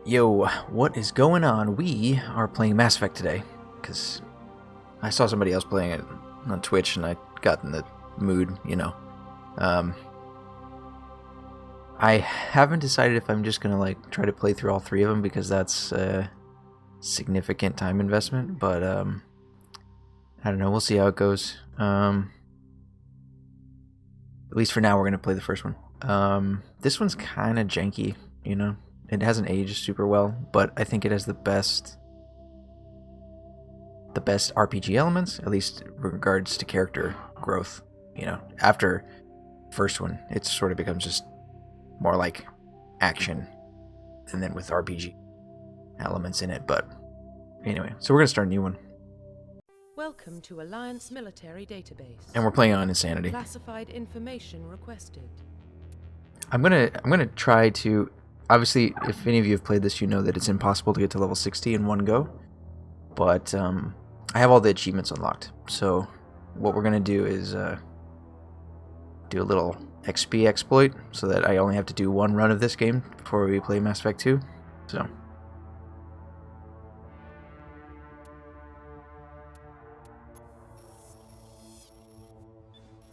Yo, what is going on? We are playing Mass Effect today, because I saw somebody else playing it on Twitch, and I got in the mood, you know. I haven't decided if I'm just gonna, try to play through all three of them, because that's a significant time investment, but, I don't know, we'll see how it goes. At least for now, we're gonna play the first one. This one's kind of janky, you know. It hasn't aged super well, but I think it has the best RPG elements, at least in regards to character growth. You know, after first one, it sort of becomes just more like action, and then with RPG elements in it. But anyway, so we're gonna start a new one. Welcome to Alliance Military Database. And we're playing on Insanity. Classified information requested. I'm gonna try to. Obviously, if any of you have played this, you know that it's impossible to get to level 60 in one go. But I have all the achievements unlocked. So what we're going to do is do a little XP exploit so that I only have to do one run of this game before we play Mass Effect 2. So.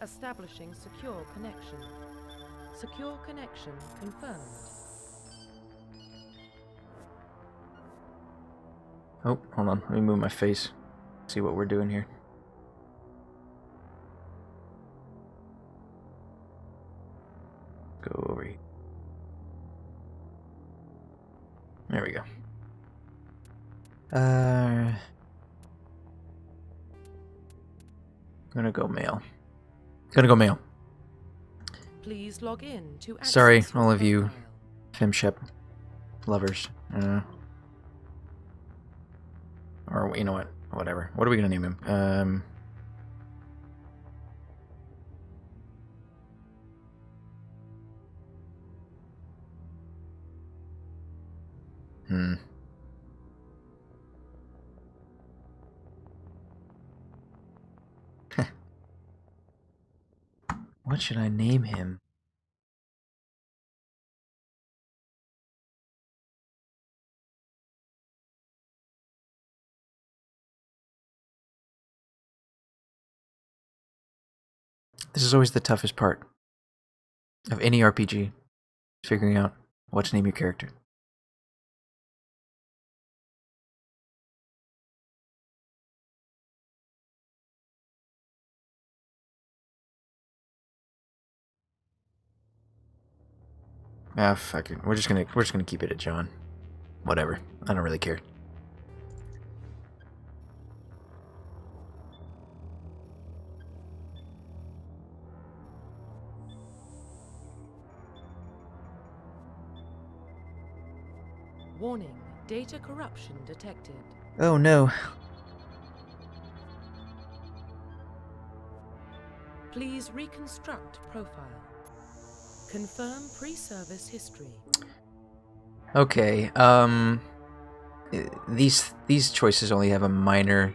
Establishing secure connection. Secure connection confirmed. Oh, hold on. Let me move my face. See what we're doing here. Go over here. There we go. Gonna go mail. Please log in to access Sorry, your all of you profile. femshep lovers. Or, you know what? Whatever. What are we gonna name him? What should I name him? This is always the toughest part of any RPG, figuring out what to name your character. Ah, fuck it. We're just gonna keep it at John. Whatever. I don't really care. Warning, data corruption detected. Oh no. Please reconstruct profile. Confirm pre-service history. Okay. These choices only have a minor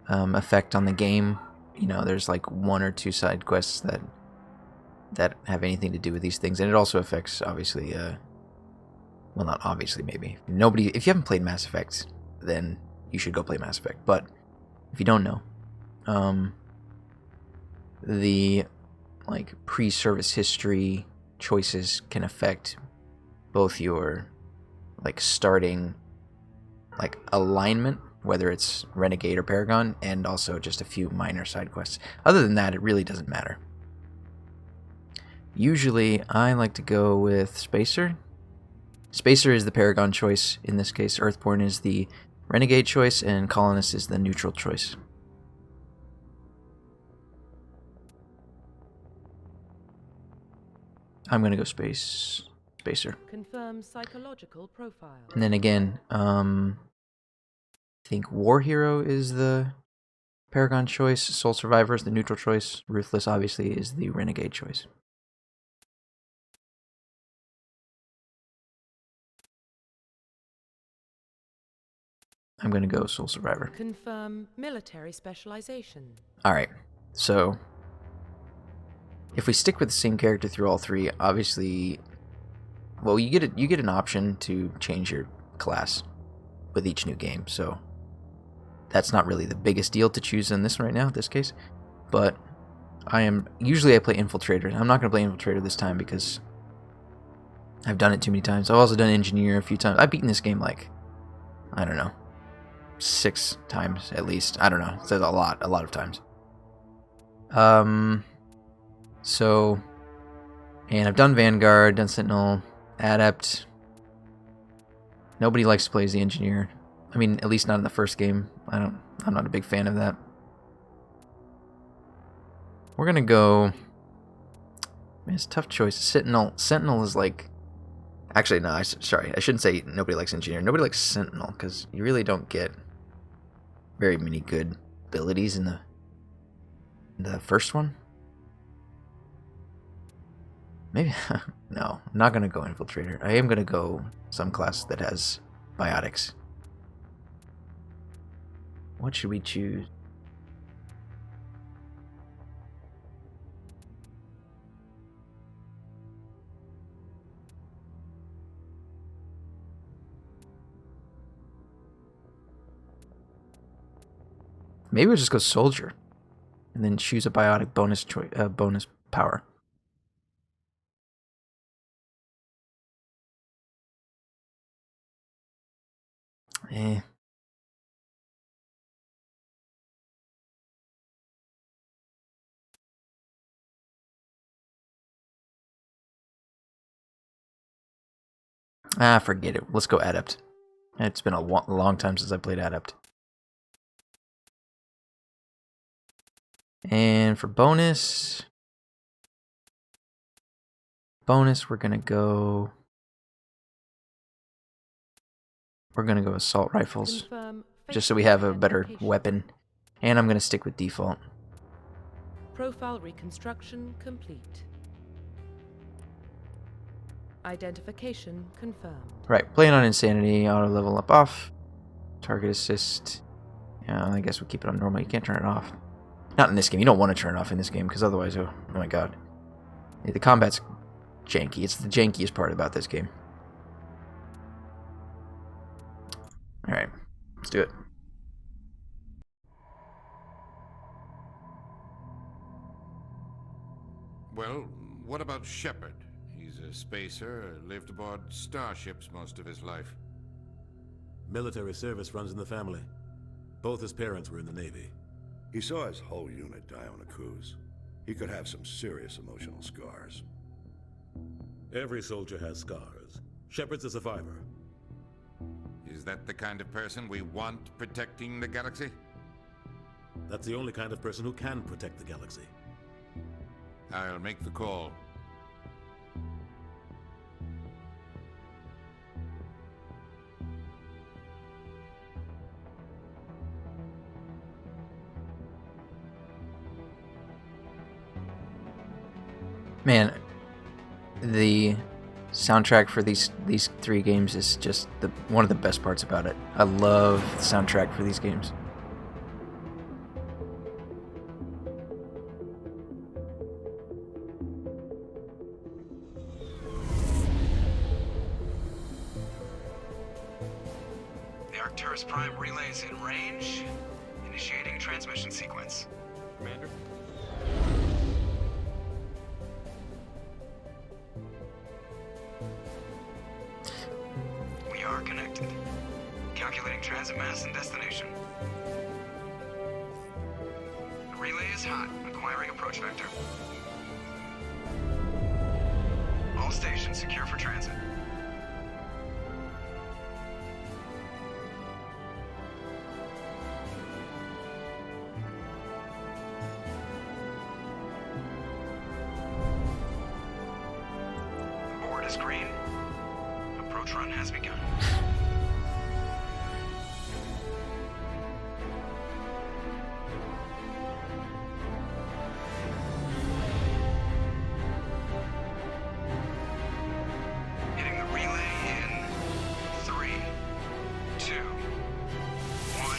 effect on the game. You know, there's like one or two side quests that have anything to do with these things, and it also affects, obviously, well, not obviously, maybe. If you haven't played Mass Effect, then you should go play Mass Effect. But if you don't know, the pre-service history choices can affect both your starting alignment, whether it's Renegade or Paragon, and also just a few minor side quests. Other than that, it really doesn't matter. Usually, I like to go with Spacer. Spacer is the Paragon choice in this case. Earthborn is the Renegade choice, and Colonist is the neutral choice. I'm gonna go Spacer. Confirm psychological profile. And then again, I think War Hero is the Paragon choice. Soul Survivor is the neutral choice. Ruthless, obviously, is the Renegade choice. I'm gonna go Soul Survivor. Confirm military specialization. Alright, so if we stick with the same character through all three, obviously well, you get an option to change your class with each new game, so that's not really the biggest deal to choose in this right now, this case. But usually I play Infiltrator. I'm not going to play Infiltrator this time because I've done it too many times. I've also done Engineer a few times. I've beaten this game like, I don't know, 6 times at least. I don't know. It's a lot of times. So, and I've done Vanguard, done Sentinel, Adept. Nobody likes to play as the Engineer. I mean, at least not in the first game. I'm not a big fan of that. We're gonna go. Man, it's a tough choice. Sentinel. Sentinel is like. Actually, no. Sorry, I shouldn't say nobody likes Engineer. Nobody likes Sentinel because you really don't get very many good abilities in the first one. Maybe no. I'm not gonna go Infiltrator. I am gonna go some class that has biotics. What should we choose? Maybe we'll just go Soldier, and then choose a biotic bonus power. Eh. Ah, forget it. Let's go Adept. It's been a long time since I played Adept. And for bonus, we're gonna go assault rifles, just so we have a better weapon. And I'm gonna stick with default. Profile reconstruction complete. Identification confirmed. Right, playing on Insanity, auto level up off, target assist. Yeah, I guess we'll keep it on normal. You can't turn it off. Not in this game. You don't want to turn it off in this game because otherwise, oh my god, the combat's janky. It's the jankiest part about this game. All right, let's do it. Well, what about Shepard? He's a spacer, lived aboard starships most of his life. Military service runs in the family. Both his parents were in the Navy. He saw his whole unit die on a cruise. He could have some serious emotional scars. Every soldier has scars. Shepard's a survivor. Is that the kind of person we want protecting the galaxy? That's the only kind of person who can protect the galaxy. I'll make the call. Man, the soundtrack for these 3 games is just one of the best parts about it. I love the soundtrack for these games. The Arcturus Prime relay is in range. Initiating transmission sequence. Commander? We are connected. Calculating transit mass and destination. The relay is hot. Acquiring approach vector. All stations secure for transit. Board is green. Approach run has begun. Hitting the relay in 3, 2, 1.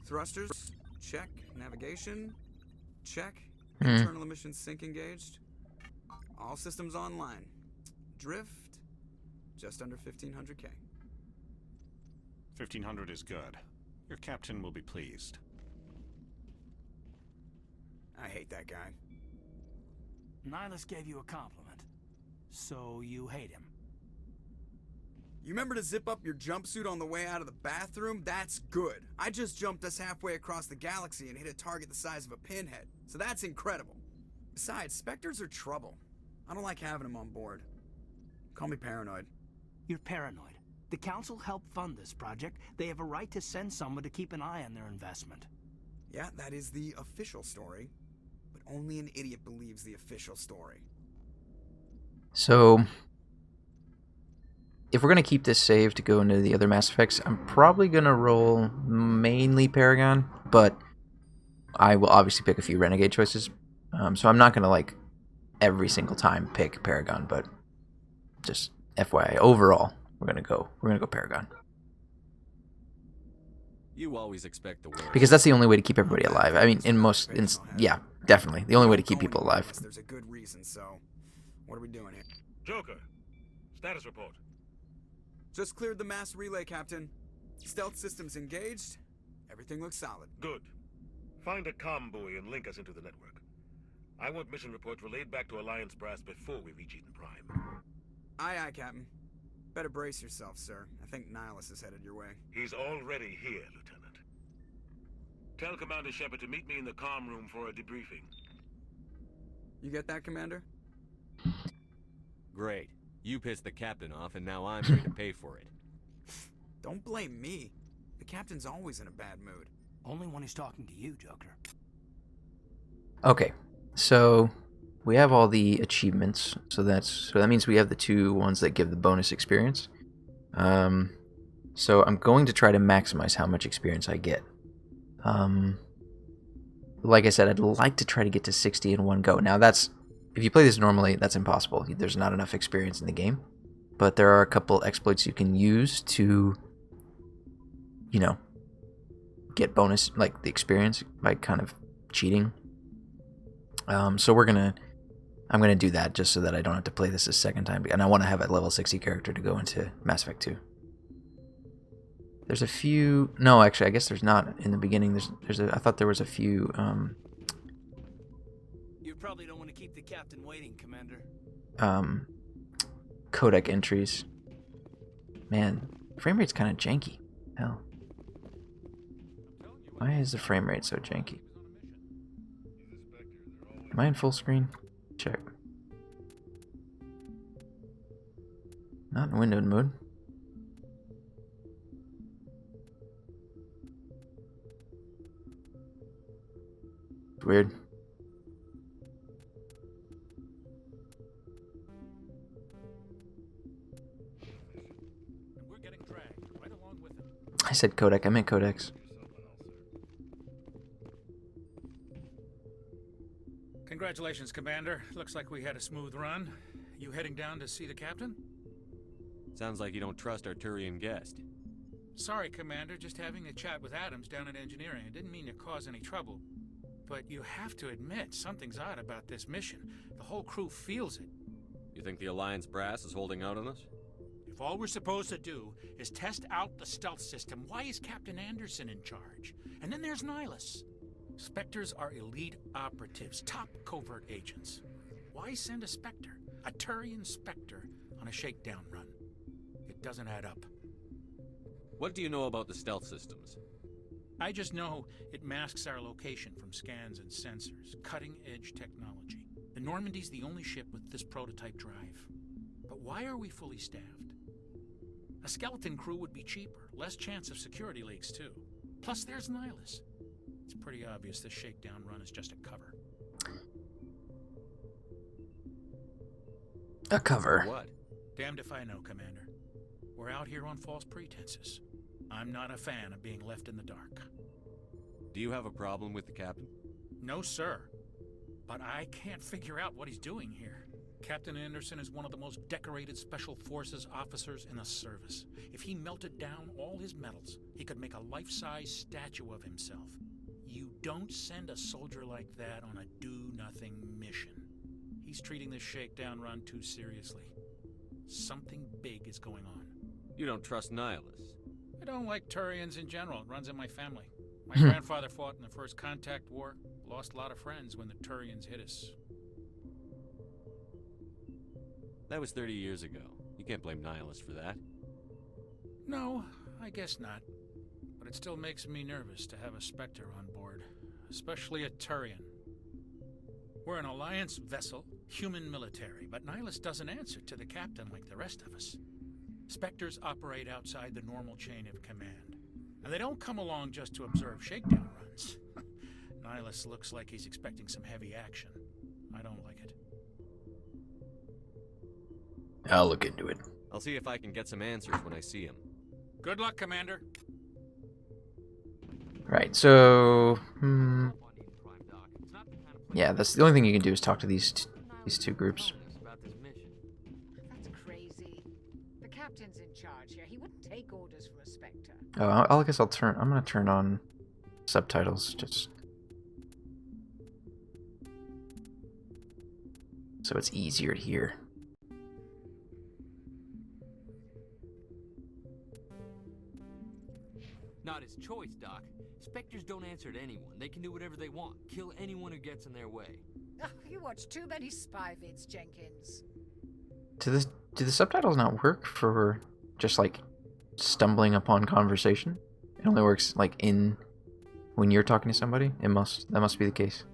Thrusters Check. Navigation? Check. Hmm. Internal emissions sync engaged. All systems online. Drift? Just under 1500K. 1500 is good. Your captain will be pleased. I hate that guy. Nihilus gave you a compliment. So you hate him. You remember to zip up your jumpsuit on the way out of the bathroom? That's good. I just jumped us halfway across the galaxy and hit a target the size of a pinhead. So that's incredible. Besides, Spectres are trouble. I don't like having them on board. Call me paranoid. You're paranoid. The Council helped fund this project. They have a right to send someone to keep an eye on their investment. Yeah, that is the official story. But only an idiot believes the official story. So, if we're going to keep this save to go into the other Mass Effects, I'm probably going to roll mainly Paragon, but I will obviously pick a few Renegade choices. So I'm not going to, like, every single time pick Paragon, but just FYI, overall, we're going to go Paragon. You always expect the worst. Because that's the only way to keep everybody alive. I mean, yeah, definitely. The only way to keep people alive. There's a good reason, so what are we doing here? Joker, status report. Just cleared the mass relay, Captain. Stealth systems engaged. Everything looks solid. Good. Find a comm buoy and link us into the network. I want mission reports relayed back to Alliance Brass before we reach Eden Prime. Aye, aye, Captain. Better brace yourself, sir. I think Nihilus is headed your way. He's already here, Lieutenant. Tell Commander Shepard to meet me in the comm room for a debriefing. You get that, Commander? Great. You pissed the captain off, and now I'm going to pay for it. Don't blame me. The Captain's always in a bad mood. Only when he's talking to you, Joker. Okay, so we have all the achievements. So that means we have the two ones that give the bonus experience. So I'm going to try to maximize how much experience I get. Like I said, I'd like to try to get to 60 in one go. Now that's, if you play this normally, that's impossible. There's not enough experience in the game. But there are a couple exploits you can use to, you know, get bonus, like the experience, by kind of cheating. So I'm gonna do that just so that I don't have to play this a second time, and I want to have a level 60 character to go into Mass Effect 2. There's a few. No, actually, I guess there's not in the beginning. I thought there was a few. You probably don't want to keep the captain waiting, Commander. Codec entries. Man, frame rate's kind of janky. Hell. Why is the frame rate so janky? Am I in full screen? Check. Not in windowed mode. Weird. We're getting dragged right along with him. I said codec, I meant codecs. Congratulations, Commander. Looks like we had a smooth run. You heading down to see the captain? Sounds like you don't trust our Turian guest. Sorry, Commander. Just having a chat with Adams down in engineering. I didn't mean to cause any trouble. But you have to admit, something's odd about this mission. The whole crew feels it. You think the Alliance brass is holding out on us? If all we're supposed to do is test out the stealth system, why is Captain Anderson in charge? And then there's Nihilus. Spectres are elite operatives, top covert agents. Why send a Spectre, a Turian Spectre, on a shakedown run? It doesn't add up. What do you know about the stealth systems? I just know it masks our location from scans and sensors. Cutting-edge technology. The Normandy's the only ship with this prototype drive. But why are we fully staffed? A skeleton crew would be cheaper, less chance of security leaks too. Plus there's Nihilus. It's pretty obvious this shakedown run is just a cover. A cover. For what? Damned if I know, Commander. We're out here on false pretenses. I'm not a fan of being left in the dark. Do you have a problem with the captain? No, sir. But I can't figure out what he's doing here. Captain Anderson is one of the most decorated Special Forces officers in the service. If he melted down all his medals, he could make a life-size statue of himself. You don't send a soldier like that on a do-nothing mission. He's treating this shakedown run too seriously. Something big is going on. You don't trust Nihilus? I don't like Turians in general. It runs in my family. My grandfather fought in the First Contact War. Lost a lot of friends when the Turians hit us. That was 30 years ago. You can't blame Nihilus for that. No, I guess not. But it still makes me nervous to have a Spectre on board. Especially a Turian. We're an Alliance vessel, human military, but Nihilus doesn't answer to the captain like the rest of us. Spectres operate outside the normal chain of command. And they don't come along just to observe shakedown runs. Nihilus looks like he's expecting some heavy action. I don't like it. I'll look into it. I'll see if I can get some answers when I see him. Good luck, Commander. Right, so... yeah, that's the only thing you can do is talk to these two groups. That's crazy. The captain's in charge here. He wouldn't take orders from a Spectre. Oh, I guess I'm gonna turn on subtitles, just... so it's easier to hear. Not his choice, Doc. Spectres don't answer to anyone. They can do whatever they want. Kill anyone who gets in their way. Oh, you watch too many spy vids, Jenkins. Do the subtitles not work for just like stumbling upon conversation? It only works like when you're talking to somebody? That must be the case.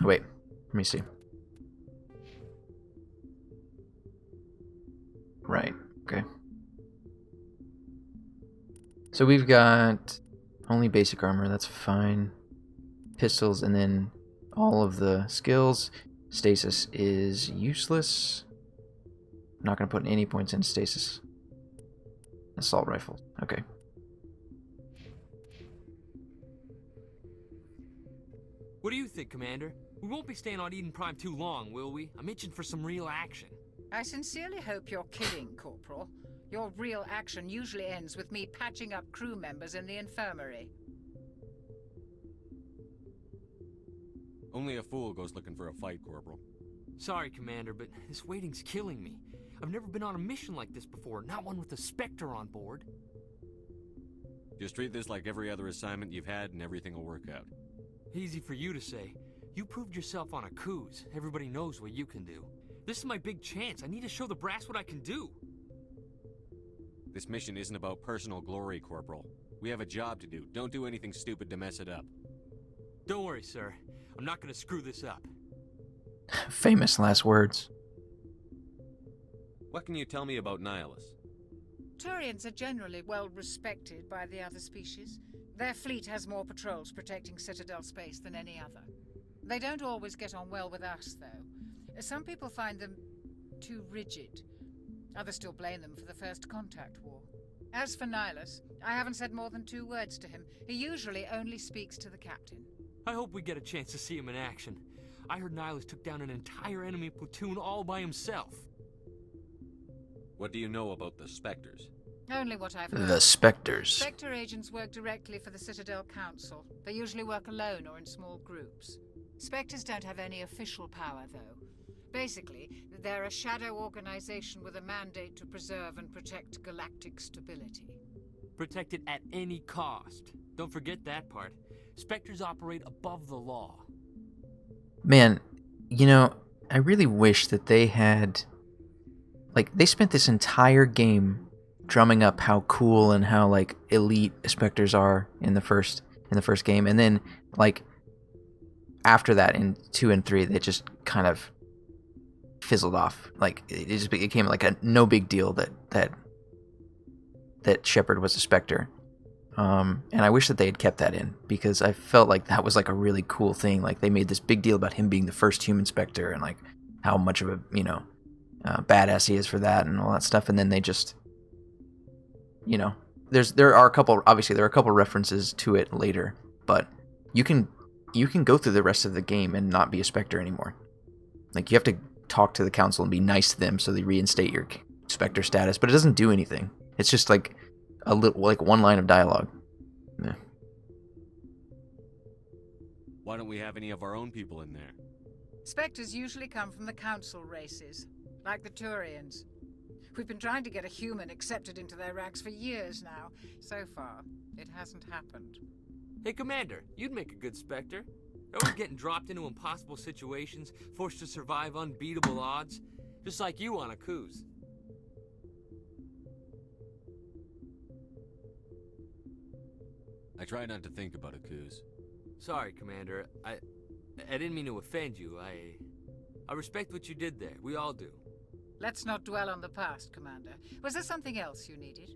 Wait, let me see. Right, okay. So we've got only basic armor, that's fine. Pistols, and then all of the skills. Stasis is useless. I'm not going to put any points in stasis. Assault rifle, okay. What do you think, Commander? We won't be staying on Eden Prime too long, will we? I'm itching for some real action. I sincerely hope you're kidding, Corporal. Your real action usually ends with me patching up crew members in the infirmary. Only a fool goes looking for a fight, Corporal. Sorry, Commander, but this waiting's killing me. I've never been on a mission like this before, not one with a Spectre on board. Just treat this like every other assignment you've had and everything will work out. Easy for you to say. You proved yourself on a cruise. Everybody knows what you can do. This is my big chance. I need to show the brass what I can do. This mission isn't about personal glory, Corporal. We have a job to do. Don't do anything stupid to mess it up. Don't worry, sir. I'm not gonna screw this up. Famous last words. What can you tell me about Nihilus? Turians are generally well respected by the other species. Their fleet has more patrols protecting Citadel space than any other. They don't always get on well with us, though. Some people find them too rigid. Others still blame them for the First Contact War. As for Nihilus, I haven't said more than 2 words to him. He usually only speaks to the captain. I hope we get a chance to see him in action. I heard Nihilus took down an entire enemy platoon all by himself. What do you know about the Spectres? Only what I've heard. The Spectres. Spectre agents work directly for the Citadel Council. They usually work alone or in small groups. Spectres don't have any official power, though. Basically, they're a shadow organization with a mandate to preserve and protect galactic stability. Protect it at any cost. Don't forget that part. Spectres operate above the law. Man, you know, I really wish that they had... like, they spent this entire game drumming up how cool and how, like, elite Spectres are in the first game, and then, like, after that, in 2 and 3, they just kind of fizzled off. Like, it just became like a no big deal that Shepard was a Spectre. And I wish that they had kept that in, because I felt like that was like a really cool thing. Like, they made this big deal about him being the first human Spectre and like how much of a, you know, badass he is for that and all that stuff. And then they just, you know, there are a couple references to it later, but you can go through the rest of the game and not be a Spectre anymore. Like, you have to talk to the council and be nice to them so they reinstate your Spectre status, but it doesn't do anything. It's just like a little, like, one line of dialogue. Yeah. Why don't we have any of our own people in there? Spectres usually come from the council races, like the Turians. We've been trying to get a human accepted into their ranks for years now. So far, it hasn't happened. Hey, Commander, you'd make a good Spectre. Always getting dropped into impossible situations, forced to survive unbeatable odds. Just like you on a cruise. I try not to think about Akuz. Sorry, Commander. I didn't mean to offend you. I respect what you did there. We all do. Let's not dwell on the past, Commander. Was there something else you needed?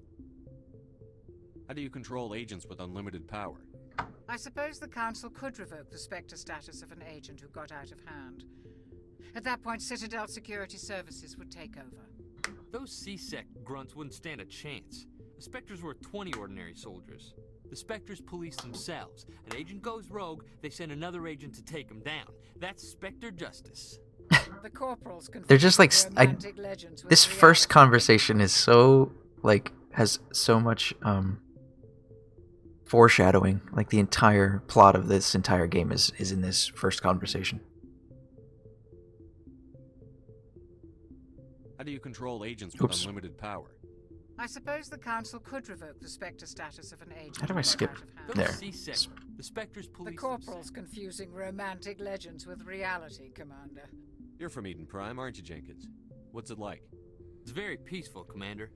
How do you control agents with unlimited power? I suppose the Council could revoke the Spectre status of an agent who got out of hand. At that point, Citadel Security Services would take over. Those C-Sec grunts wouldn't stand a chance. The Spectres were 20 ordinary soldiers. The Spectres police themselves. An agent goes rogue, they send another agent to take him down. That's Spectre justice. The corporals They're just like legends with this reality. first conversation is so like has so much foreshadowing. Like the entire plot of this entire game is in this first conversation. How do you control agents with unlimited power? I suppose the Council could revoke the Spectre status of an agent. How do I who got skip out of hand. there? C-Sec. The Spectres police The corporals confusing romantic legends with reality, Commander. You're from Eden Prime, aren't you, Jenkins? What's it like? It's very peaceful, Commander.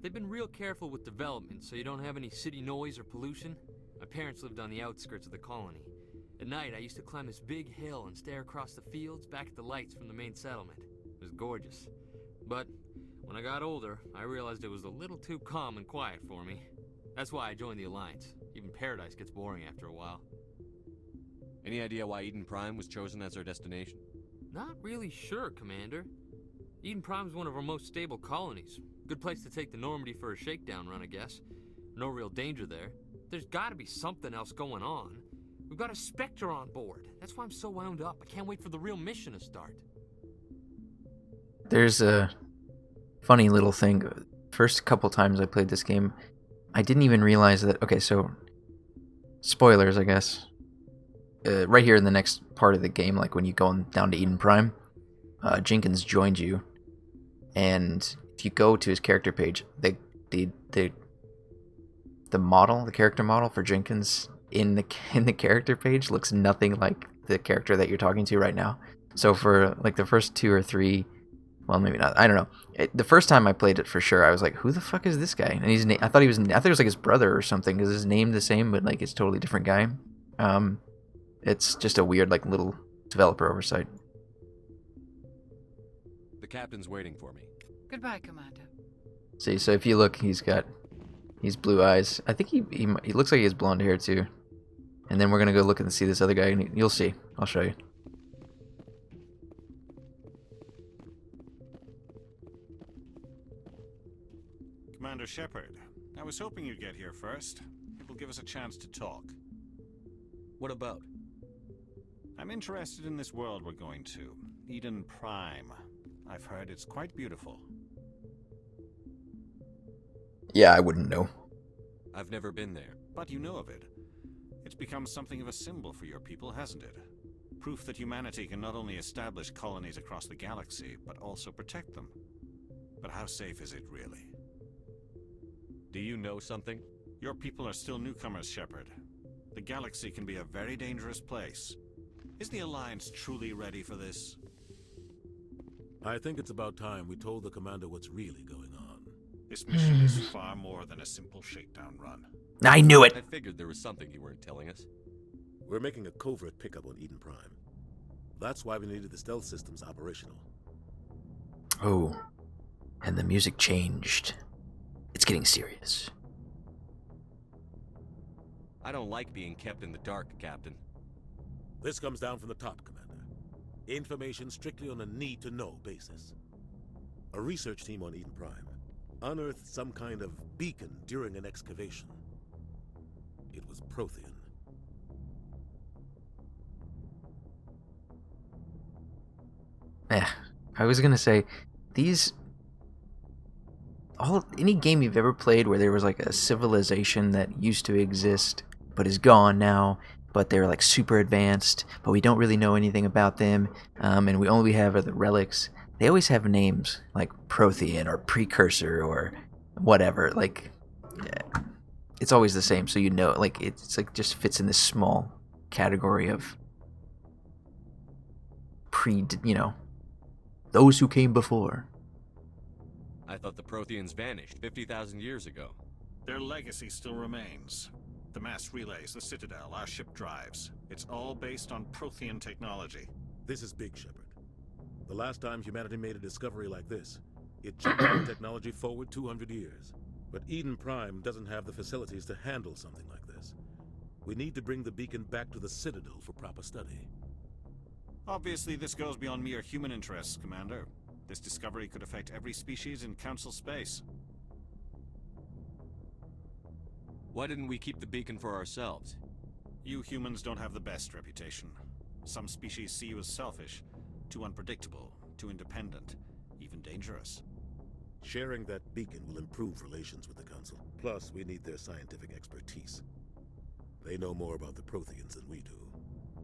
They've been real careful with development, so you don't have any city noise or pollution. My parents lived on the outskirts of the colony. At night, I used to climb this big hill and stare across the fields back at the lights from the main settlement. It was gorgeous. But when I got older, I realized it was a little too calm and quiet for me. That's why I joined the Alliance. Even Paradise gets boring after a while. Any idea why Eden Prime was chosen as our destination? Not really sure, Commander. Eden Prime's one of our most stable colonies. Good place to take the Normandy for a shakedown run, I guess. No real danger there. There's gotta be something else going on. We've got a Spectre on board. That's why I'm so wound up. I can't wait for the real mission to start. There's a funny little thing. First couple times I played this game, I didn't even realize that. Okay, so spoilers, I guess. Right here in the next part of the game, like when you go down to Eden Prime, Jenkins joined you, and if you go to his character page, the model, the character model for Jenkins in the character page looks nothing like the character that you're talking to right now. So for like the first 2 or 3, well, maybe not, I don't know. The first time I played it, for sure, I was like, "Who the fuck is this guy?" And I thought it was like his brother or something, because his name the same, but like it's a totally different guy. It's just a weird like little developer oversight. The captain's waiting for me. Goodbye, Commander. See, so if you look, he's blue eyes. I think he looks like he has blonde hair too. And then we're gonna go look and see this other guy, and you'll see. I'll show you. Commander Shepard, I was hoping you'd get here first. It will give us a chance to talk. What about? I'm interested in this world we're going to, Eden Prime. I've heard it's quite beautiful. Yeah, I wouldn't know. I've never been there. But you know of it. It's become something of a symbol for your people, hasn't it? Proof that humanity can not only establish colonies across the galaxy, but also protect them. But how safe is it really? Do you know something? Your people are still newcomers, Shepard. The galaxy can be a very dangerous place. Is the Alliance truly ready for this? I think it's about time we told the commander what's really going on. This mission is far more than a simple shakedown run. I knew it! I figured there was something you weren't telling us. We're making a covert pickup on Eden Prime. That's why we needed the stealth systems operational. Oh, and the music changed. It's getting serious. I don't like being kept in the dark, Captain. This comes down from the top, Commander. Information strictly on a need-to-know basis. A research team on Eden Prime unearthed some kind of beacon during an excavation. It was Prothean. I was gonna say, any game you've ever played where there was like a civilization that used to exist but is gone now, but they're like super advanced, but we don't really know anything about them, and we only have are the relics. They always have names like Prothean or Precursor or whatever. Like, yeah, it's always the same, so you know, like it's like just fits in this small category of those who came before. I thought the Protheans vanished 50,000 years ago. Their legacy still remains. The mass relays, the Citadel, our ship drives. It's all based on Prothean technology. This is big, Shepard. The last time humanity made a discovery like this, it jumped our technology forward 200 years. But Eden Prime doesn't have the facilities to handle something like this. We need to bring the beacon back to the Citadel for proper study. Obviously, this goes beyond mere human interests, Commander. This discovery could affect every species in Council space. Why didn't we keep the beacon for ourselves? You humans don't have the best reputation. Some species see you as selfish, too unpredictable, too independent, even dangerous. Sharing that beacon will improve relations with the Council. Plus, we need their scientific expertise. They know more about the Protheans than we do.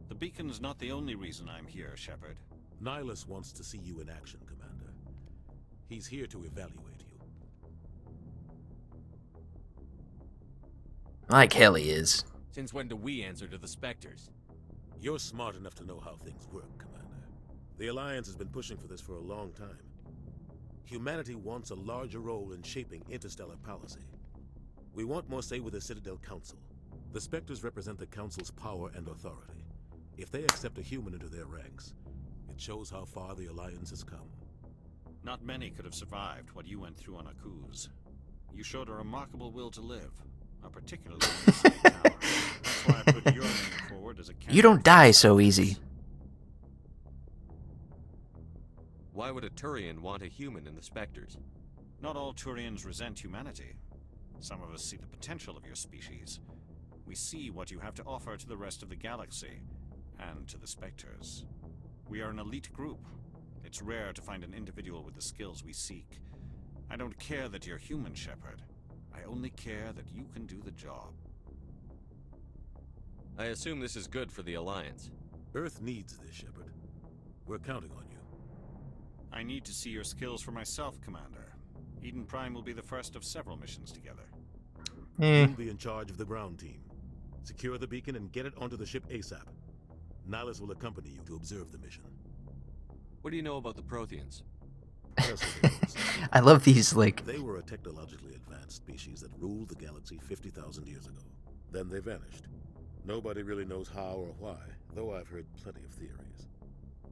The beacon's not the only reason I'm here, Shepard. Nihilus wants to see you in action, Commander. He's here to evaluate you. Like hell he is. Since when do we answer to the Spectres? You're smart enough to know how things work, Commander. The Alliance has been pushing for this for a long time. Humanity wants a larger role in shaping interstellar policy. We want more say with the Citadel Council. The Spectres represent the Council's power and authority. If they accept a human into their ranks, it shows how far the Alliance has come. Not many could have survived what you went through on Akuz. You showed a remarkable will to live, a particularly insane power. That's why I put your name forward as a candidate. You don't die so easy. Why would a Turian want a human in the Spectres? Not all Turians resent humanity. Some of us see the potential of your species. We see what you have to offer to the rest of the galaxy, and to the Spectres. We are an elite group. It's rare to find an individual with the skills we seek. I don't care that you're human, Shepard. I only care that you can do the job. I assume this is good for the Alliance. Earth needs this, Shepard. We're counting on you. I need to see your skills for myself, Commander. Eden Prime will be the first of several missions together. You'll be in charge of the ground team. Secure the beacon and get it onto the ship ASAP. Nihilus will accompany you to observe the mission. What do you know about the Protheans? I love these, like... They were a technologically advanced species that ruled the galaxy 50,000 years ago. Then they vanished. Nobody really knows how or why, though I've heard plenty of theories.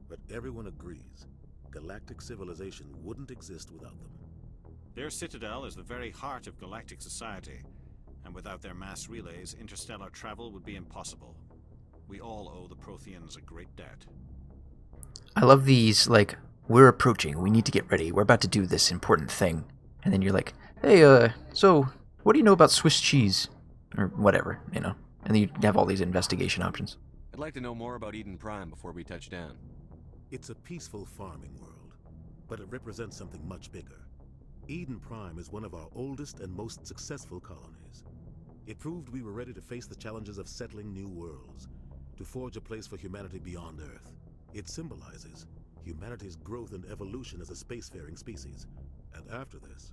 But everyone agrees, galactic civilization wouldn't exist without them. Their Citadel is the very heart of galactic society, and without their mass relays, interstellar travel would be impossible. We all owe the Protheans a great debt. I love these, like, we're approaching, we need to get ready, we're about to do this important thing. And then you're like, hey, so, what do you know about Swiss cheese? Or whatever, you know. And then you have all these investigation options. I'd like to know more about Eden Prime before we touch down. It's a peaceful farming world, but it represents something much bigger. Eden Prime is one of our oldest and most successful colonies. It proved we were ready to face the challenges of settling new worlds, to forge a place for humanity beyond Earth. It symbolizes humanity's growth and evolution as a spacefaring species. And after this,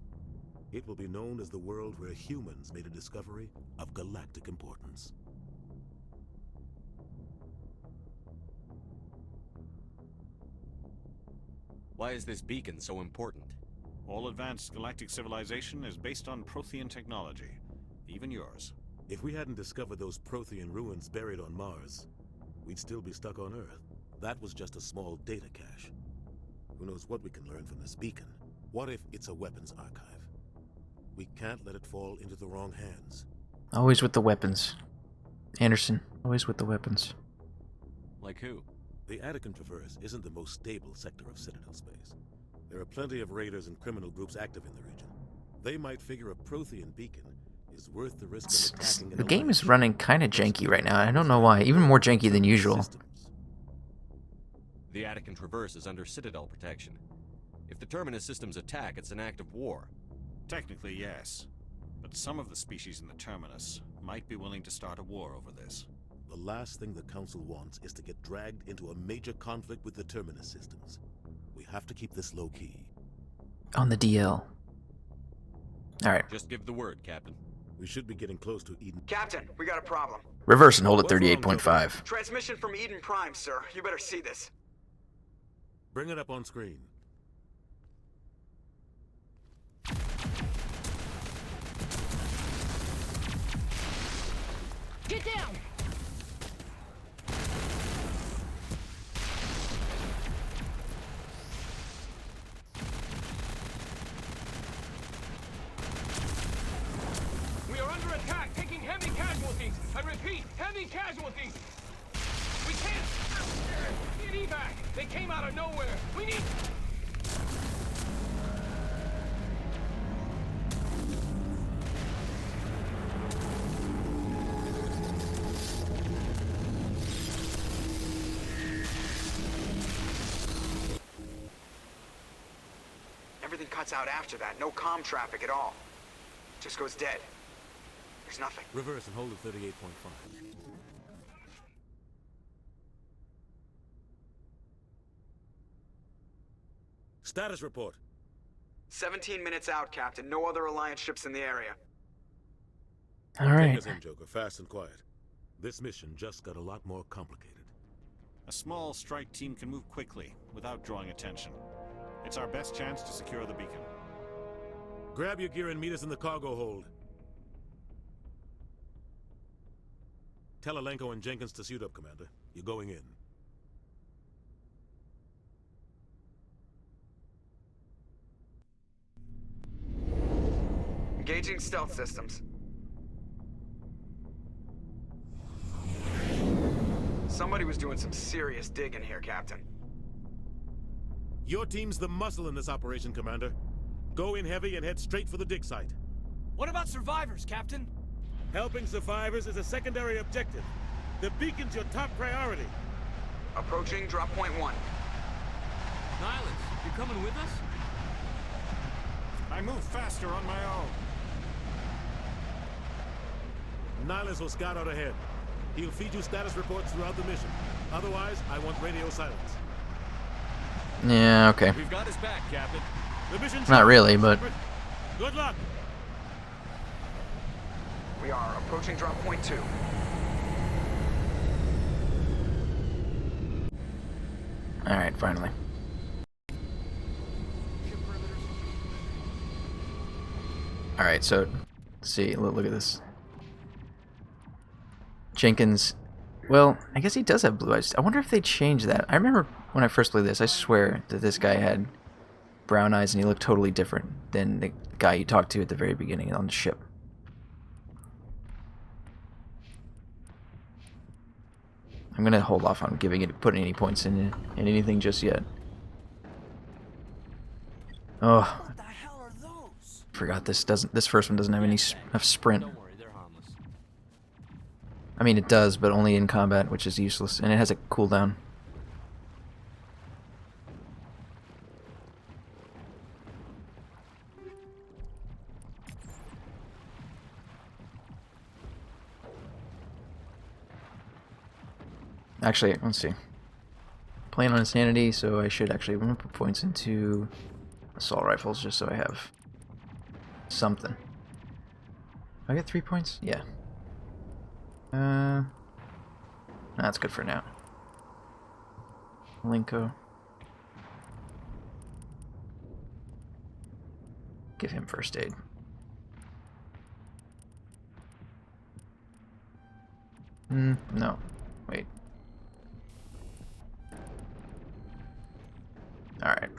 it will be known as the world where humans made a discovery of galactic importance. Why is this beacon so important? All advanced galactic civilization is based on Prothean technology, even yours. If we hadn't discovered those Prothean ruins buried on Mars, we'd still be stuck on Earth. That was just a small data cache. Who knows what we can learn from this beacon? What if it's a weapons archive? We can't let it fall into the wrong hands. Always with the weapons. Anderson, always with the weapons. Like who? The Attican Traverse isn't the most stable sector of Citadel space. There are plenty of raiders and criminal groups active in the region. They might figure a Prothean beacon is worth the risk of attacking. The game is running kind of janky right now. I don't know why. Even more janky than usual. The Attican Traverse is under Citadel protection. If the Terminus systems attack, it's an act of war. Technically, yes. But some of the species in the Terminus might be willing to start a war over this. The last thing the Council wants is to get dragged into a major conflict with the Terminus systems. We have to keep this low-key. On the DL. Alright. Just give the word, Captain. We should be getting close to Eden. Captain, we got a problem. Reverse and hold at 38.5. Transmission from Eden Prime, sir. You better see this. Bring it up on screen. Get down! We are under attack, taking heavy casualties. I repeat, heavy casualties. We can't get evac. They came out of nowhere. We need... Everything cuts out after that. No comm traffic at all. Just goes dead. There's nothing. Reverse and hold at 38.5. Status report. 17 minutes out, Captain. No other Alliance ships in the area. Alright. Take us in, Joker. Fast and quiet. This mission just got a lot more complicated. A small strike team can move quickly, without drawing attention. It's our best chance to secure the beacon. Grab your gear and meet us in the cargo hold. Tell Alenko and Jenkins to suit up, Commander. You're going in. Engaging stealth systems. Somebody was doing some serious digging here, Captain. Your team's the muscle in this operation, Commander. Go in heavy and head straight for the dig site. What about survivors, Captain? Helping survivors is a secondary objective. The beacon's your top priority. Approaching drop point 1. Nihilus, you coming with us? I move faster on my own. Nihilus will scout out ahead. He'll feed you status reports throughout the mission. Otherwise, I want radio silence. Yeah, okay. We've got his back, Captain. The mission's Not really, but... Good luck! We are approaching drop point 2. Alright, finally. Alright, so... Let's see, look at this. Jenkins... Well, I guess he does have blue eyes. I wonder if they changed that. I remember when I first played this, I swear that this guy had brown eyes and he looked totally different than the guy you talked to at the very beginning on the ship. I'm gonna hold off on putting any points in anything just yet. Oh, What the hell are those? forgot this first one doesn't have any enough sprint. Don't worry, they're harmless. I mean, it does, but only in combat, which is useless, and it has a cooldown. Actually, let's see. Playing on insanity, so I should actually put points into assault rifles just so I have something. I get 3 points? Yeah. That's good for now. Linko. Give him first aid. No. Wait. Alright.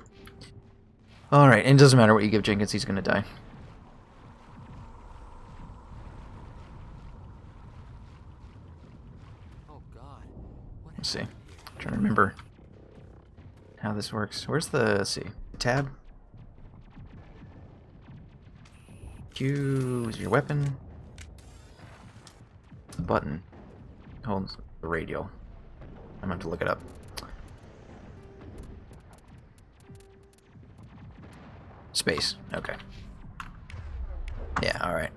Alright, and it doesn't matter what you give Jenkins, he's gonna die. Oh God. Let's see. I'm trying to remember how this works. Where's the, let's see, tab? Q is your weapon. The button holds the radial. I'm gonna have to look it up. Space. Okay. Yeah, alright.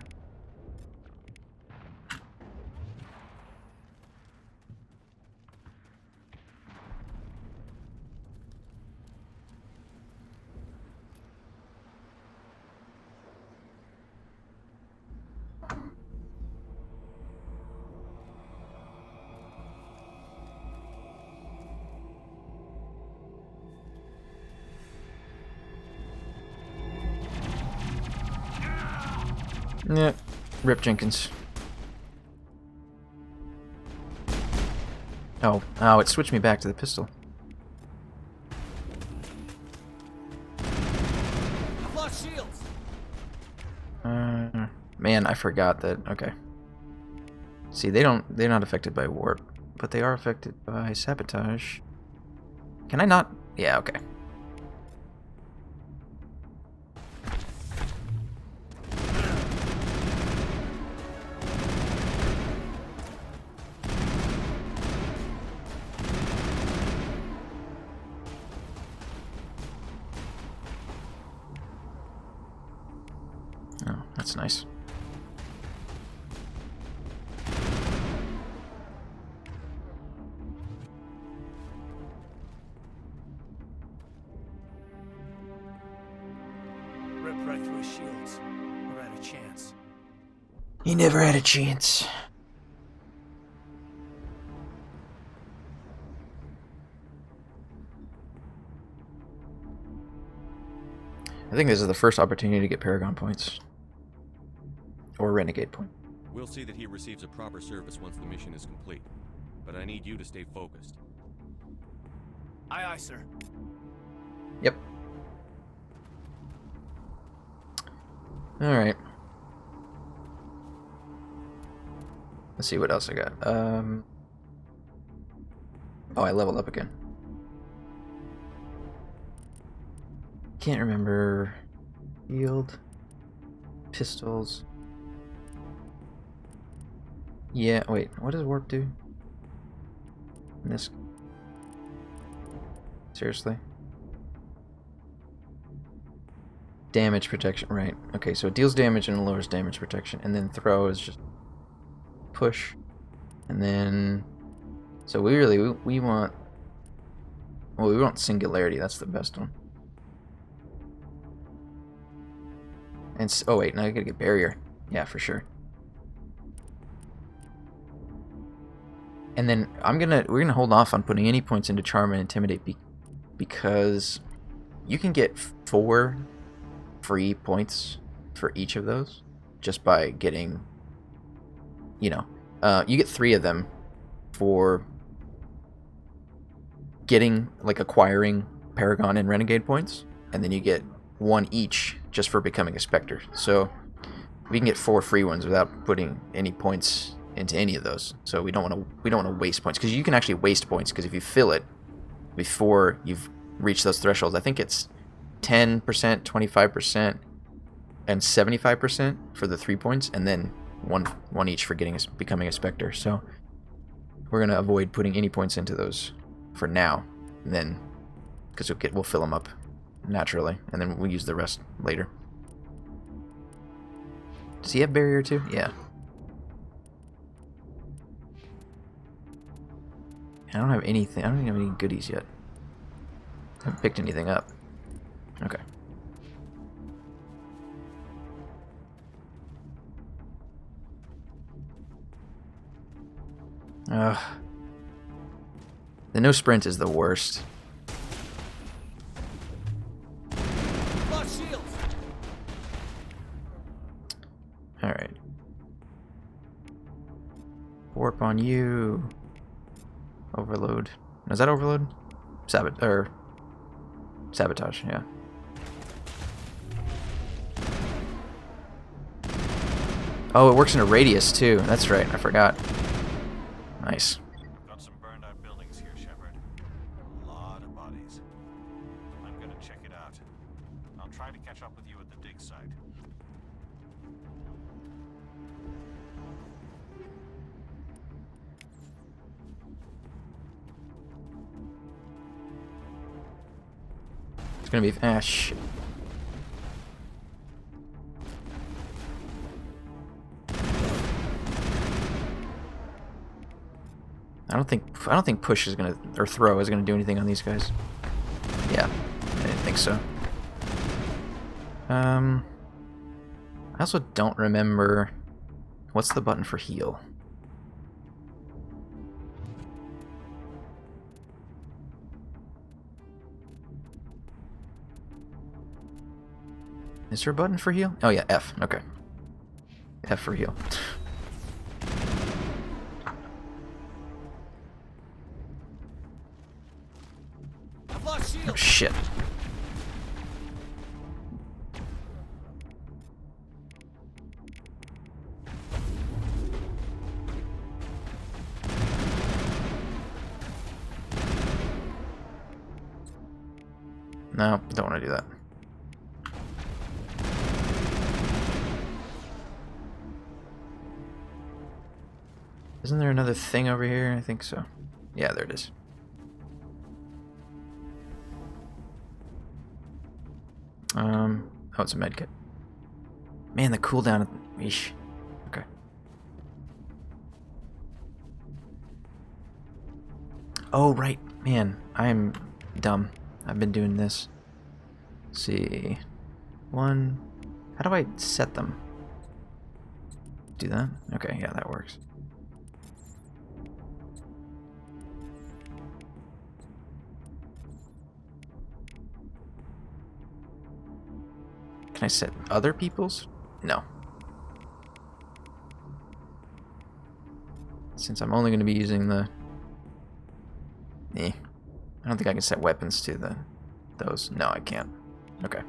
Yeah. Rip Jenkins. Oh, it switched me back to the pistol. I've lost shields. Man, I forgot that. Okay. See, they're not affected by warp, but they are affected by sabotage. Can I not? Yeah, okay. Oh, that's nice. Ripped right through his shields. Never had a chance. He never had a chance. I think this is the first opportunity to get Paragon points. Or Renegade point. We'll see that he receives a proper service once the mission is complete. But I need you to stay focused. Aye, aye, sir. Yep. Alright. Let's see what else I got. Oh, I leveled up again. Can't remember. Field. Pistols. Yeah, wait. What does warp do? In this. Seriously? Damage protection, right. Okay, so it deals damage and lowers damage protection. And then throw is just push. And then... So we want... Well, we want singularity. That's the best one. And oh wait, now I gotta get barrier. Yeah, for sure. And then we're gonna hold off on putting any points into charm and intimidate because you can get 4 free points for each of those just by getting, you know, you get 3 of them for getting, like, acquiring Paragon and Renegade points, and then you get 1 each just for becoming a Spectre. So we can get 4 free ones without putting any points into any of those. So we don't want to waste points, because you can actually waste points, because if you fill it before you've reached those thresholds, I think it's 10%, 25%, and 75% for the 3 points, and then one each for becoming a Spectre. So we're gonna avoid putting any points into those for now, and then because we'll fill them up naturally, and then we'll use the rest later. Does he have barrier too? Yeah. I don't have anything. I don't even have any goodies yet. I haven't picked anything up. Okay. The no sprint is the worst. Lost shields. Alright. Warp on you. Overload. Is that overload? Sabotage, yeah. Oh, it works in a radius too. That's right, I forgot. Nice. Got some burned out buildings here, Shepard. A lot of bodies. I'm gonna check it out. I'll try to catch up with you at the dig site. It's gonna be... Ah, shit. I don't think push is gonna, or throw is gonna do anything on these guys. Yeah, I didn't think so. I also don't remember what's the button for heal. Is there a button for heal? Oh yeah, F. Okay. Yeah, for real. I've lost shield. Oh, shit. No, don't want to do that. Isn't there another thing over here? I think so. Yeah, there it is. Oh, it's a medkit. Man, the cooldown. Eesh. Okay. Oh, right. Man, I'm dumb. I've been doing this. Let's see. One. How do I set them? Do that? Okay, yeah, that works. Can I set other people's? No. Since I'm only going to be using the... I don't think I can set weapons to those. No, I can't. Okay.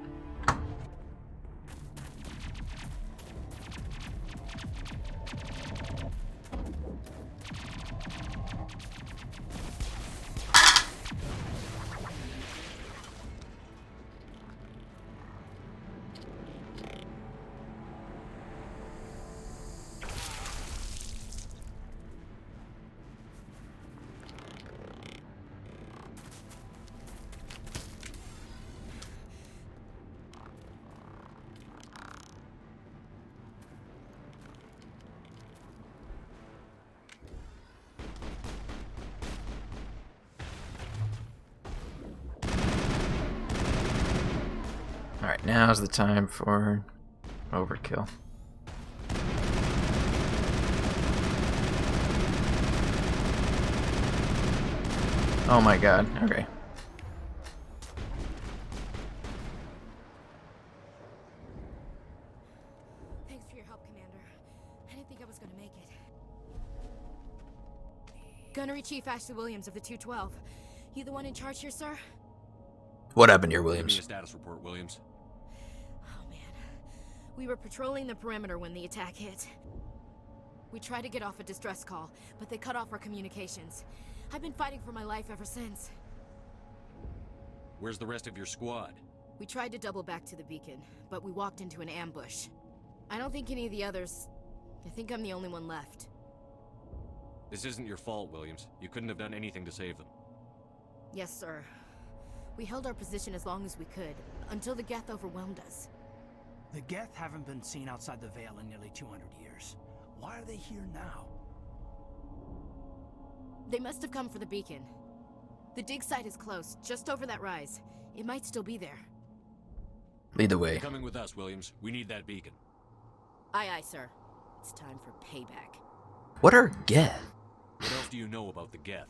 Alright, now's the time for overkill. Oh my god, okay. Thanks for your help, Commander. I didn't think I was gonna make it. Gunnery Chief Ashley Williams of the 212. You the one in charge here, sir? What happened here, Give me Williams? a status report, Williams. We were patrolling the perimeter when the attack hit. We tried to get off a distress call, but they cut off our communications. I've been fighting for my life ever since. Where's the rest of your squad? We tried to double back to the beacon, but we walked into an ambush. I don't think any of the others... I think I'm the only one left. This isn't your fault, Williams. You couldn't have done anything to save them. Yes, sir. We held our position as long as we could, until the Geth overwhelmed us. The Geth haven't been seen outside the Veil in nearly 200 years. Why are they here now? They must have come for the beacon. The dig site is close, just over that rise. It might still be there. Lead the way. You're coming with us, Williams. We need that beacon. Aye, aye, sir. It's time for payback. What are Geth? What else do you know about the Geth?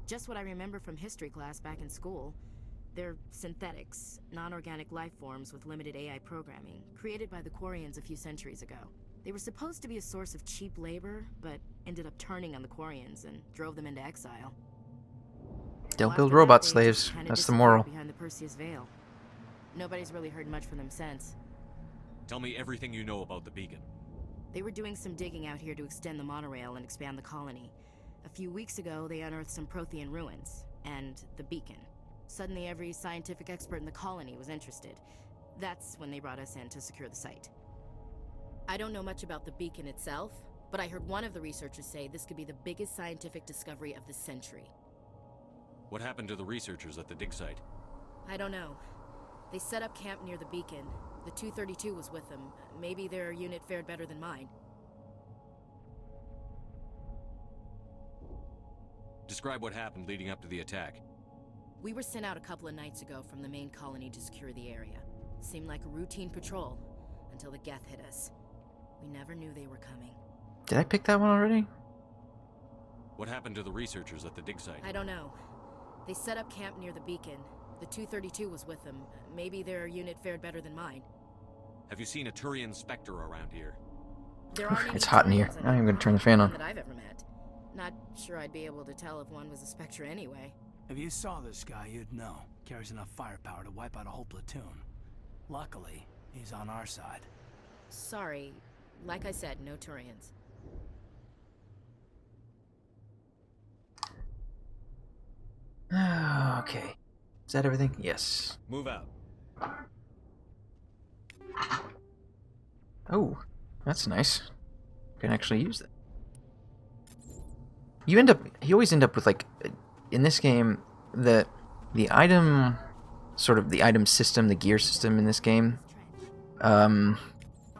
Just what I remember from history class back in school. They're synthetics, non-organic life forms with limited AI programming, created by the Quarians a few centuries ago. They were supposed to be a source of cheap labor, but ended up turning on the Quarians and drove them into exile. Don't build robot slaves. That's the moral. Behind the Perseus Veil. Nobody's really heard much from them since. Tell me everything you know about the beacon. They were doing some digging out here to extend the monorail and expand the colony. A few weeks ago, they unearthed some Prothean ruins, and the beacon. Suddenly, every scientific expert in the colony was interested. That's when they brought us in to secure the site. I don't know much about the beacon itself, but I heard one of the researchers say this could be the biggest scientific discovery of the century. What happened to the researchers at the dig site? I don't know. They set up camp near the beacon. The 232 was with them. Maybe their unit fared better than mine. Describe what happened leading up to the attack. We were sent out a couple of nights ago from the main colony to secure the area. Seemed like a routine patrol, until the Geth hit us. We never knew they were coming. Did I pick that one already? What happened to the researchers at the dig site? I don't know. They set up camp near the beacon. The 232 was with them. Maybe their unit fared better than mine. Have you seen a Turian Spectre around here? There aren't any It's hot in here. Turians I'm gonna turn the fan on. that I've ever met. Not sure I'd be able to tell if one was a Spectre anyway. If you saw this guy, you'd know. Carries enough firepower to wipe out a whole platoon. Luckily, he's on our side. Sorry. Like I said, no Turians. Okay. Is that everything? Yes. Move out. Oh, that's nice. Can actually use that. You always end up with, like, in this game, the item, sort of the item system, the gear system in this game,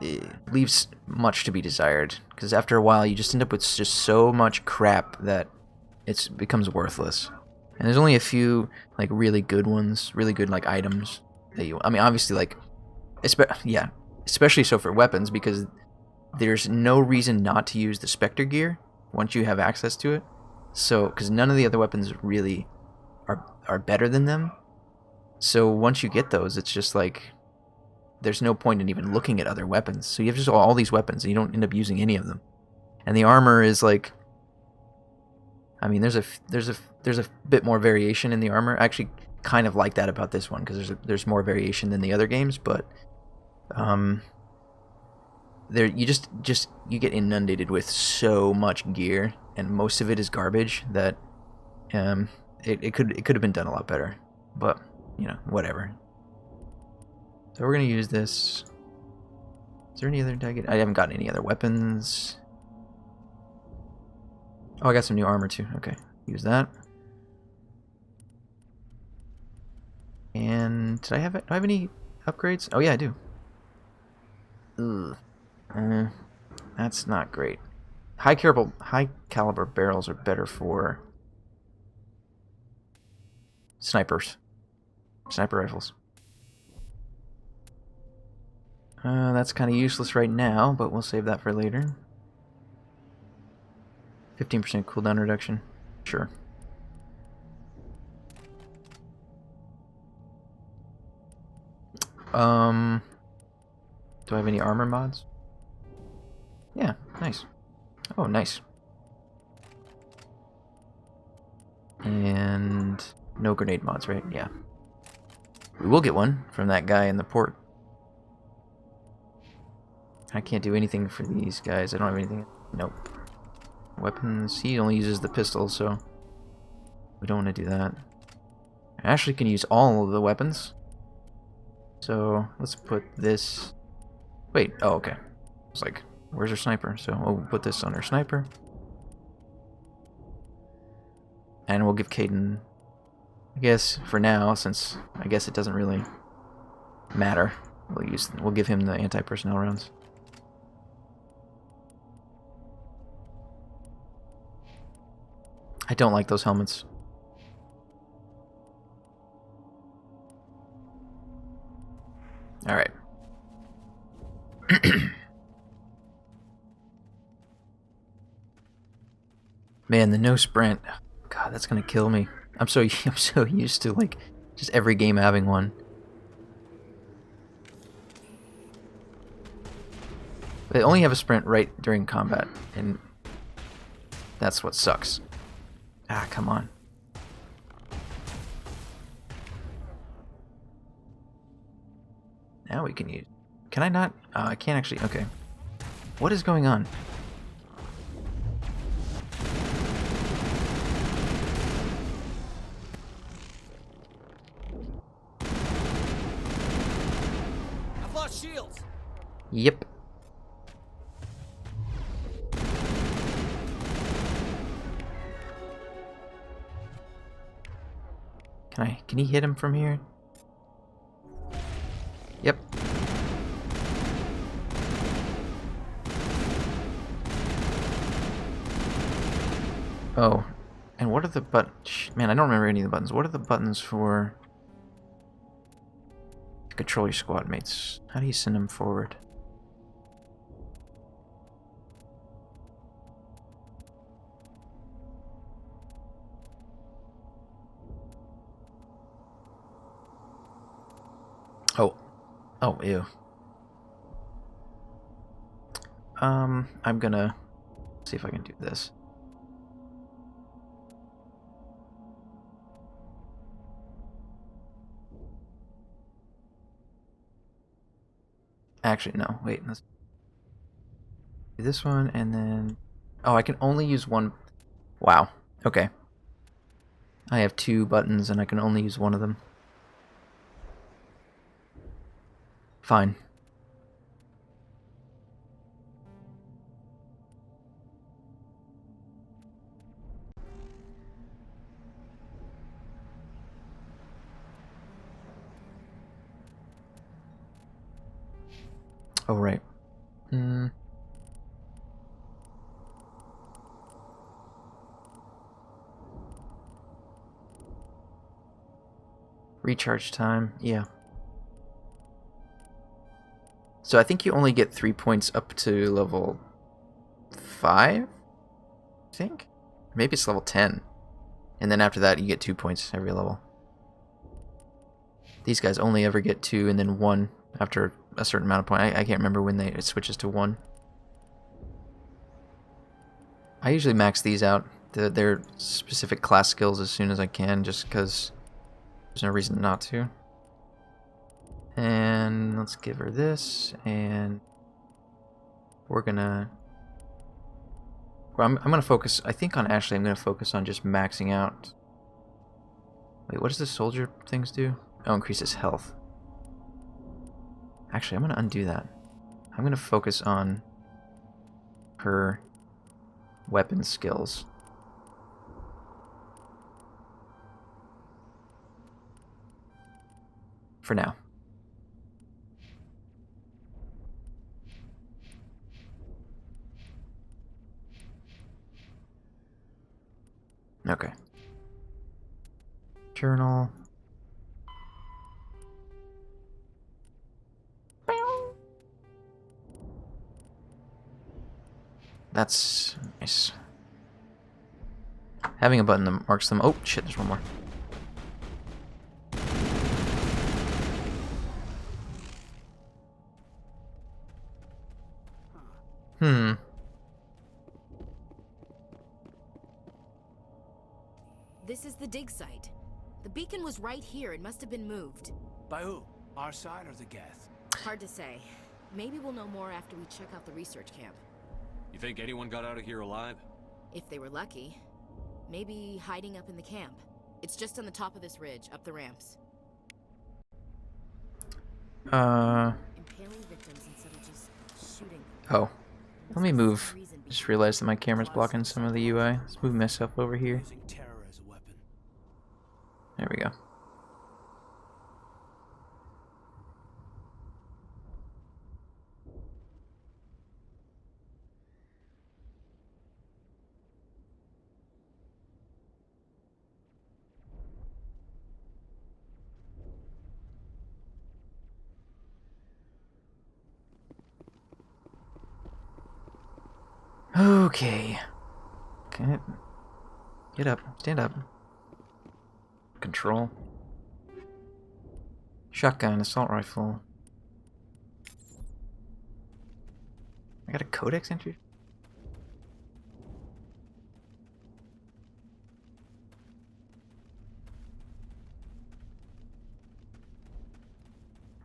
it leaves much to be desired. Because after a while, you just end up with just so much crap that it becomes worthless. And there's only a few, like, really good ones, really good, like, items that you, I mean, obviously, like, especially so for weapons, because there's no reason not to use the Spectre gear once you have access to it. So, because none of the other weapons really are better than them. So once you get those, it's just like, there's no point in even looking at other weapons. So you have just all these weapons, and you don't end up using any of them. And the armor is like, I mean, there's a bit more variation in the armor. I actually kind of like that about this one, because there's more variation than the other games, but there you get inundated with so much gear, and most of it is garbage that it could have been done a lot better. But you know, whatever. So we're gonna use this. Is there any other target? I haven't gotten any other weapons. Oh, I got some new armor too. Okay, use that. And do I have any upgrades? Oh yeah, I do. Ugh. That's not great. High caliber barrels are better for snipers. Sniper rifles. That's kind of useless right now, but we'll save that for later. 15% cooldown reduction. Sure. Do I have any armor mods? Yeah, nice. Oh, nice. And no grenade mods, right? Yeah. We will get one from that guy in the port. I can't do anything for these guys. I don't have anything. Nope. Weapons. He only uses the pistol, so we don't want to do that. I actually can use all of the weapons. So let's put this. Wait. Oh, okay. It's like, where's our sniper? So we'll put this on our sniper. And we'll give Caden, I guess, for now, since I guess it doesn't really matter. We'll give him the anti-personnel rounds. I don't like those helmets. All right. Man, the no sprint. God, that's gonna kill me. I'm so used to, like, just every game having one. They only have a sprint right during combat, and that's what sucks. Ah, come on. Now we can use... Can I not? I can't actually... Okay. What is going on? I've lost shields. Yep. Can he hit him from here? Yep. Oh, and what are the buttons? Man, I don't remember any of the buttons. What are the buttons for control your squad mates? How do you send them forward? Oh. Oh, ew. I'm gonna see if I can do this. Actually, no. Wait. Let's do this one, and then... Oh, I can only use one... Wow. Okay. I have 2 buttons, and I can only use one of them. Fine. Oh, right. Recharge time, yeah. So I think you only get 3 points up to level 5, I think? Maybe it's level 10. And then after that you get 2 points every level. These guys only ever get 2 and then 1 after a certain amount of points. I can't remember when it switches to 1. I usually max these out, their specific class skills, as soon as I can, just because there's no reason not to. And let's give her this, and we're gonna... Well, I'm gonna focus, I think on Ashley, I'm gonna focus on just maxing out... Wait, what does the soldier things do? Oh, increases health. Actually, I'm gonna undo that. I'm gonna focus on her weapon skills. For now. Okay. Journal. That's nice. Having a button that marks them. Oh, shit, there's one more. This is the dig site. The beacon was right here. It must have been moved. By who? Our side or the Geth? Hard to say. Maybe we'll know more after we check out the research camp. You think anyone got out of here alive? If they were lucky. Maybe hiding up in the camp. It's just on the top of this ridge, up the ramps. Impaling victims instead of just shooting them. Oh. Let me move. Just realized that my camera's blocking some of the UI. Let's move myself over here. There we go. Okay. Okay. Get up. Stand up. Control. Shotgun, assault rifle. I got a codex entry?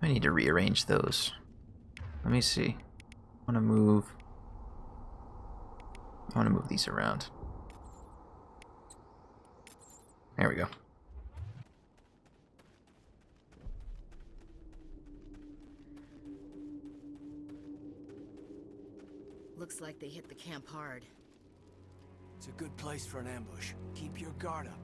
I need to rearrange those. Let me see. I want to move these around. There we go. Looks like they hit the camp hard. It's a good place for an ambush. Keep your guard up.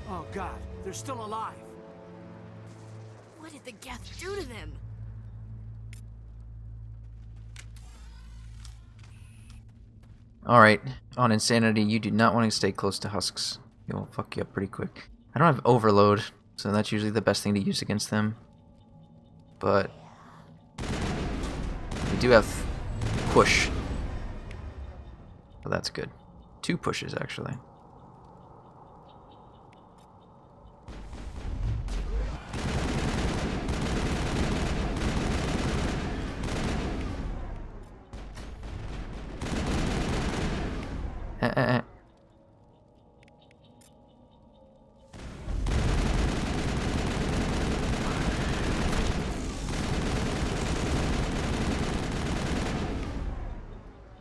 Oh god, they're still alive. What did the Geth do to them? Alright, on Insanity, you do not want to stay close to husks. It'll fuck you up pretty quick. I don't have Overload, so that's usually the best thing to use against them. But we do have Push. So that's good. 2 pushes, actually.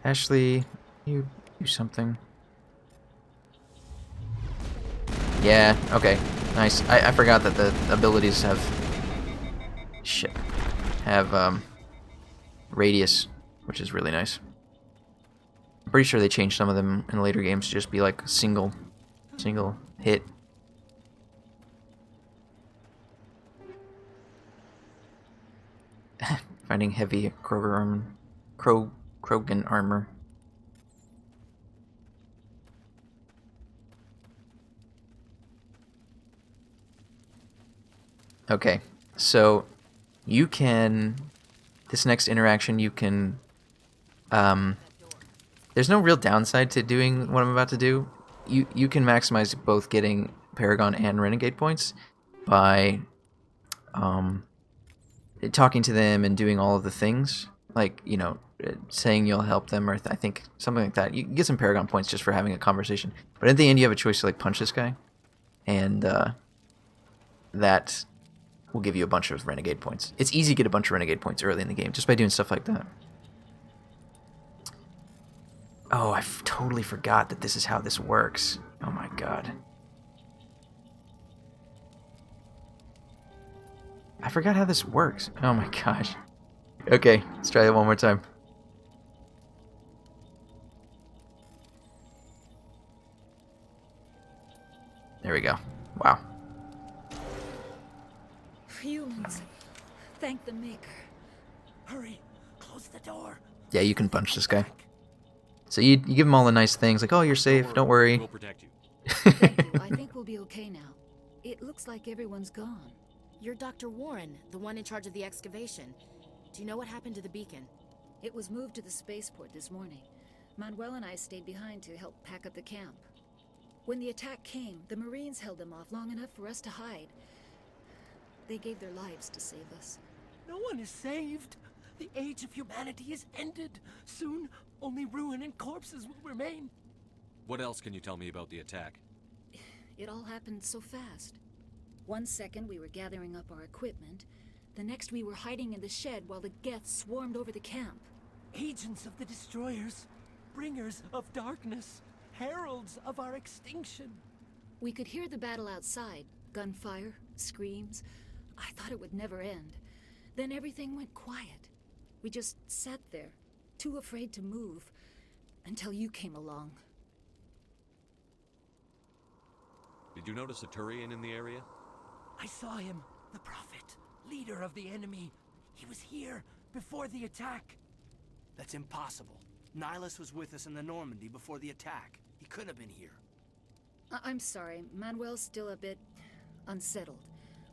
Ashley, you do something. Yeah, okay. Nice. I forgot that the abilities have... Shit. Have, radius, which is really nice. I'm pretty sure they changed some of them in later games to just be like single hit. Finding heavy Krogan armor. Okay, so you can, this next interaction you can, there's no real downside to doing what I'm about to do. You can maximize both getting Paragon and Renegade points by talking to them and doing all of the things, like, you know, saying you'll help them, or I think something like that. You can get some Paragon points just for having a conversation. But at the end you have a choice to like punch this guy, and that will give you a bunch of Renegade points. It's easy to get a bunch of Renegade points early in the game just by doing stuff like that. Oh, I totally forgot that this is how this works. Oh my god. I forgot how this works. Oh my gosh. Okay, let's try that one more time. There we go. Wow. Humans. Thank the Maker. Hurry, close the door. Yeah, you can punch this guy. So you give him all the nice things, like, oh, you're safe, don't worry. We'll protect you. Thank you. I think we'll be okay now. It looks like everyone's gone. You're Dr. Warren, the one in charge of the excavation. Do you know what happened to the beacon? It was moved to the spaceport this morning. Manuel and I stayed behind to help pack up the camp. When the attack came, the Marines held them off long enough for us to hide. They gave their lives to save us. No one is saved. The age of humanity is ended. Soon, only ruin and corpses will remain. What else can you tell me about the attack? It all happened so fast. 1 second we were gathering up our equipment. The next we were hiding in the shed while the Geth swarmed over the camp. Agents of the destroyers, bringers of darkness, heralds of our extinction. We could hear the battle outside. Gunfire, screams. I thought it would never end. Then everything went quiet. We just sat there, too afraid to move, until you came along. Did you notice a Turian in the area? I saw him, the Prophet, leader of the enemy. He was here before the attack. That's impossible. Nihilus was with us in the Normandy before the attack. He couldn't have been here. I'm sorry, Manuel's still a bit unsettled.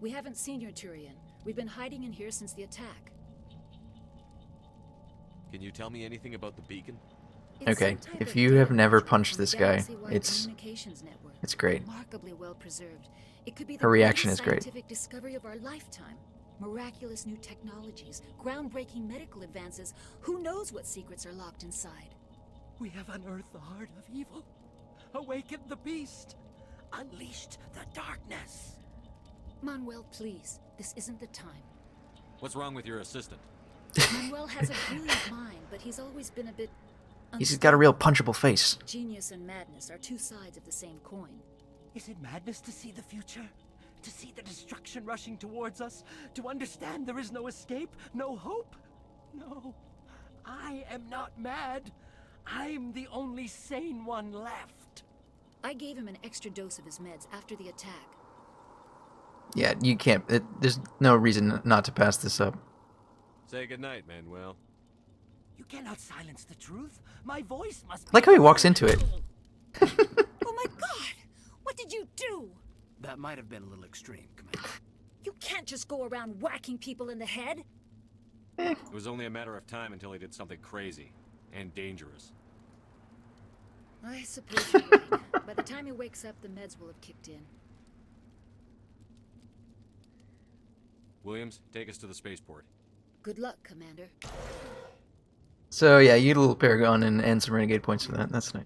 We haven't seen your Turian. We've been hiding in here since the attack. Can you tell me anything about the beacon? Okay, if you have never punched this guy, it's great. Remarkably well preserved. It could be the Her reaction is great. scientific discovery of our lifetime. Miraculous new technologies, groundbreaking medical advances. Who knows what secrets are locked inside? We have unearthed the heart of evil, awakened the beast, unleashed the darkness. Manuel, please. This isn't the time. What's wrong with your assistant? Manuel has a brilliant mind, but he's always been a bit... He's got a real punchable face. Genius and madness are two sides of the same coin. Is it madness to see the future? To see the destruction rushing towards us? To understand there is no escape? No hope? No. I am not mad. I'm the only sane one left. I gave him an extra dose of his meds after the attack. Yeah, you can't. There's no reason not to pass this up. Say goodnight, Manuel. You cannot silence the truth. My voice must be Like how he walks into it. Oh my god! What did you do? That might have been a little extreme, Commander. You can't just go around whacking people in the head. It was only a matter of time until he did something crazy and dangerous. I suppose you're right. By the time he wakes up, the meds will have kicked in. Williams, take us to the spaceport. Good luck, Commander. So yeah, you get a little Paragon and some Renegade points for that. That's nice.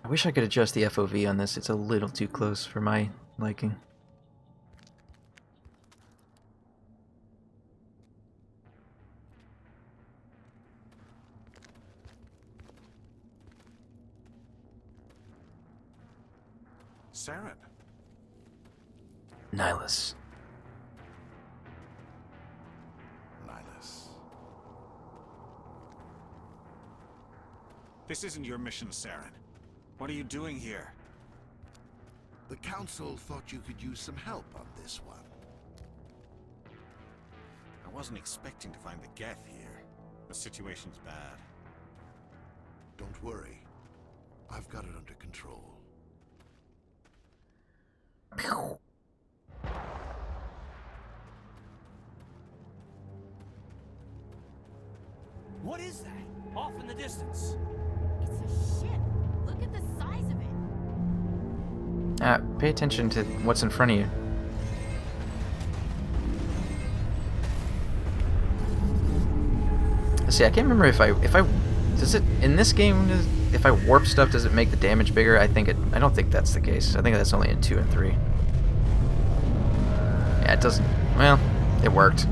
I wish I could adjust the FOV on this. It's a little too close for my liking. Saren. Nihilus. Nihilus. This isn't your mission, Saren. What are you doing here? The Council thought you could use some help on this one. I wasn't expecting to find the Geth here. The situation's bad. Don't worry. I've got it under control. What is that? Off in the distance. It's a ship. Look at the size of it. Pay attention to what's in front of you. See, I can't remember if I does it in this game, if I warp stuff, does it make the damage bigger? I don't think that's the case. I think that's only in 2 and 3. Yeah, it doesn't. Well, it worked.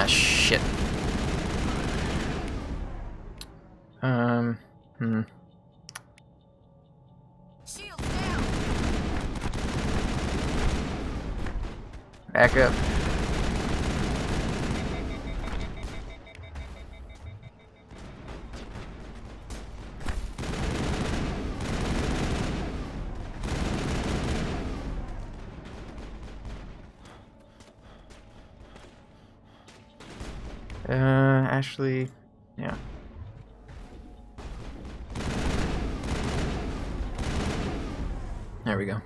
Shit. Shield down. Back up. Actually, yeah. There we go.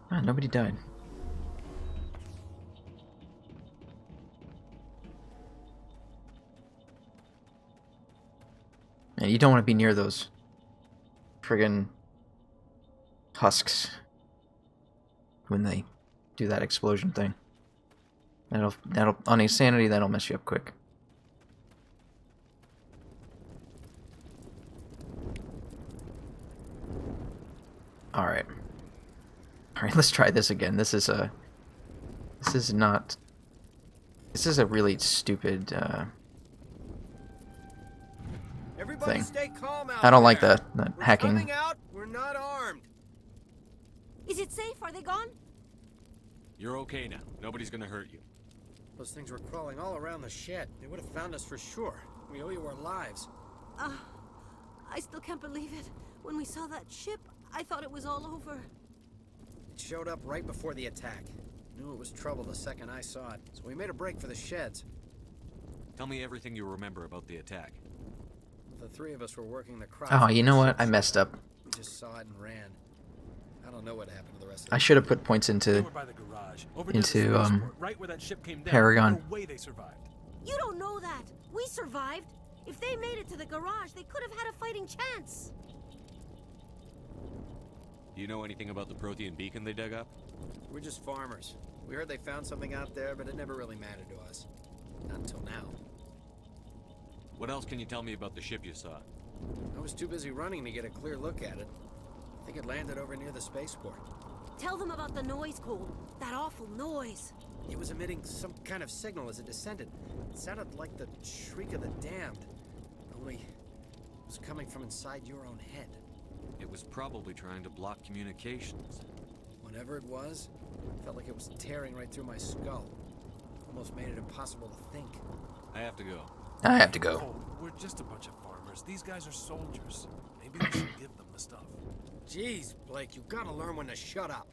Ah, nobody died. And you don't want to be near those friggin' husks when they do that explosion thing. That'll on a sanity, that'll mess you up quick. Alright. Alright, let's try this again. This is a really stupid thing. Stay calm out I don't like there. that We're hacking. coming out. We're not armed. Is it safe? Are they gone? You're okay now. Nobody's gonna hurt you. Those things were crawling all around the shed. They would have found us for sure. We owe you our lives. I still can't believe it. When we saw that ship, I thought it was all over. It showed up right before the attack. Knew it was trouble the second I saw it, so we made a break for the sheds. Tell me everything you remember about the attack. The three of us were working the crops. Oh, you know what? I messed up. We just saw it and ran. I don't know what happened to the rest of I should have put points into Paragon. You don't know that. We survived. If they made it to the garage, they could have had a fighting chance. Do you know anything about the Prothean beacon they dug up? We're just farmers. We heard they found something out there, but it never really mattered to us. Not until now. What else can you tell me about the ship you saw? I was too busy running to get a clear look at it. I think it landed over near the spaceport. Tell them about the noise, Cole. That awful noise. It was emitting some kind of signal as it descended. It sounded like the shriek of the damned. Only it was coming from inside your own head. It was probably trying to block communications. Whatever it was, it felt like it was tearing right through my skull. Almost made it impossible to think. I have to go. I have to go. Cole, we're just a bunch of farmers. These guys are soldiers. Maybe we should give them the stuff. Jeez, Blake, you gotta learn when to shut up.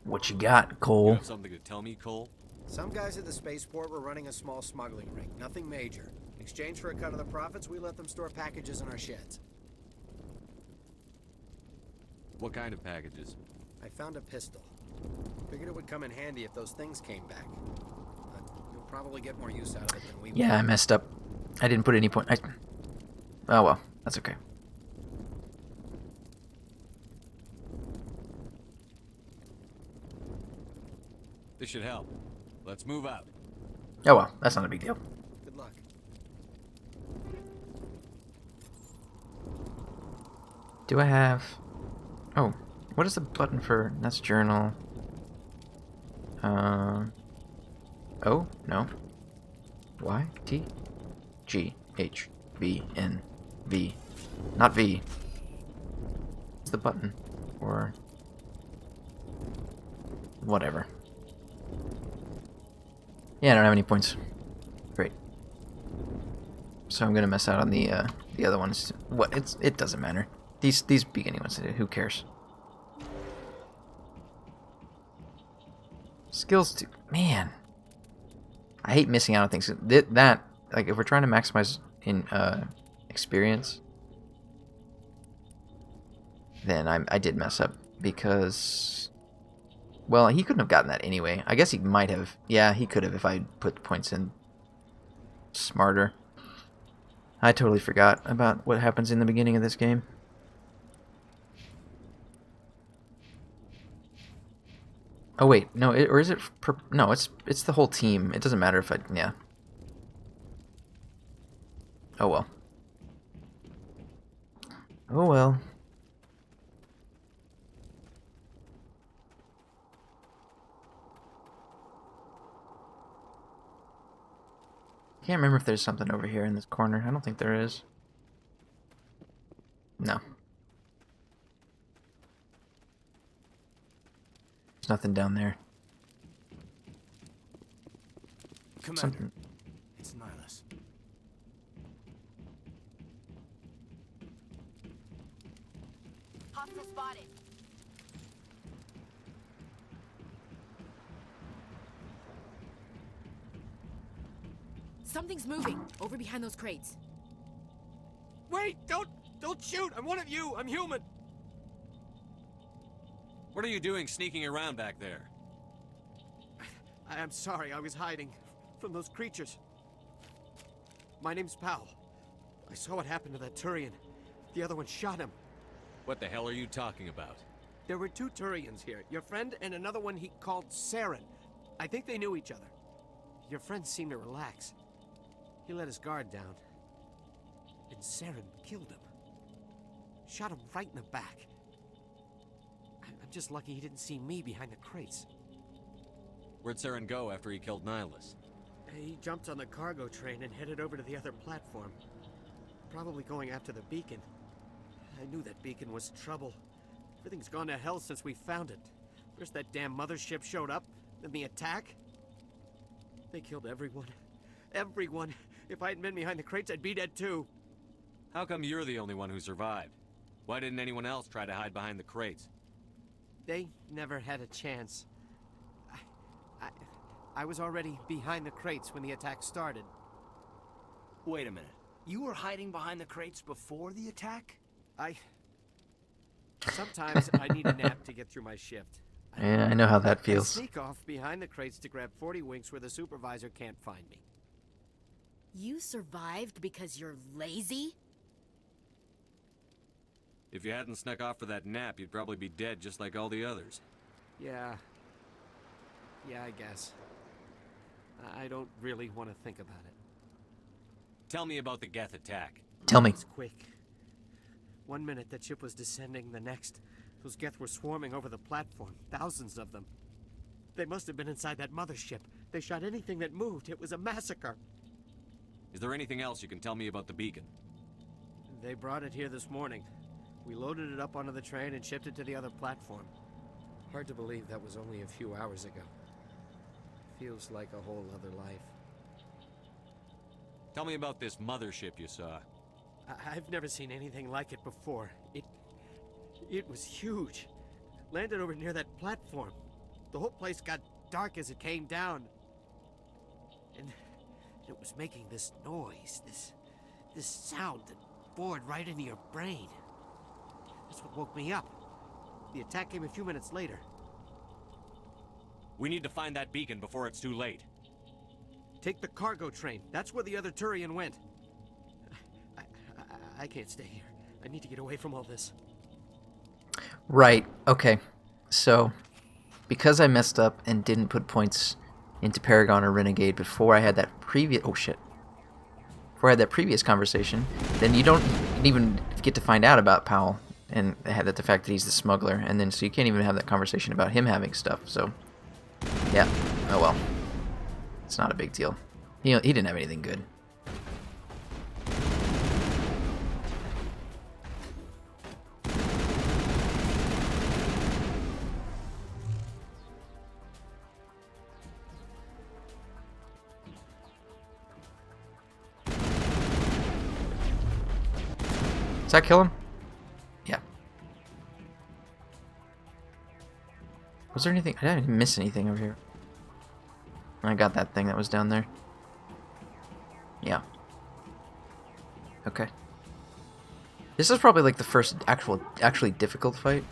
What you got, You Cole? have something to tell me, Cole? Some guys at the spaceport were running a small smuggling ring. Nothing major. In exchange for a cut of the profits, we let them store packages in our sheds. What kind of packages? I found a pistol. Figured it would come in handy if those things came back. But you'll probably get more use out of it than we will. Yeah, I messed up. I didn't put any point. Oh well, that's okay. This should help. Let's move out. Oh well, that's not a big deal. Good luck. Do I have... Oh, what is the button for... That's journal. Oh, no. Y, T, G, H, V, N, V. Not V. What's the button? Or... Whatever. Yeah, I don't have any points. Great. So I'm gonna mess out on the other ones. What? It doesn't matter. These beginning ones, who cares? Skills too. Man, I hate missing out on things. That like if we're trying to maximize in experience, then I did mess up because, well, he couldn't have gotten that anyway. I guess he might have. Yeah, he could have if I put the points in smarter. I totally forgot about what happens in the beginning of this game. Oh wait, no, or is it? No, it's the whole team. It doesn't matter if I. Yeah. Oh well. Oh well. Can't remember if there's something over here in this corner. I don't think there is. No. There's nothing down there. Commander, Something. it's Nihilus. Hostile spotted. Something's moving over behind those crates. Wait! Don't shoot! I'm one of you! I'm human! What are you doing sneaking around back there? I'm sorry, I was hiding from those creatures. My name's Powell. I saw what happened to that Turian. The other one shot him. What the hell are you talking about? There were two Turians here. Your friend and another one he called Saren. I think they knew each other. Your friend seemed to relax. He let his guard down. And Saren killed him. Shot him right in the back. I'm just lucky he didn't see me behind the crates. Where'd Saren go after he killed Nihilus? He jumped on the cargo train and headed over to the other platform. Probably going after the beacon. I knew that beacon was trouble. Everything's gone to hell since we found it. First that damn mothership showed up, then the attack. They killed everyone. Everyone. If I hadn't been behind the crates, I'd be dead too. How come you're the only one who survived? Why didn't anyone else try to hide behind the crates? They never had a chance. I was already behind the crates when the attack started. Wait a minute. You were hiding behind the crates before the attack? Sometimes I need a nap to get through my shift. Yeah, I know how that I feels. sneak off behind the crates to grab 40 winks where the supervisor can't find me. You survived because you're lazy? If you hadn't snuck off for that nap, you'd probably be dead just like all the others. Yeah, I guess. I don't really want to think about it. Tell me about the Geth attack. Tell me. It was quick. 1 minute that ship was descending, the next, those Geth were swarming over the platform. Thousands of them. They must have been inside that mothership. They shot anything that moved. It was a massacre. Is there anything else you can tell me about the beacon? They brought it here this morning. We loaded it up onto the train and shipped it to the other platform. Hard to believe that was only a few hours ago. Feels like a whole other life. Tell me about this mothership you saw. I've never seen anything like it before. It was huge. Landed over near that platform. The whole place got dark as it came down. And it was making this noise, this sound that bored right into your brain. That's what woke me up. The attack came a few minutes later. We need to find that beacon before it's too late. Take the cargo train. That's where the other Turian went. I can't stay here. I need to get away from all this. Right. Okay. So, because I messed up and didn't put points into Paragon or Renegade before I had that previous... Oh, shit. Before I had that previous conversation, then you don't even get to find out about Powell and the fact that he's the smuggler, and then so you can't even have that conversation about him having stuff, so... Yeah. Oh, well. It's not a big deal. He didn't have anything good. Does that kill him? Yeah. Was there anything? I didn't miss anything over here. I got that thing that was down there. Yeah. Okay. This is probably like the first actually difficult fight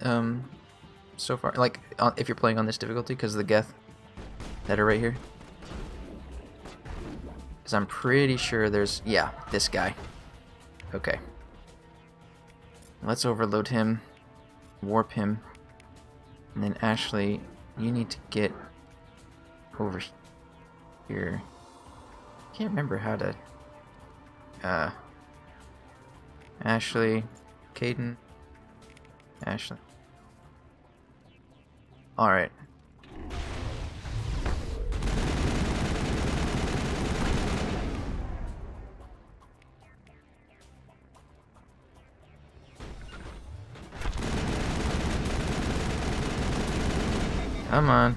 so far. Like, if you're playing on this difficulty, because of the Geth that are right here. Because I'm pretty sure there's... Yeah, this guy. Okay. Let's overload him, warp him, and then Ashley, you need to get over here. Can't remember how to. Ashley, Caden, Ashley. All right. Come on.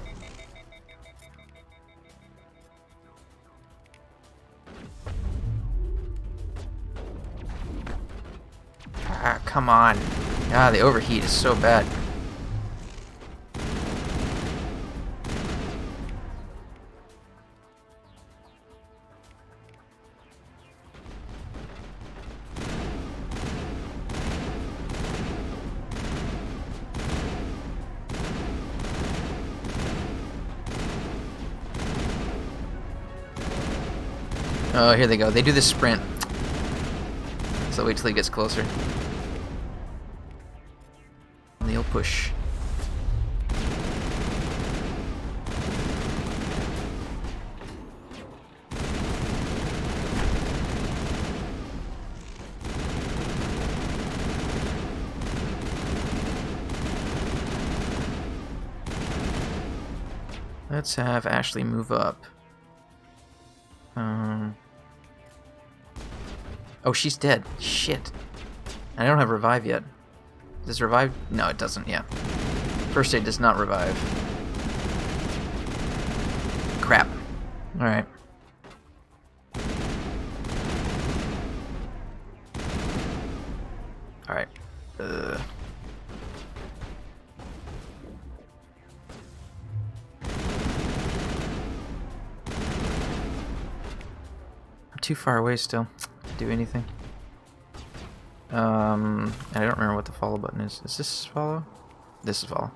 Ah, come on. Ah, the overheat is so bad. Oh, here they go. They do this sprint. So wait till he gets closer. And they'll push. Let's have Ashley move up. Oh, she's dead. Shit. I don't have revive yet. Does revive? No, it doesn't. Yeah. First aid does not revive. Crap. Alright. Alright. I'm too far away still to do anything. I don't remember what the follow button is. Is this follow? This is follow.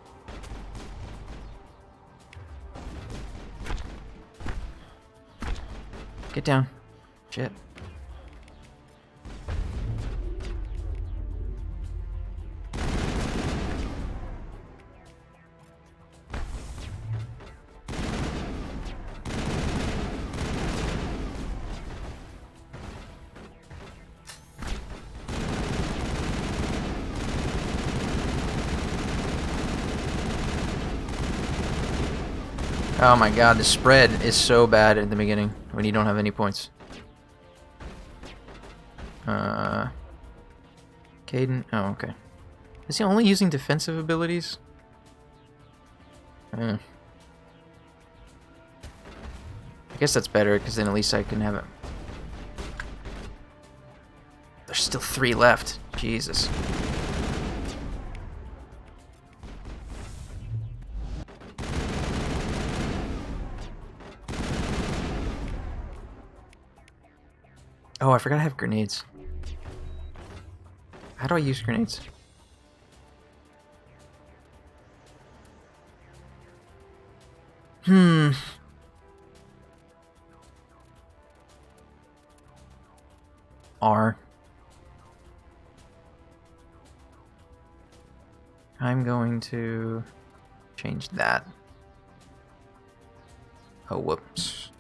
Get down. Shit. Oh my god, the spread is so bad at the beginning when you don't have any points. Caden? Oh, okay. Is he only using defensive abilities? I guess that's better, because then at least I can have it. There's still 3 left. Jesus. Oh, I forgot I have grenades. How do I use grenades? R. I'm going to change that. Oh, whoops.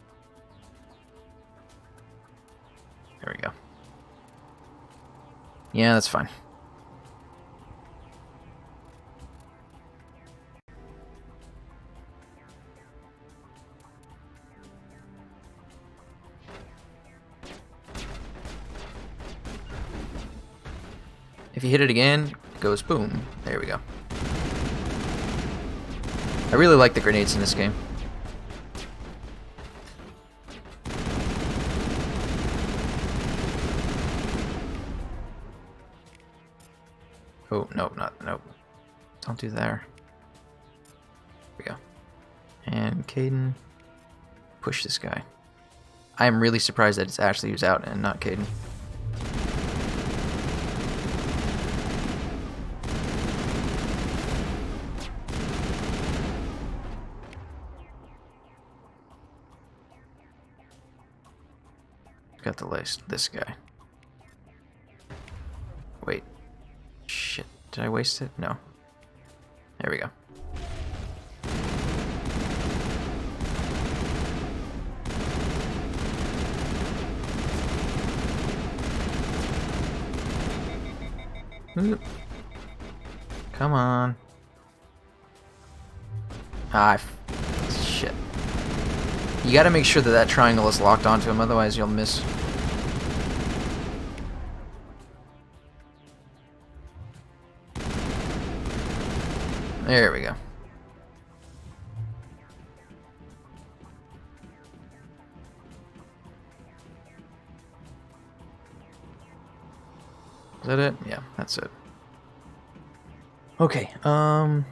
There we go. Yeah, that's fine. If you hit it again, it goes boom. There we go. I really like the grenades in this game. Oh, nope, nope. Don't do there. There we go. And Caden, push this guy. I am really surprised that it's Ashley who's out and not Caden. Got the lace. This guy. Wait. Shit. Did I waste it? No. There we go. Oop. Come on. Ah, shit. You gotta make sure that that triangle is locked onto him, otherwise you'll miss. There we go. Is that it? Yeah, that's it. Okay, I'm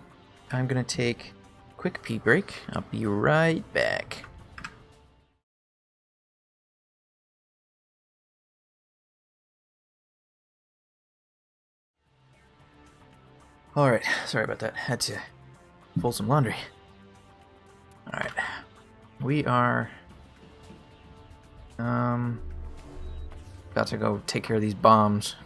gonna take a quick pee break. I'll be right back. Alright, sorry about that. Had to fold some laundry. Alright. We are about to go take care of these bombs.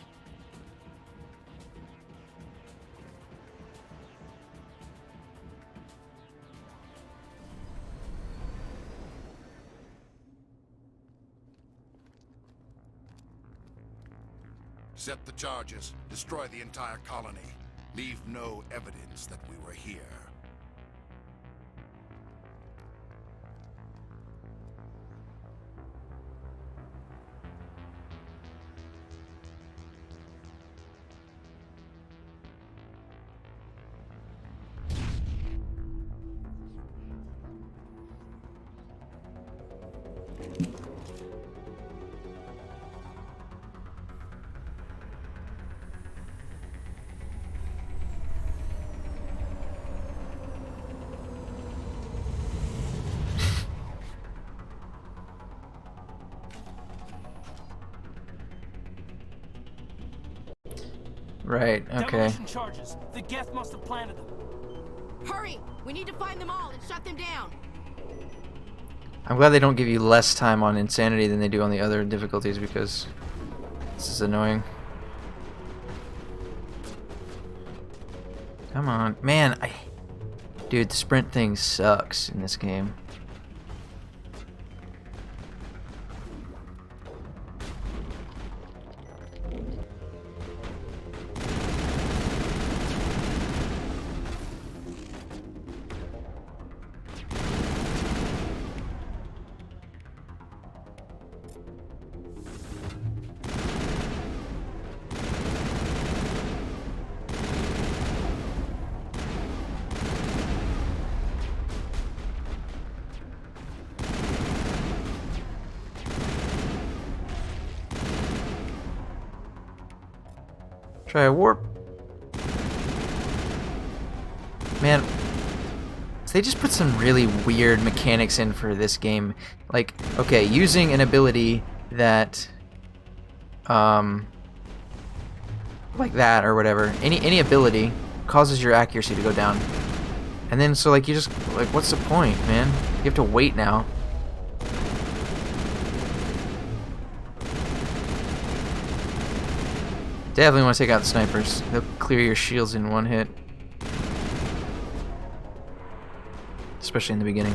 Set the charges. Destroy the entire colony. Leave no evidence that we were here. Right, okay. Demolition charges. The Geth must have planted them. Hurry! We need to find them all and shut them down. I'm glad they don't give you less time on insanity than they do on the other difficulties, because this is annoying. Come on. Man, dude, the sprint thing sucks in this game. Try a warp. Man, they just put some really weird mechanics in for this game. Like, okay, using an ability that, like that or whatever, any ability causes your accuracy to go down. And then, so, like, you just, like, what's the point, man? You have to wait now. Definitely want to take out the snipers. They'll clear your shields in one hit. Especially in the beginning.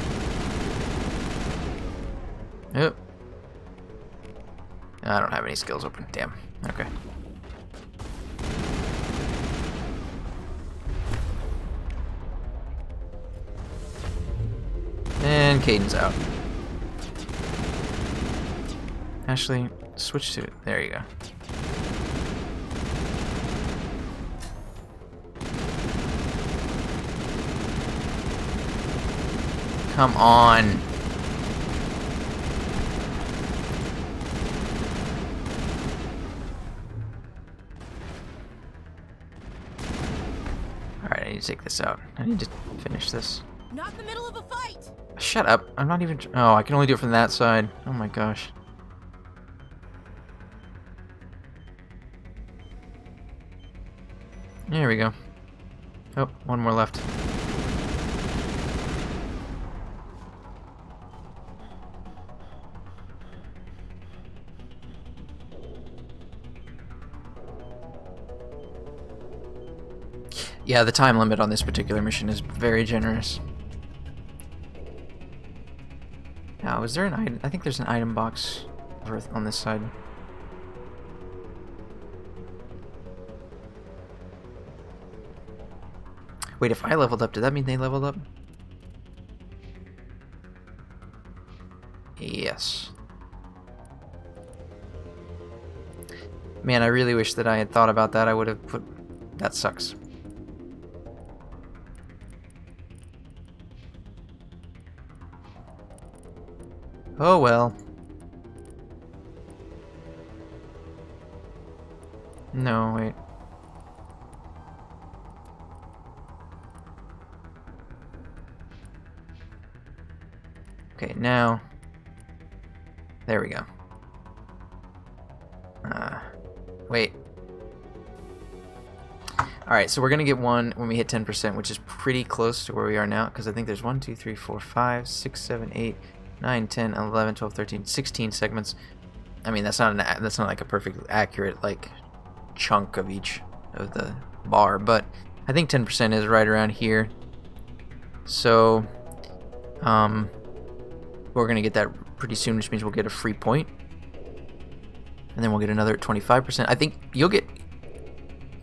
Yep. I don't have any skills open. Damn. Okay. And Caden's out. Actually, switch to it. There you go. Come on. Alright, I need to take this out. I need to finish this. Not in the middle of a fight! Shut up. I'm not even... Oh, I can only do it from that side. Oh my gosh. There we go. Oh, one more left. Yeah, the time limit on this particular mission is very generous. Now, is there an item? I think there's an item box over on this side. Wait, if I leveled up, did that mean they leveled up? Yes. Man, I really wish that I had thought about that. I would have put... That sucks. Oh well. No, wait. Okay, now... There we go. Wait. Alright, so we're gonna get one when we hit 10%, which is pretty close to where we are now, because I think there's 1, 2, 3, 4, 5, 6, 7, 8, 9, 10, 11, 12, 13, 16 segments. I mean, that's not like a perfect accurate like chunk of each of the bar, but I think 10% is right around here. So we're gonna get that pretty soon, which means we'll get a free point. And then we'll get another 25%. I think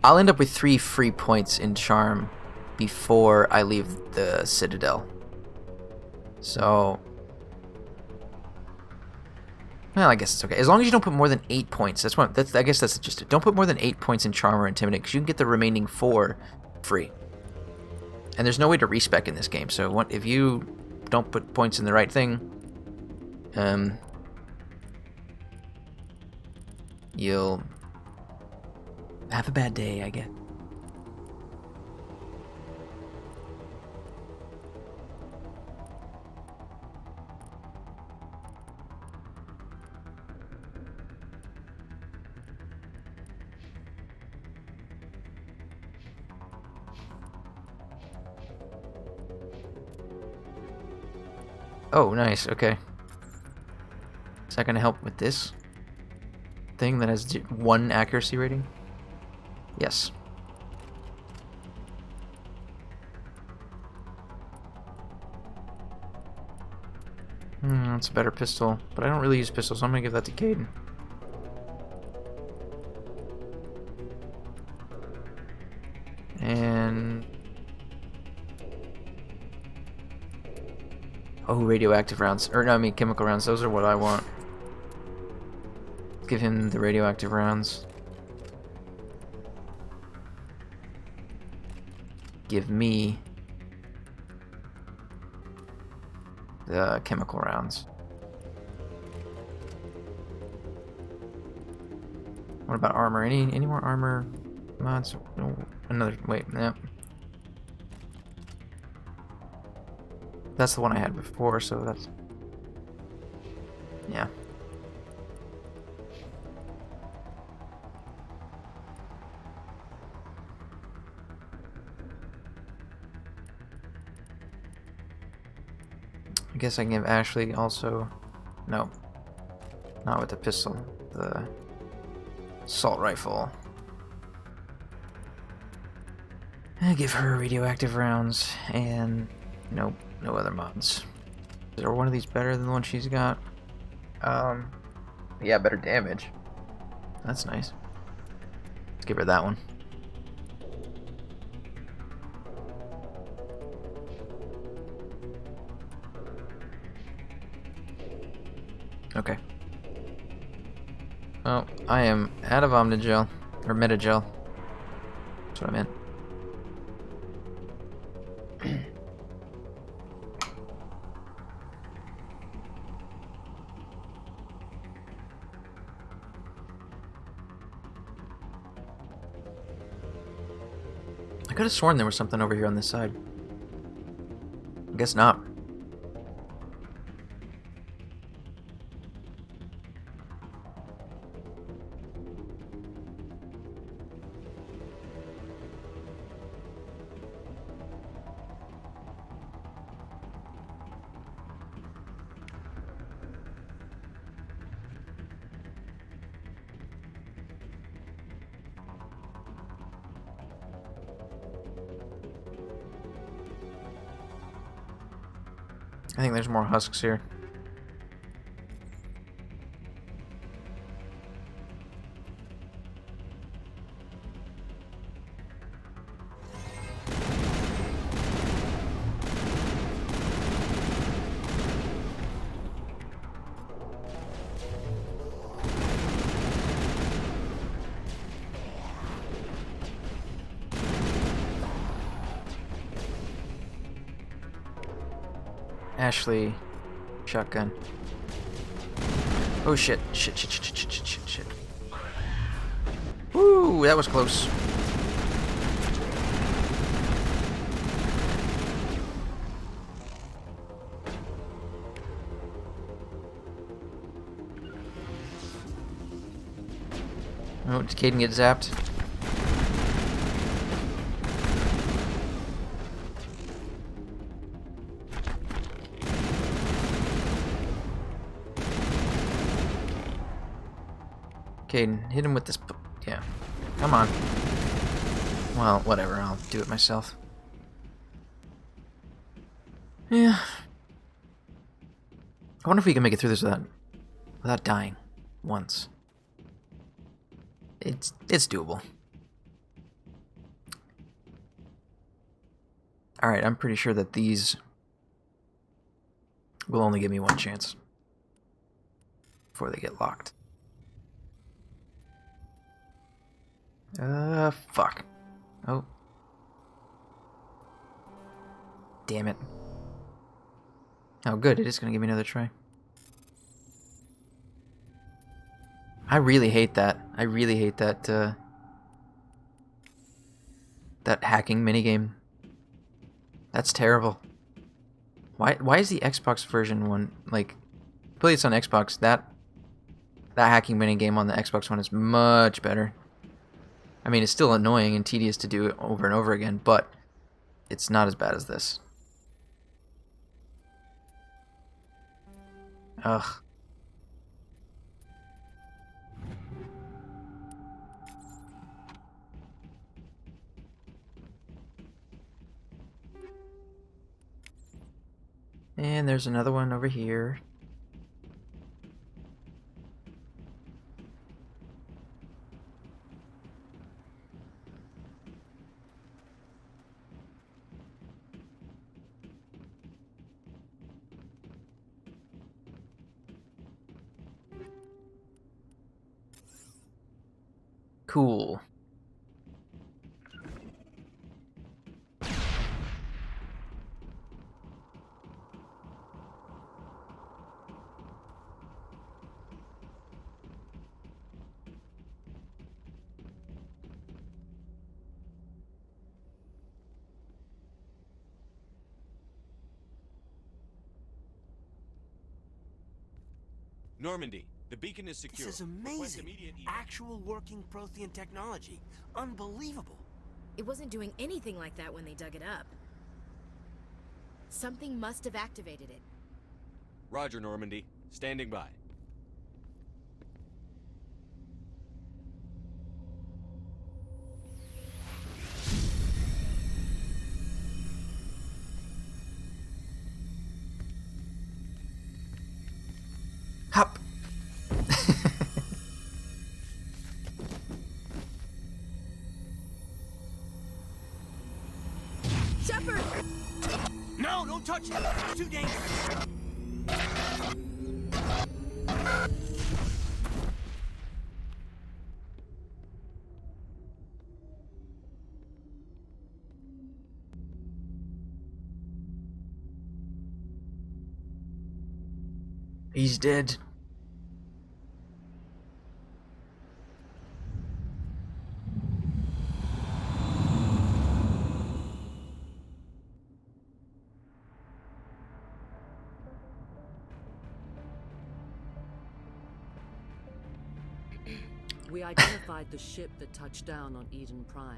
I'll end up with 3 free points in charm before I leave the Citadel. So, well, I guess it's okay. As long as you don't put more than 8 points. I guess that's just it. Don't put more than 8 points in charm or intimidate, because you can get the remaining 4 free. And there's no way to respec in this game. So if you don't put points in the right thing, you'll have a bad day, I guess. Oh, nice. Okay. Is that gonna help with this thing that has 1 accuracy rating? Yes. That's a better pistol, but I don't really use pistols, so I'm gonna give that to Caden. And oh, radioactive rounds. Or no, I mean chemical rounds. Those are what I want. Give him the radioactive rounds. Give me the chemical rounds. What about armor? Any more armor mods? No, another. Wait, no. That's the one I had before, so that's... Yeah. I guess I can give Ashley also... No. Not with the pistol. The assault rifle. I give her radioactive rounds, and nope, no other mods. Is there one of these better than the one she's got? Yeah, better damage. That's nice. Let's give her that one. Okay. Well, I am out of Omnigel, or Metagel. That's what I meant. I could have sworn there was something over here on this side. I guess not. I think there's more husks here. Ashley, shotgun. Oh shit, shit. Woo, that was close. Oh, did Caden get zapped? Caden, hit him with this. Yeah. Come on. Well, whatever. I'll do it myself. Yeah. I wonder if we can make it through this without dying once. It's doable. Alright, I'm pretty sure that these will only give me one chance before they get locked. Fuck. Oh. Damn it. Oh, good. It is going to give me another try. I really hate that. I really hate that, that hacking minigame. That's terrible. Why is the Xbox version one, like, play this on Xbox, that hacking minigame on the Xbox One is much better. I mean, it's still annoying and tedious to do it over and over again, but it's not as bad as this. Ugh. And there's another one over here. Cool. Normandy, the beacon is secure. This is Request amazing. immediate evac. Actual working Prothean technology. Unbelievable. It wasn't doing anything like that when they dug it up. Something must have activated it. Roger, Normandy. Standing by. Hop. Shepard! No, don't touch it! It's too dangerous! He's dead. We identified the ship that touched down on Eden Prime.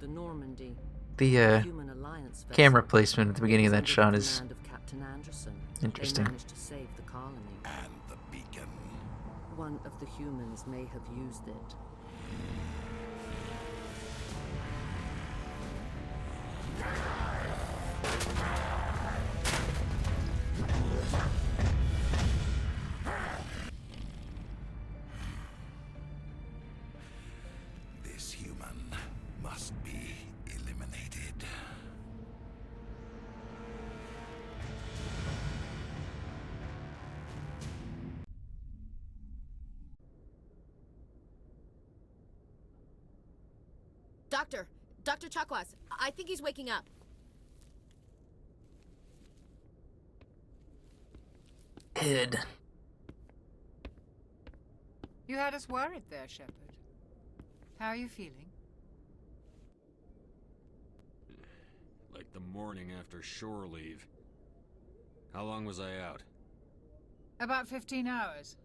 The Normandy. The Human Alliance vessel. camera placement at the beginning of that Under shot the is command of Captain Anderson. interesting. They managed to save the colony. And the beacon. One of the humans may have used it. This human must be eliminated. Dr. Chakwas, I think he's waking up. Head. You had us worried there, Shepard. How are you feeling? Like the morning after shore leave. How long was I out? About 15 hours.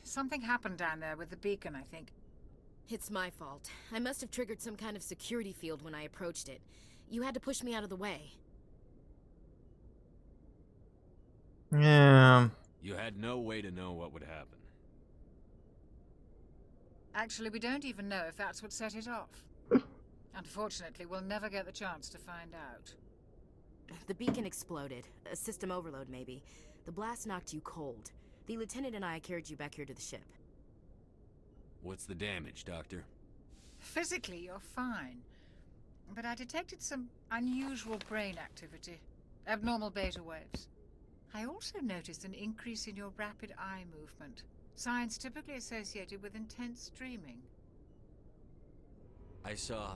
Something happened down there with the beacon, I think. It's my fault. I must have triggered some kind of security field when I approached it. You had to push me out of the way. Yeah. You had no way to know what would happen. Actually, we don't even know if that's what set it off. Unfortunately, we'll never get the chance to find out. The beacon exploded. A system overload, maybe. The blast knocked you cold. The lieutenant and I carried you back here to the ship. What's the damage, Doctor? Physically, you're fine. But I detected some unusual brain activity. Abnormal beta waves. I also noticed an increase in your rapid eye movement. Signs typically associated with intense dreaming. I saw...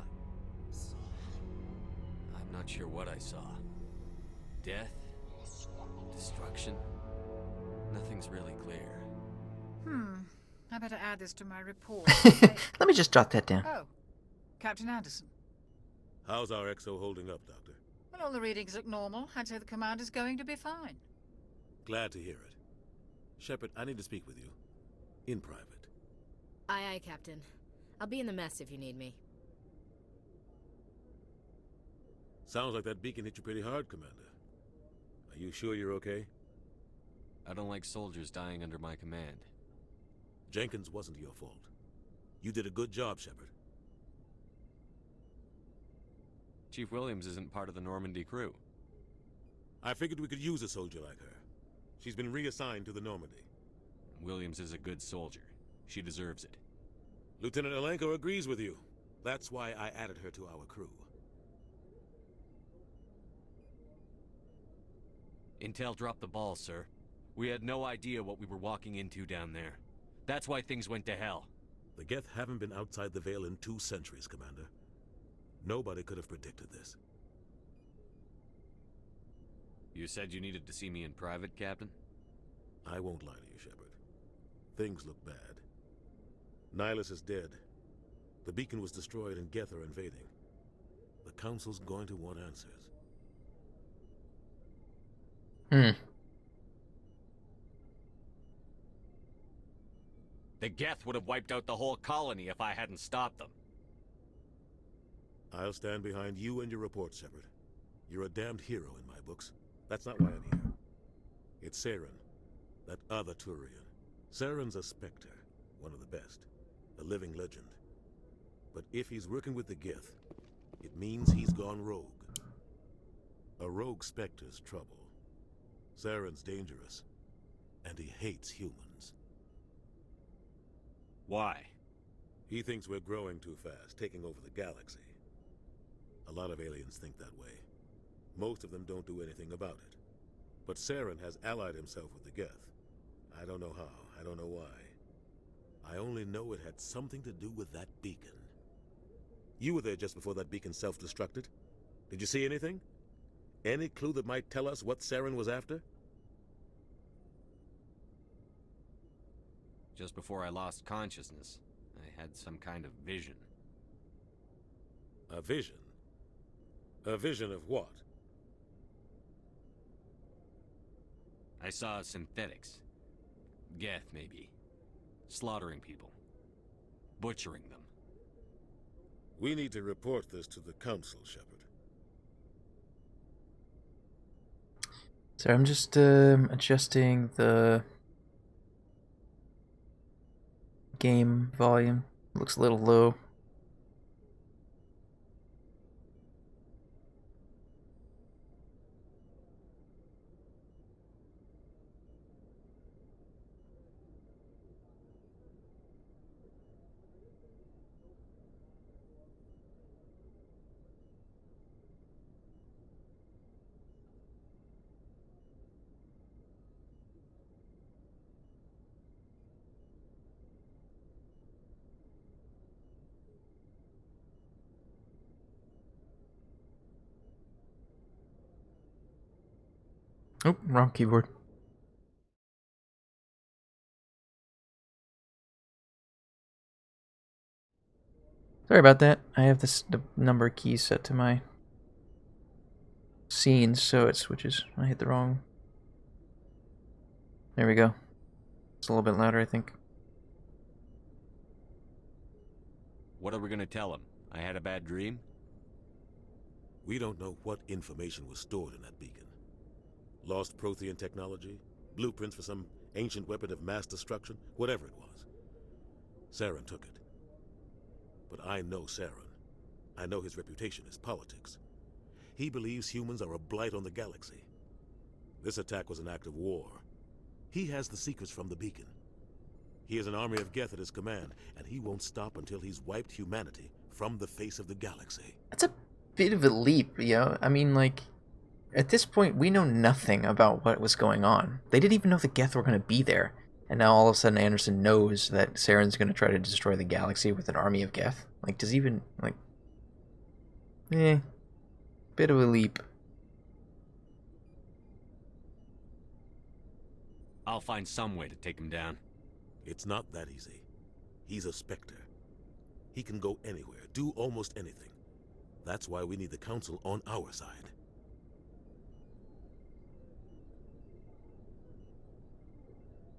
I'm not sure what I saw. Death? Destruction? Nothing's really clear. I better add this to my report. Let me just jot that down. Oh, Captain Anderson. How's our XO holding up, Doctor? Well, all the readings look normal. I'd say the commander's going to be fine. Glad to hear it. Shepard, I need to speak with you. In private. Aye, aye, Captain. I'll be in the mess if you need me. Sounds like that beacon hit you pretty hard, Commander. Are you sure you're okay? I don't like soldiers dying under my command. Jenkins wasn't your fault. You did a good job, Shepard. Chief Williams isn't part of the Normandy crew. I figured we could use a soldier like her. She's been reassigned to the Normandy. Williams is a good soldier. She deserves it. Lieutenant Alenko agrees with you. That's why I added her to our crew. Intel dropped the ball, sir. We had no idea what we were walking into down there. That's why things went to hell. The Geth haven't been outside the Veil in 2 centuries, Commander. Nobody could have predicted this. You said you needed to see me in private, Captain? I won't lie to you, Shepard. Things look bad. Nihilus is dead. The beacon was destroyed and Geth are invading. The Council's going to want answers. The Geth would have wiped out the whole colony if I hadn't stopped them. I'll stand behind you and your report, Shepard. You're a damned hero in my books. That's not why I'm here. It's Saren, that other Turian. Saren's a Spectre, one of the best, a living legend. But if he's working with the Geth, it means he's gone rogue. A rogue Spectre's trouble. Saren's dangerous, and he hates humans. Why? He thinks we're growing too fast, taking over the galaxy. A lot of aliens think that way. Most of them don't do anything about it. But Saren has allied himself with the Geth. I don't know how, I don't know why. I only know it had something to do with that beacon. You were there just before that beacon self-destructed. Did you see anything? Any clue that might tell us what Saren was after? Just before I lost consciousness, I had some kind of vision. A vision? A vision of what? I saw synthetics. Geth, maybe. Slaughtering people. Butchering them. We need to report this to the Council, Shepard. So I'm just adjusting the game volume. Looks a little low. Oh, wrong keyboard. Sorry about that. I have the number of keys set to my scenes, so it switches. I hit the wrong. There we go. It's a little bit louder, I think. What are we gonna tell him? I had a bad dream? We don't know what information was stored in that beacon. Lost Prothean technology, blueprints for some ancient weapon of mass destruction, whatever it was. Saren took it. But I know Saren. I know his reputation is politics. He believes humans are a blight on the galaxy. This attack was an act of war. He has the secrets from the beacon. He has an army of Geth at his command, and he won't stop until he's wiped humanity from the face of the galaxy. That's a bit of a leap, you know? I mean, like, at this point, we know nothing about what was going on. They didn't even know the Geth were going to be there. And now all of a sudden Anderson knows that Saren's going to try to destroy the galaxy with an army of Geth. Like, does he even, like... bit of a leap. I'll find some way to take him down. It's not that easy. He's a Spectre. He can go anywhere, do almost anything. That's why we need the Council on our side.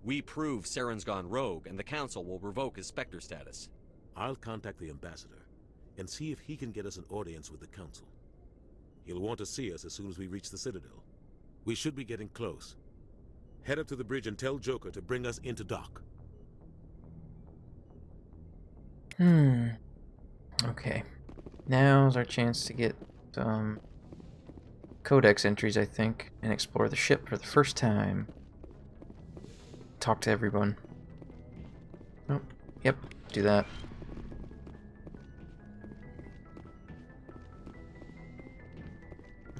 We prove Saren's gone rogue, and the Council will revoke his Spectre status. I'll contact the Ambassador, and see if he can get us an audience with the Council. He'll want to see us as soon as we reach the Citadel. We should be getting close. Head up to the bridge and tell Joker to bring us into dock. Okay. Now's our chance to get some codex entries, I think, and explore the ship for the first time. Talk to everyone. Oh, yep, do that.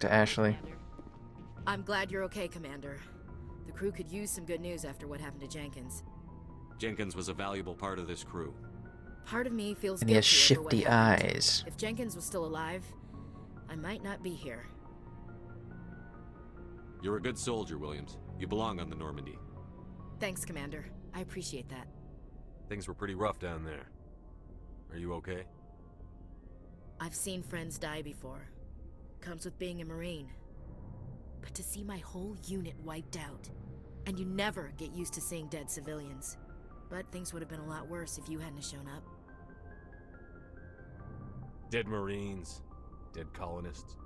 To Ashley. I'm glad you're okay, Commander. The crew could use some good news after what happened to Jenkins. Jenkins was a valuable part of this crew. Part of me feels And he has guilty over what shifty happened. eyes. If Jenkins was still alive, I might not be here. You're a good soldier, Williams. You belong on the Normandy. Thanks, Commander. I appreciate that. Things were pretty rough down there. Are you okay? I've seen friends die before. Comes with being a Marine. But to see my whole unit wiped out, and you never get used to seeing dead civilians. But things would have been a lot worse if you hadn't shown up. Dead Marines, dead colonists.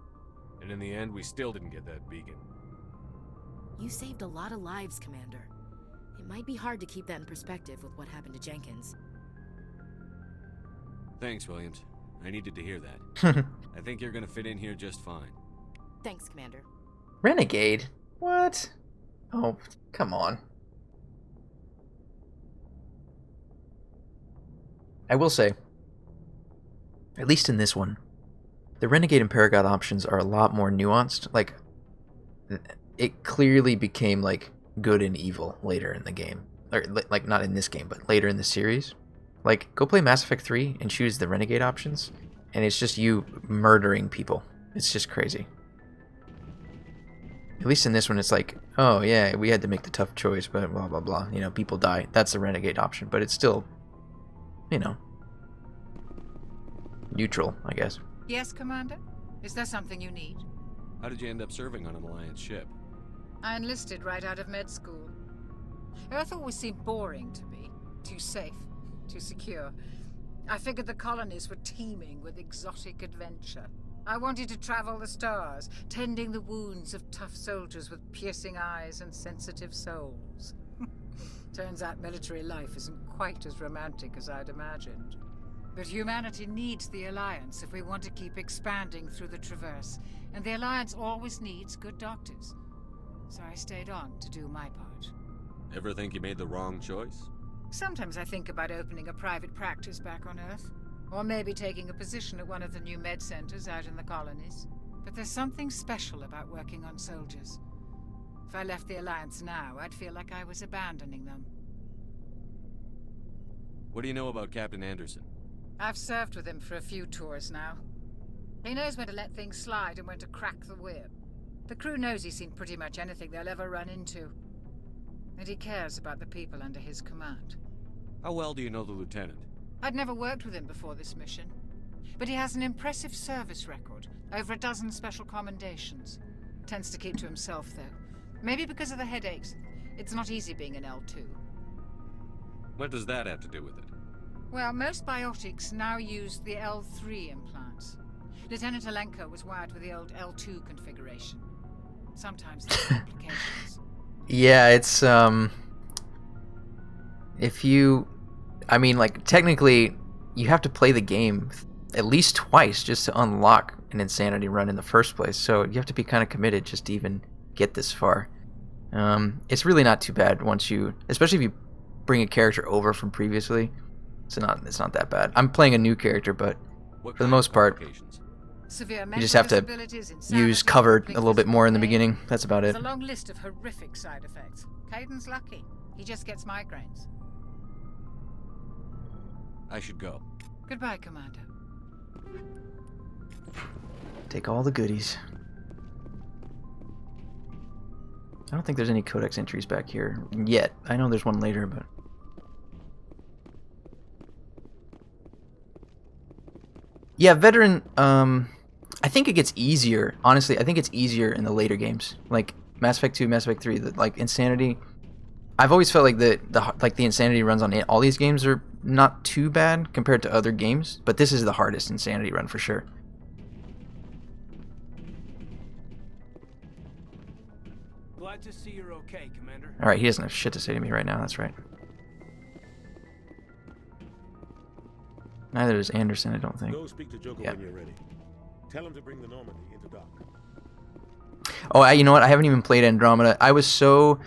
And in the end, we still didn't get that beacon. You saved a lot of lives, Commander. It might be hard to keep that in perspective with what happened to Jenkins. Thanks, Williams. I needed to hear that. I think you're gonna fit in here just fine. Thanks, Commander. Renegade? What? Oh, come on. I will say, at least in this one, the Renegade and Paragon options are a lot more nuanced. Like, it clearly became, like, good and evil later in the game. Or, like, not in this game, but later in the series. Like, go play Mass Effect 3 and choose the Renegade options, and it's just you murdering people. It's just crazy. At least in this one, it's like, oh, yeah, we had to make the tough choice, but blah, blah, blah. You know, people die. That's the Renegade option, but it's still, you know, neutral, I guess. Yes, Commander? Is there something you need? How did you end up serving on an Alliance ship? I enlisted right out of med school. Earth always seemed boring to me. Too safe, too secure. I figured the colonies were teeming with exotic adventure. I wanted to travel the stars, tending the wounds of tough soldiers with piercing eyes and sensitive souls. Turns out military life isn't quite as romantic as I'd imagined. But humanity needs the Alliance if we want to keep expanding through the Traverse, and the Alliance always needs good doctors. So I stayed on to do my part. Ever think you made the wrong choice? Sometimes I think about opening a private practice back on Earth, or maybe taking a position at one of the new med centers out in the colonies. But there's something special about working on soldiers. If I left the Alliance now, I'd feel like I was abandoning them. What do you know about Captain Anderson? I've served with him for a few tours now. He knows when to let things slide and when to crack the whip. The crew knows he's seen pretty much anything they'll ever run into. And he cares about the people under his command. How well do you know the Lieutenant? I'd never worked with him before this mission. But he has an impressive service record, over a dozen special commendations. Tends to keep to himself, though. Maybe because of the headaches. It's not easy being an L2. What does that have to do with it? Well, most biotics now use the L3 implants. Lieutenant Alenko was wired with the old L2 configuration. Sometimes there are complications. Yeah, it's, if you, I mean, like, technically, you have to play the game at least twice just to unlock an insanity run in the first place, so you have to be kind of committed just to even get this far. It's really not too bad once you, especially if you bring a character over from previously. It's not that bad. I'm playing a new character, but for the most part, you just have to use cover a little bit more in the beginning. That's about it. There's a long list of horrific side effects. Kaiden's lucky. He just gets migraines. I should go. Goodbye, Commander. Take all the goodies. I don't think there's any codex entries back here yet. I know there's one later, but... Yeah, veteran, I think it gets easier. Honestly, I think it's easier in the later games. Like Mass Effect 2, Mass Effect 3, like Insanity. I've always felt like the Insanity runs on all these games are not too bad compared to other games, but this is the hardest Insanity run for sure. Glad to see you're okay, Commander. All right, he doesn't have shit to say to me right now. That's right. Neither does Anderson, I don't think. Go speak to Joker when you're ready. Tell him to bring the Normandy into dock. Oh, you know what? I haven't even played Andromeda. I was so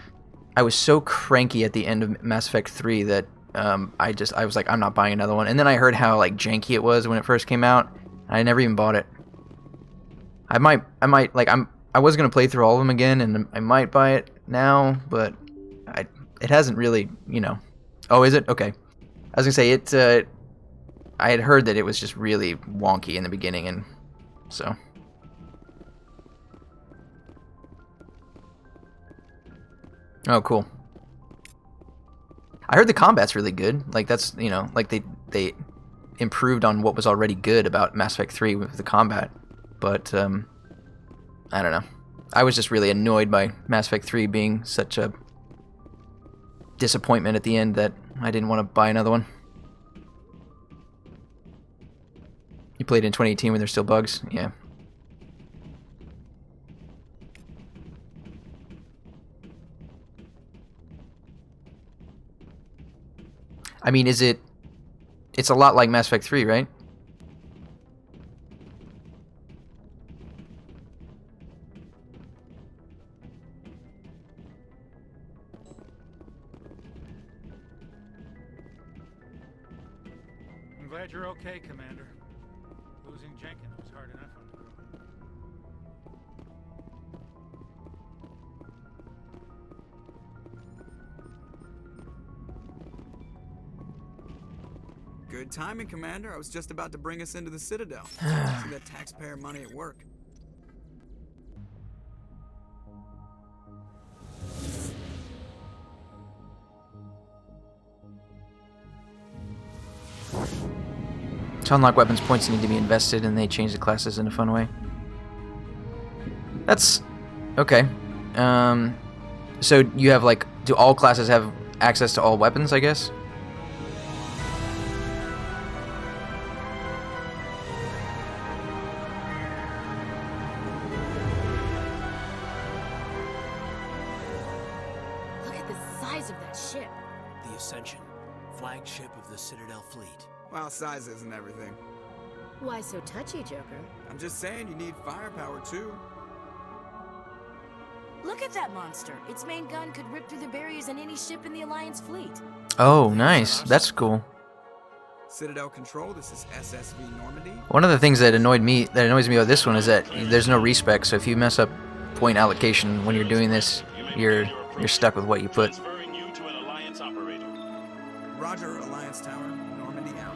cranky at the end of Mass Effect 3 that I was like, I'm not buying another one. And then I heard how like janky it was when it first came out. I never even bought it. I might like I was gonna play through all of them again, and I might buy it now, but it hasn't really, you know. Oh, is it? Okay. I was gonna say it. I had heard that it was just really wonky in the beginning, and so. Oh, cool. I heard the combat's really good. Like that's, you know, like they improved on what was already good about Mass Effect 3 with the combat. But I don't know. I was just really annoyed by Mass Effect 3 being such a disappointment at the end that I didn't want to buy another one. You played in 2018 when there's still bugs? Yeah. I mean, is it... It's a lot like Mass Effect 3, right? I'm glad you're okay, Commander. Losing Jenkins was hard enough on the crew. Good timing, Commander. I was just about to bring us into the Citadel. See that taxpayer money at work. To unlock weapons, points need to be invested, and they change the classes in a fun way. That's... okay. So you have, like... Do all classes have access to all weapons, I guess? Look at the size of that ship. The Ascension, flagship of the Citadel fleet. Well, size isn't everything. Why so touchy, Joker? I'm just saying you need firepower, too. Look at that monster. Its main gun could rip through the barriers in any ship in the Alliance fleet. Oh, nice. That's cool. Citadel Control, this is SSV Normandy. One of the things that annoys me about this one is that there's no respec, so if you mess up point allocation when you're doing this, you're stuck with what you put. Roger, Alliance Tower. Normandy out.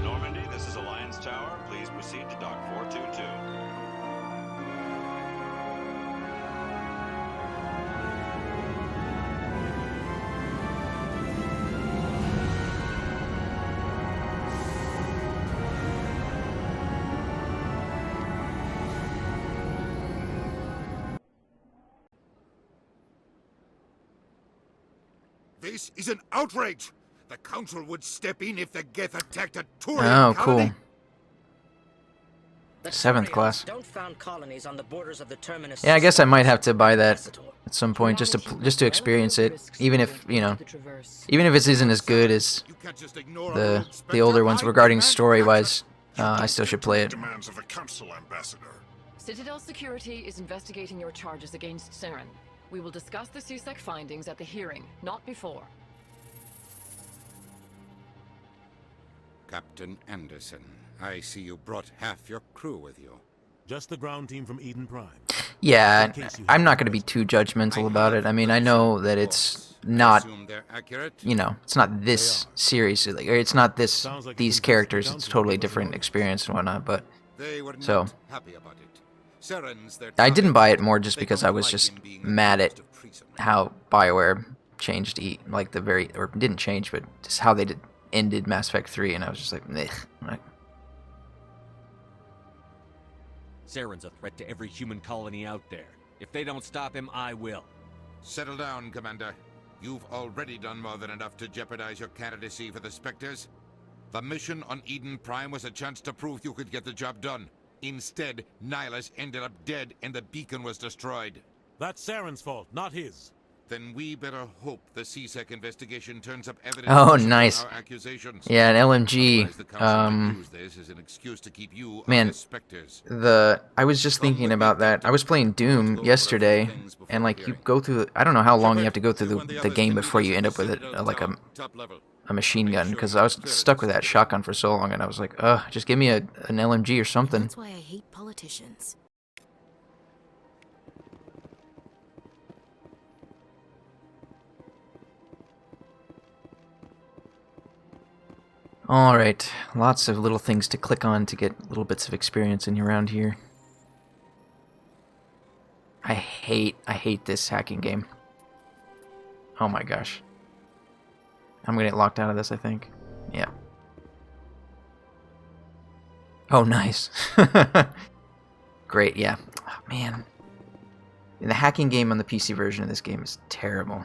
Normandy, this is Alliance Tower. Please proceed to Dock 422. This is an outrage! The Council would step in if the Geth attacked a Turian Oh, colony. cool. 7th class. Don't found colonies on the borders of the terminus. Yeah, I guess I might have to buy that at some point just to experience it, even if, you know, even if it isn't as good as the older ones regarding story-wise. I still should play it. Demands of the Council, Ambassador. Citadel Security is investigating your charges against Saren. We will discuss the CSEC findings at the hearing, not before. Captain Anderson, I see you brought half your crew with you. Just the ground team from Eden Prime. Yeah, I'm not going to be too judgmental about it. I mean, I know that it's not, you know, it's not this series, or it's not this these characters. It's a totally different experience and whatnot. But so I didn't buy it more just because I was just mad at how BioWare changed, like or didn't change, but just how they ended Mass Effect 3, and I was just like, meh. Saren's a threat to every human colony out there. If they don't stop him, I will. Settle down, Commander. You've already done more than enough to jeopardize your candidacy for the Spectres. The mission on Eden Prime was a chance to prove you could get the job done. Instead, Nihilus ended up dead and the beacon was destroyed. That's Saren's fault, not his. Then we better hope the CSEC investigation turns up evidence. Oh, nice. Our accusations. Yeah, an LMG. Man, I was just thinking about that. I was playing Doom yesterday, and like you go through. I don't know how long you have to go through the game before you end up with like a machine gun. Because I was stuck with that shotgun for so long, and I was like, ugh, just give me an LMG or something. That's why I hate politicians. Alright, lots of little things to click on to get little bits of experience in around here. I hate this hacking game. Oh my gosh. I'm gonna get locked out of this, I think. Yeah. Oh, nice. Great, yeah. Oh, man. The hacking game on the PC version of this game is terrible.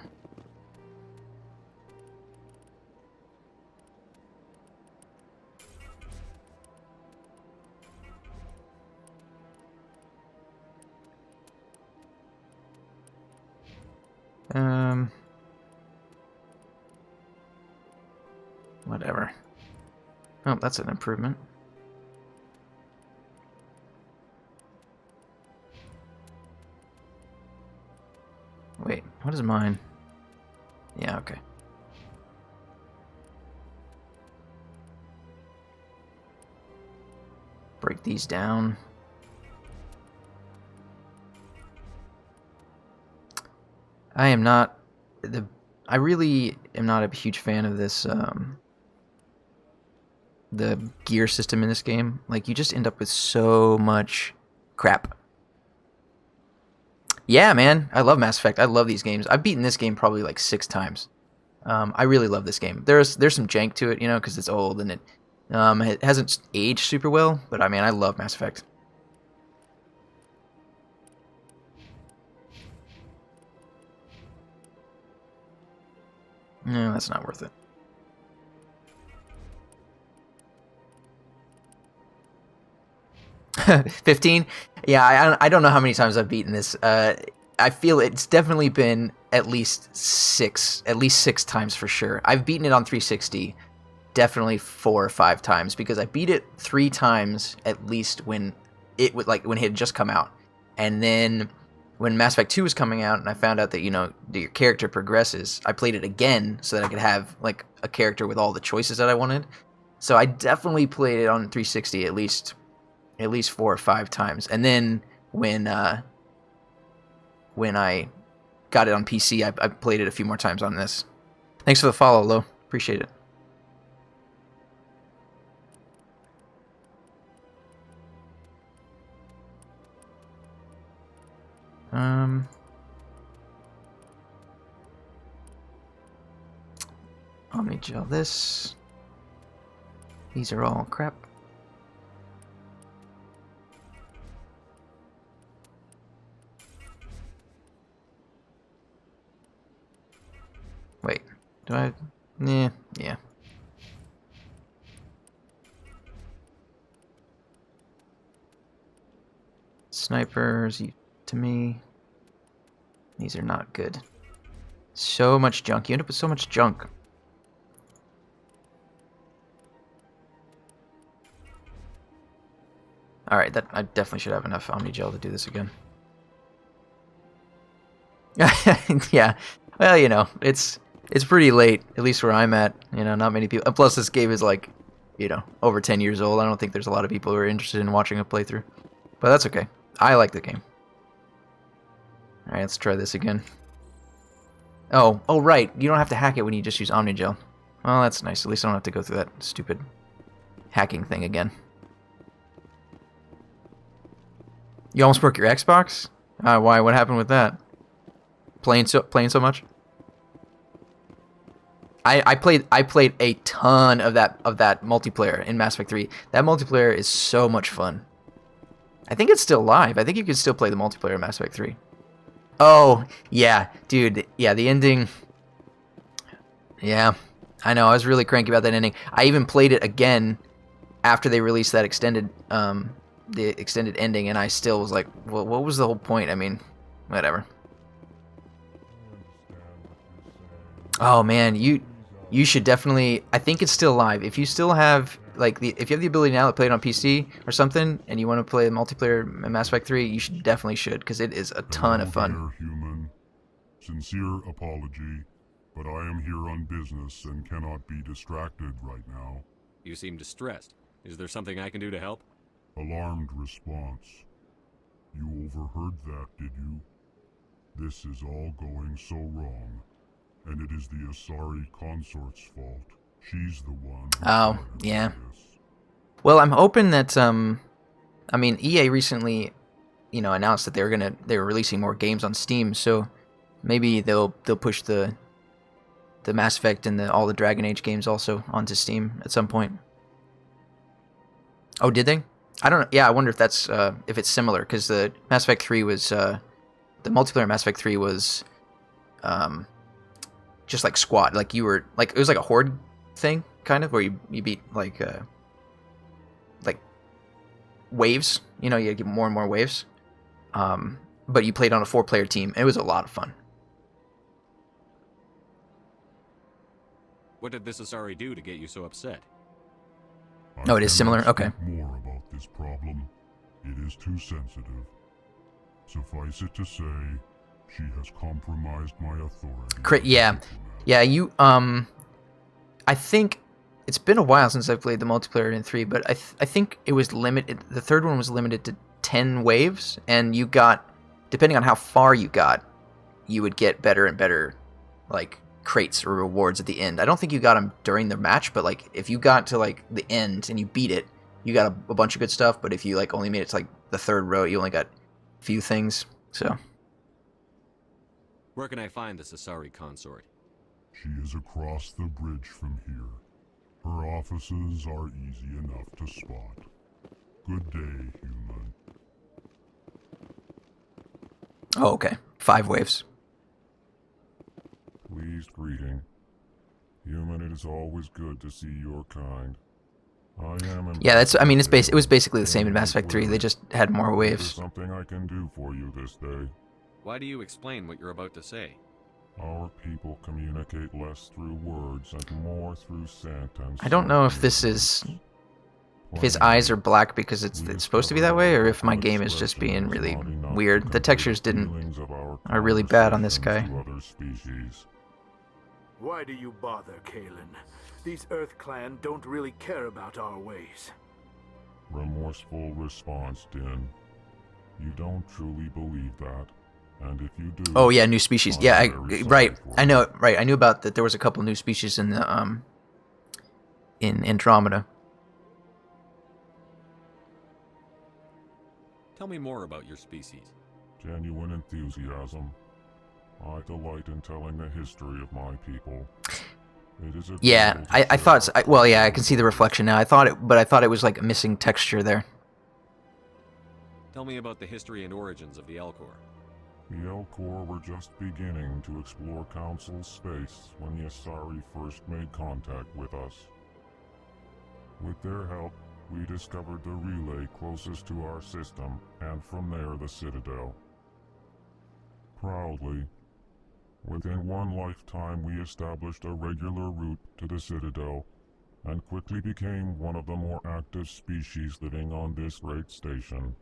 Whatever. Oh, that's an improvement. Wait, what is mine? Yeah, okay. Break these down. I really am not a huge fan of this the gear system in this game. Like, you just end up with so much crap. Yeah, man, I love Mass Effect. I love these games. I've beaten this game probably like 6 times. I really love this game. There's some jank to it, you know, because it's old and it hasn't aged super well. But I mean, I love Mass Effect. No, that's not worth it. $15? Yeah, I don't know how many times I've beaten this. I feel it's definitely been at least six times for sure. I've beaten it on 360 definitely 4 or 5 times because I beat it 3 times at least when it had just come out, and then when Mass Effect 2 was coming out and I found out that, you know, that your character progresses, I played it again so that I could have like a character with all the choices that I wanted. So I definitely played it on 360 at least 4 or 5 times. And then when I got it on PC, I played it a few more times on this. Thanks for the follow, Lo. Appreciate it. Omnigel this. These are all crap. Wait, do I? Yeah. Snipers, to me. These are not good. So much junk. You end up with so much junk. Alright, I definitely should have enough Omnigel to do this again. Yeah. Well, you know, it's pretty late, at least where I'm at. You know, not many people. And plus, this game is like, you know, over 10 years old. I don't think there's a lot of people who are interested in watching a playthrough. But that's okay. I like the game. Alright, let's try this again. Oh, right. You don't have to hack it when you just use Omnigel. Well, that's nice. At least I don't have to go through that stupid hacking thing again. You almost broke your Xbox? Why? What happened with that? Playing so much? I played a ton of that multiplayer in Mass Effect 3. That multiplayer is so much fun. I think it's still live. I think you can still play the multiplayer in Mass Effect 3. Oh, yeah, dude. Yeah, the ending. Yeah, I know. I was really cranky about that ending. I even played it again after they released that extended ending, and I still was like, well, what was the whole point? I mean, whatever. Oh man, you should definitely. I think it's still live. If you still have if you have the ability now to play it on PC or something, and you want to play multiplayer in Mass Effect 3, you definitely should, because it is a ton of fun. There, human. Sincere apology, but I am here on business and cannot be distracted right now. You seem distressed. Is there something I can do to help? Alarmed response. You overheard that, did you? This is all going so wrong, and it is the Asari consort's fault. She's the one. Oh, yeah. Well, I'm hoping that I mean, EA recently, you know, announced that they were releasing more games on Steam, so maybe they'll push the Mass Effect and all the Dragon Age games also onto Steam at some point. Oh, did they? I don't know. Yeah, I wonder if that's if it's similar, because the Mass Effect 3 was the multiplayer Mass Effect 3 was just like squad, like you were like, it was like a horde thing, kind of, where you beat like waves, you know, you get more and more waves, but you played on a 4-player team. It was a lot of fun. What did this Asari do to get you so upset? Oh, it is similar? cannot Okay. speak more about this problem. It is too sensitive. Suffice it to say, she has compromised my authority. Yeah. Yeah, you, I think it's been a while since I've played the multiplayer in 3, but I think it was limited, the third one was limited to 10 waves, and you got, depending on how far you got, you would get better and better, like, crates or rewards at the end. I don't think you got them during the match, but, like, if you got to, like, the end and you beat it, you got a bunch of good stuff, but if you, like, only made it to, like, the third row, you only got a few things, so. Where can I find this Asari consort? She is across the bridge from here. Her offices are easy enough to spot. Good day, human. Oh, okay. 5 waves. Pleased greeting. Human, it is always good to see your kind. I am. Yeah, that's. I mean, it was basically the same in Mass Effect 3. They just had more There's waves. something I can do for you this day. Why do you explain what you're about to say? Our people communicate less through words and more through sentence. I don't know if this is, if his eyes are black because it's supposed to be that way, or if my game is just being really weird. The textures are really bad on this guy. Why do you bother, Kalen? These Earth Clan don't really care about our ways. Remorseful response, Din. You don't truly believe that. And if you do, Oh yeah, new species. Yeah, right. I know. Right. I knew about that. There was a couple new species in the in Andromeda. Tell me more about your species. Genuine enthusiasm. I delight in telling the history of my people. It is a Yeah, I thought. Well, yeah, I can see the reflection now. I thought it was like a missing texture there. Tell me about the history and origins of the Elcor. The Elcor were just beginning to explore Council space when the Asari first made contact with us. With their help, we discovered the relay closest to our system, and from there the Citadel. Proudly, within one lifetime we established a regular route to the Citadel, and quickly became one of the more active species living on this great station.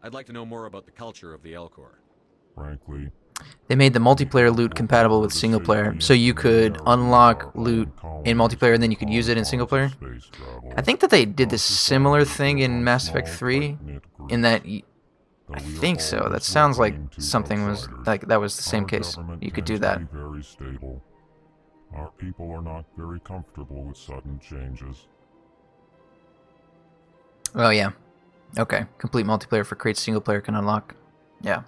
I'd like to know more about the culture of the Elcor. Frankly, They made the multiplayer loot compatible with single player, so you could unlock loot in multiplayer and then you could use it in single player. I think that they did this similar thing in Mass Effect 3, in that I think so. That sounds like something was like that was the same case. You could do that. Very stable. Our people are not very comfortable with sudden changes. Oh yeah. Okay. Complete multiplayer for crates single player can unlock. Yeah.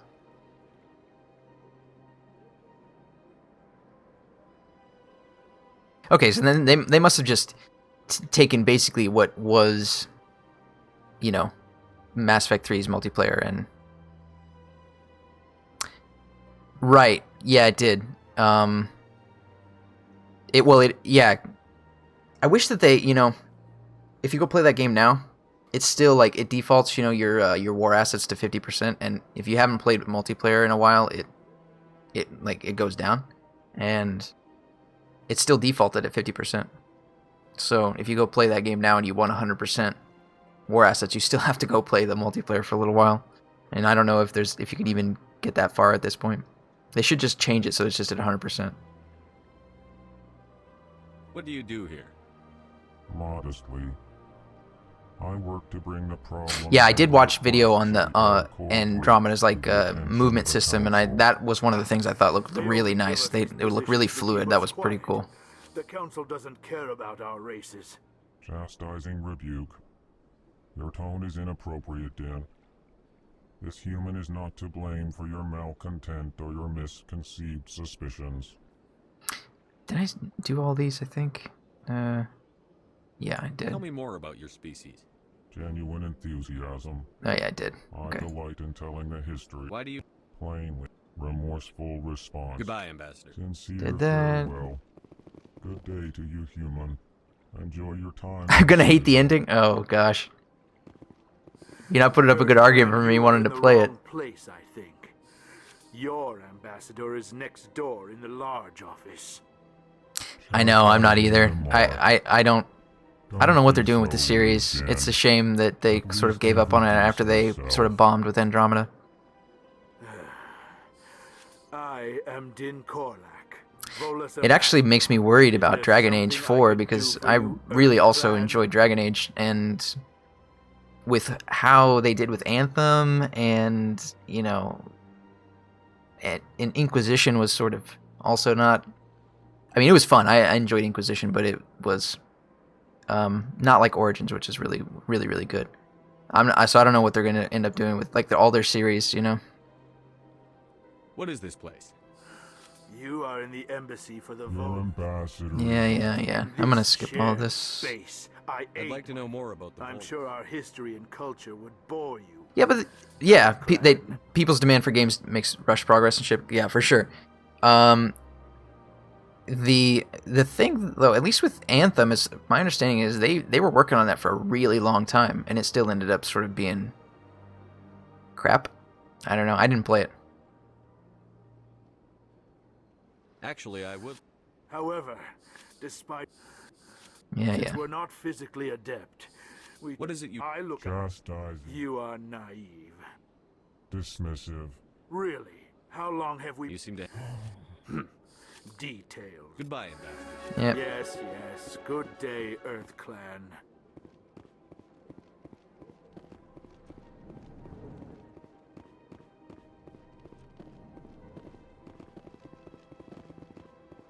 Okay, so then they must have just taken basically what was, you know, Mass Effect 3's multiplayer and... Right. Yeah, it did. Yeah. I wish that they, you know, if you go play that game now, it's still like it defaults, you know, your war assets to 50%, and if you haven't played multiplayer in a while, it goes down, and it's still defaulted at 50%. So if you go play that game now and you want 100% war assets, you still have to go play the multiplayer for a little while, and I don't know if you can even get that far at this point. They should just change it so it's just at 100%. What do you do here? Modestly, I work to bring the problem. Yeah, I did watch video on the Andromeda's like movement system, and that was one of the things I thought looked really nice. It would look really fluid. That was pretty cool. The Council doesn't care about our races. Chastising rebuke. Your tone is inappropriate, Din. This human is not to blame for your malcontent or your misconceived suspicions. Did I do all these, I think? Yeah, I did. Tell me more about your species. Genuine enthusiasm. Oh yeah, I did. Okay. I delight in telling the history. Why do you... Plainly. Remorseful response. Goodbye, Ambassador. Sincere Did that. farewell. Good day to you, human. Enjoy your time. I'm gonna hate the ending? Oh, gosh. You're not putting up a good argument for me wanting to play it. Place, I think. Your ambassador is next door in the large office. I know, I'm not either. I don't know what they're doing with the series. It's a shame that they sort of gave up on it after they sort of bombed with Andromeda. I am Din Korlak. It actually makes me worried about Dragon Age 4 because I really also enjoyed Dragon Age, and with how they did with Anthem and, you know, and Inquisition was sort of also not... I mean, it was fun. I enjoyed Inquisition, but it was not like Origins, which is really, really, really good. So I don't know what they're going to end up doing with like all their series, you know? What is this place? You are in the embassy for the Your ambassador. Yeah. I'm going to skip all this. Space. I'd like to know more about the I'm vault. sure our history and culture would bore you. Yeah, but people's demand for games makes rush progress and shit. Yeah, for sure. The thing though, at least with Anthem, is my understanding is they were working on that for a really long time, and it still ended up sort of being crap. I don't know. I didn't play it. Actually, I would. However, despite Yeah. we're not physically adept, What is it you... I look Chastising. You are naive. Dismissive. Really? How long have we... You seem to... Detailed. Goodbye, Ambassador. Yep. Yes. Good day, Earth Clan.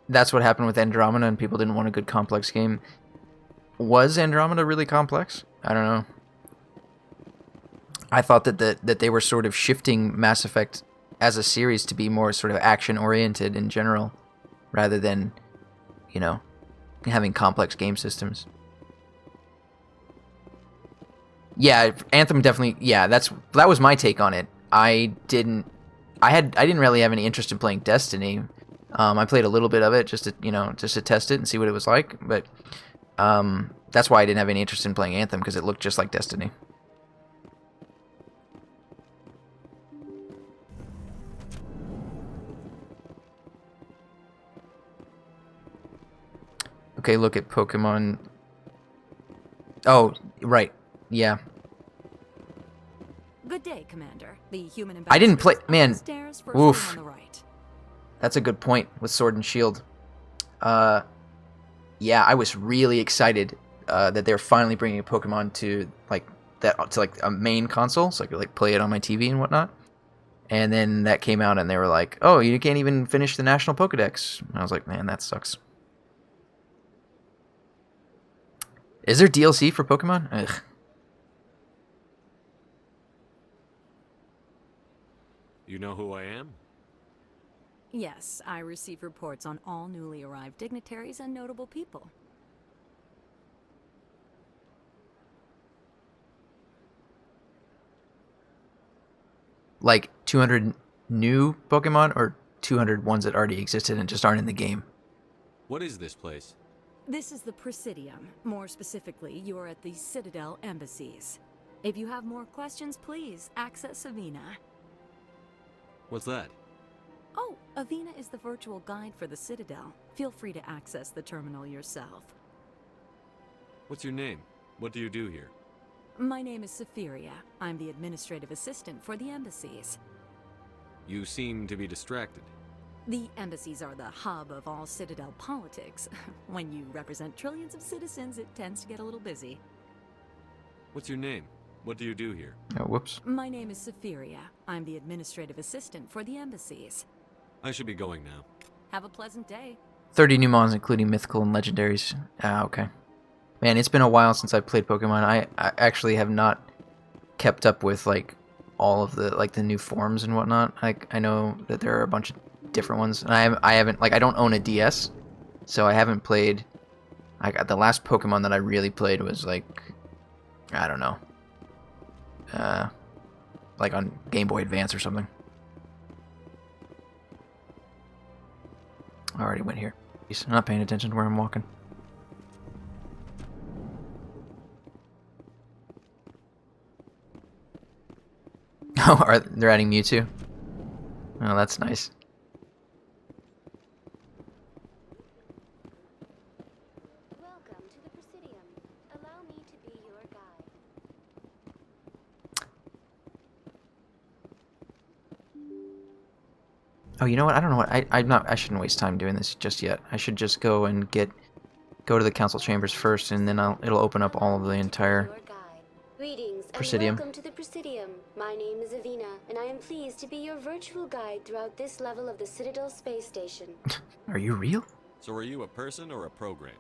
That's what happened with Andromeda, and people didn't want a good complex game. Was Andromeda really complex? I don't know. I thought that they were sort of shifting Mass Effect as a series to be more sort of action-oriented in general, rather than, you know, having complex game systems. Yeah, Anthem definitely... Yeah, that was my take on it. I didn't really have any interest in playing Destiny. I played a little bit of it just to test it and see what it was like, but that's why I didn't have any interest in playing Anthem, because it looked just like Destiny. Okay, look at Pokemon. Oh, right. Yeah. Good day, Commander. The human I didn't play... Man. Stairs, first room Oof. on the right. That's a good point with Sword and Shield. Yeah, I was really excited that they're finally bringing a Pokemon to a main console, so I could like play it on my TV and whatnot. And then that came out, and they were like, "Oh, you can't even finish the National Pokedex." And I was like, "Man, that sucks." Is there DLC for Pokemon? Ugh. You know who I am? Yes, I receive reports on all newly arrived dignitaries and notable people. Like 200 new Pokemon, or 200 ones that already existed and just aren't in the game? What is this place? This is the Presidium. More specifically, you are at the Citadel embassies. If you have more questions, please access Avena. What's that? Oh, Avena is the virtual guide for the Citadel. Feel free to access the terminal yourself. What's your name? What do you do here? My name is Safiria. I'm the administrative assistant for the embassies. You seem to be distracted. The embassies are the hub of all Citadel politics. When you represent trillions of citizens, it tends to get a little busy. What's your name? What do you do here? Oh, whoops. My name is Safiria. I'm the administrative assistant for the embassies. I should be going now. Have a pleasant day. 30 new mons, including mythical and legendaries. Ah, okay. Man, it's been a while since I've played Pokemon. I actually have not kept up with like all of the new forms and whatnot. I know that there are a bunch of different ones, and I haven't I don't own a DS, so I haven't played. The last Pokemon that I really played was like, I don't know, like on Game Boy Advance or something. I already went here. I'm not paying attention to where I'm walking. Oh, they're adding Mewtwo? Oh, that's nice. Welcome to the Presidium. Allow me to be your guide. Oh, you know what? I don't know what I shouldn't waste time doing this just yet. I should just go and go to the council chambers first, and then it'll open up all of the entire Greetings Presidium. and welcome to the Presidium. My name is Avina, and I am pleased to be your virtual guide throughout this level of the Citadel space station. Are you real? So are you a person or a program?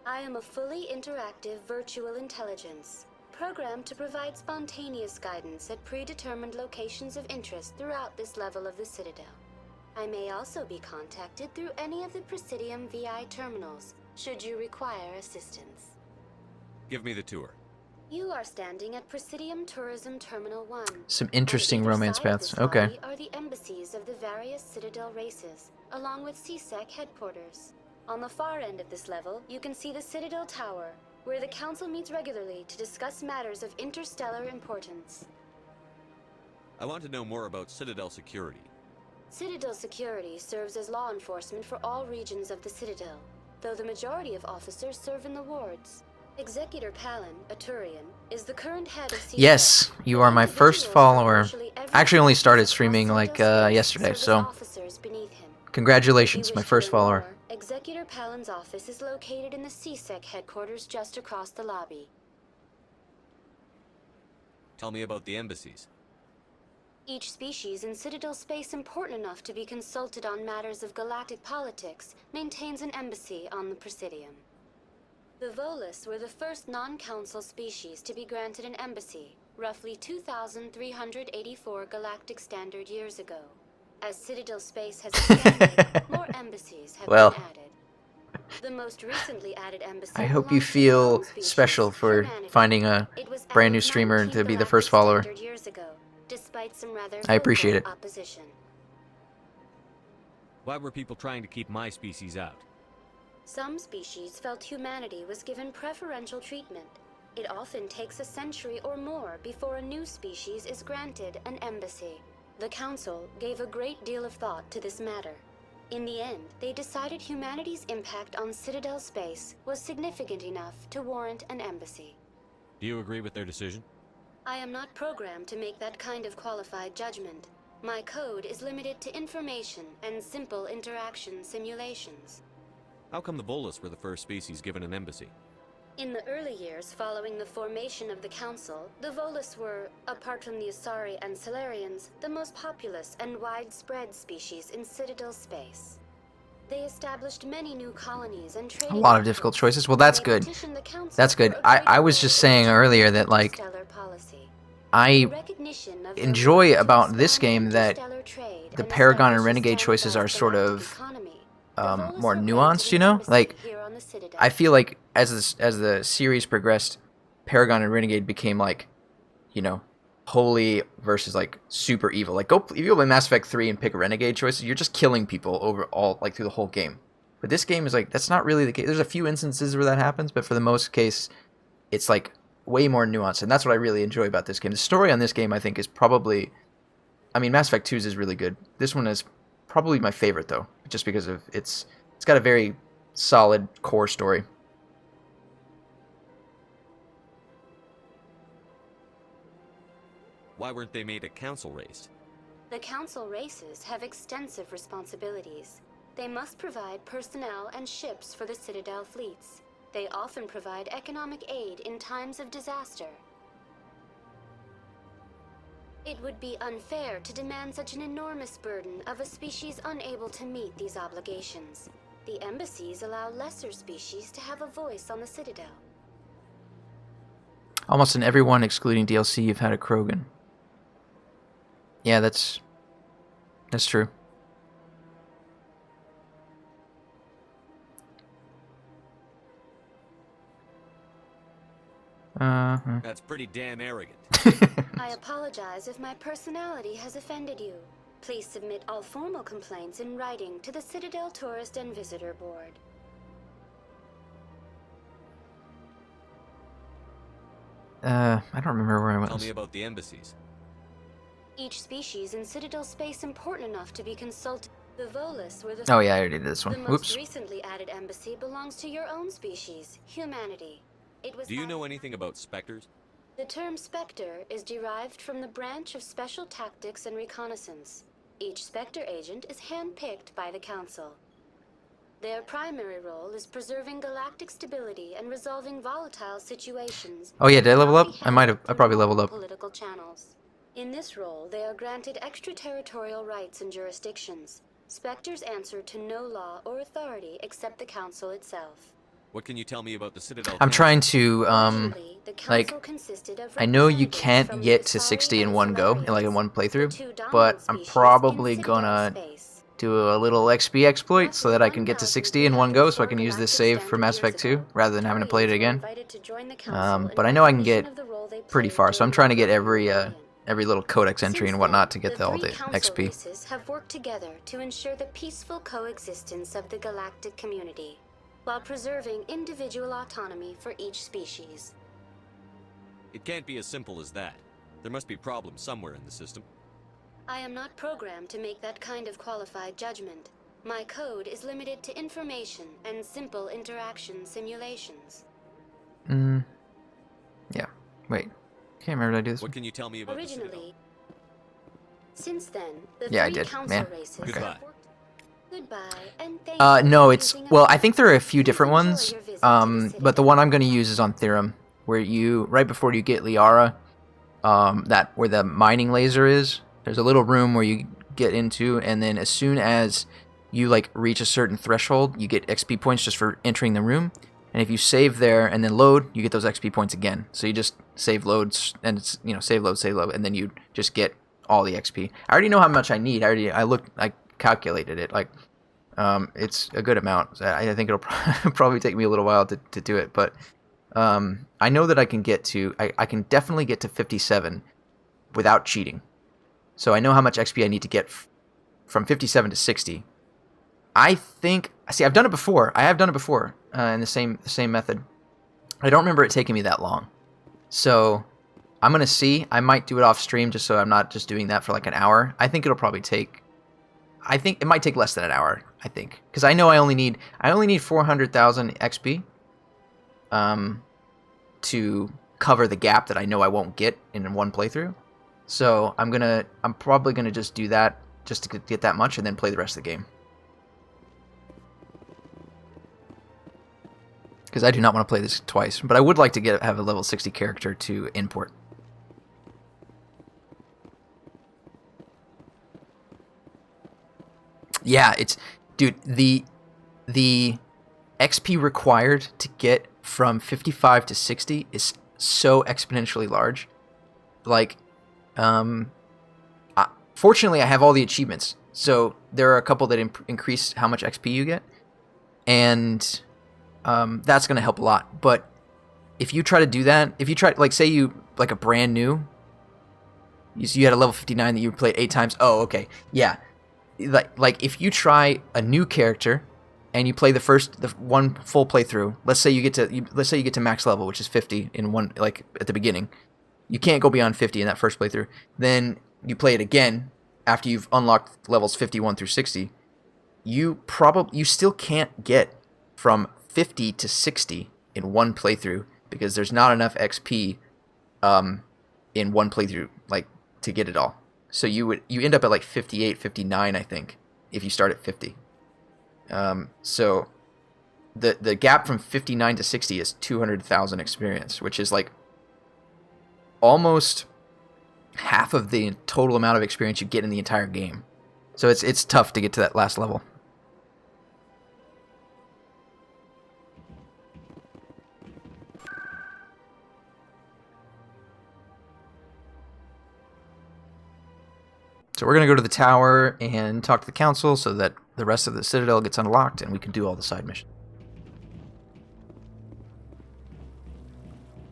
I am a fully interactive virtual intelligence, programmed to provide spontaneous guidance at predetermined locations of interest throughout this level of the Citadel. I may also be contacted through any of the Presidium VI terminals, should you require assistance. Give me the tour. You are standing at Presidium Tourism Terminal 1. Some interesting romance paths. Okay. Are the embassies of the various Citadel races, along with CSEC headquarters. On the far end of this level, you can see the Citadel Tower, where the Council meets regularly to discuss matters of interstellar importance. I want to know more about Citadel security. Citadel security serves as law enforcement for all regions of the Citadel, though the majority of officers serve in the wards. Executor Palin, a Turian, is the current head of CSEC. Yes, you are my first follower. I actually only started streaming like yesterday, so congratulations, my first follower. Executor Palin's office is located in the CSEC headquarters just across the lobby. Tell me about the embassies. Each species in Citadel space important enough to be consulted on matters of galactic politics maintains an embassy on the Presidium. The Volus were the first non-council species to be granted an embassy, roughly 2,384 galactic standard years ago. As Citadel space has expanded, more embassies have been added. The most recently added embassy. I hope you feel special for finding a brand new streamer to be the first follower. Years ago, despite some rather I appreciate it. Opposition. Why were people trying to keep my species out? Some species felt humanity was given preferential treatment. It often takes a century or more before a new species is granted an embassy. The Council gave a great deal of thought to this matter. In the end, they decided humanity's impact on Citadel space was significant enough to warrant an embassy. Do you agree with their decision? I am not programmed to make that kind of qualified judgment. My code is limited to information and simple interaction simulations. How come the Volus were the first species given an embassy? In the early years following the formation of the Council, the Volus were, apart from the Asari and Solarians, the most populous and widespread species in Citadel space. They established many new colonies and A lot of difficult choices. Well, that's good. That's good. I was just saying earlier that, like, I enjoy about this game that the Paragon and Renegade choices are sort of more nuanced, you know? Like, I feel like as the series progressed, Paragon and Renegade became like, you know, holy versus like super evil. Like, if you go play Mass Effect 3 and pick Renegade choices, you're just killing people like through the whole game. But this game is like, that's not really the case. There's a few instances where that happens, but for the most case, it's like way more nuanced, and that's what I really enjoy about this game. The story on this game, I think, is probably, I mean, Mass Effect 2's is really good. This one is probably my favorite though, just because of it's got a very solid core story. Why weren't they made a council race? The Council races have extensive responsibilities. They must provide personnel and ships for the Citadel fleets. They often provide economic aid in times of disaster. It would be unfair to demand such an enormous burden of a species unable to meet these obligations. The embassies allow lesser species to have a voice on the Citadel. Almost in every one, excluding DLC, you've had a Krogan. Yeah, that's true. That's pretty damn arrogant. I apologize if my personality has offended you. Please submit all formal complaints in writing to the Citadel Tourist and Visitor Board. I don't remember where I was. Tell me about the embassies. Each species in Citadel space important enough to be consulted. The Volus were the Oh yeah, I already did this one. The most Whoops. recently added embassy belongs to your own species, humanity. It was Do you know anything about specters? The term Spectre is derived from the branch of Special Tactics and Reconnaissance. Each Spectre agent is handpicked by the Council. Their primary role is preserving galactic stability and resolving volatile situations. Oh yeah, did I level up? I probably leveled up. Political channels. In this role, they are granted extraterritorial rights and jurisdictions. Spectres answer to no law or authority except the Council itself. What can you tell me about the Citadel? I'm trying to like, I know you can't get to 60 in one go, in one playthrough, but I'm probably gonna do a little XP exploit so that I can get to 60 in one go, so I can use this save for Mass Effect 2 rather than having to play it again. But I know I can get pretty far, so I'm trying to get every little codex entry and whatnot to get all the XP. Races have worked together to ensure the peaceful coexistence of the galactic community, while preserving individual autonomy for each species. It can't be as simple as that. There must be problems somewhere in the system. I am not programmed to make that kind of qualified judgment. My code is limited to information and simple interaction simulations. Yeah. Wait. Can't remember, did I do this? What can you tell me about Originally, since then, the Yeah, I three did. council Man. races Okay. have worked. Goodbye, and thank you No, for it's... choosing Well, us. I think there are a few different Please enjoy ones, your visit to the but the one I'm going to use is on Theorem, where you, right before you get Liara, where the mining laser is, there's a little room where you get into, and then as soon as you, like, reach a certain threshold, you get XP points just for entering the room, and if you save there and then load, you get those XP points again. So you just save loads, and it's, save load, and then you just get all the XP. I already know how much I need. I calculated it. Like, it's a good amount. I think it'll probably take me a little while to do it, but I know that I can get to, I can definitely get to 57 without cheating. So I know how much XP I need to get from 57 to 60. I think, see, I've done it before. I have done it before in the same method. I don't remember it taking me that long. So I'm going to see. I might do it off stream just so I'm not just doing that for like an hour. I think it'll probably take, I think it might take less than an hour, I think. Because I know I only need 400,000 XP to cover the gap that I know I won't get in one playthrough. So I'm probably gonna just do that just to get that much and then play the rest of the game. Because I do not want to play this twice, but I would like to have a level 60 character to import. Yeah, dude, the XP required to get from 55 to 60 is so exponentially large. Like, fortunately, I have all the achievements, so there are a couple that increase how much XP you get, and that's going to help a lot. But if you try to do that, if you try, like, say you, like, a brand new, you had a level 59 that you played 8 times, oh, okay, yeah. Like if you try a new character and you play the one full playthrough, let's say you get to max level, which is 50 in one, like at the beginning. You can't go beyond 50 in that first playthrough. Then you play it again after you've unlocked levels 51 through 60. You still can't get from 50 to 60 in one playthrough because there's not enough XP in one playthrough like to get it all. So you end up at like 58, 59, I think, if you start at 50. So the gap from 59 to 60 is 200,000 experience, which is like almost half of the total amount of experience you get in the entire game. So it's tough to get to that last level. So we're going to go to the tower and talk to the council so that the rest of the Citadel gets unlocked and we can do all the side missions.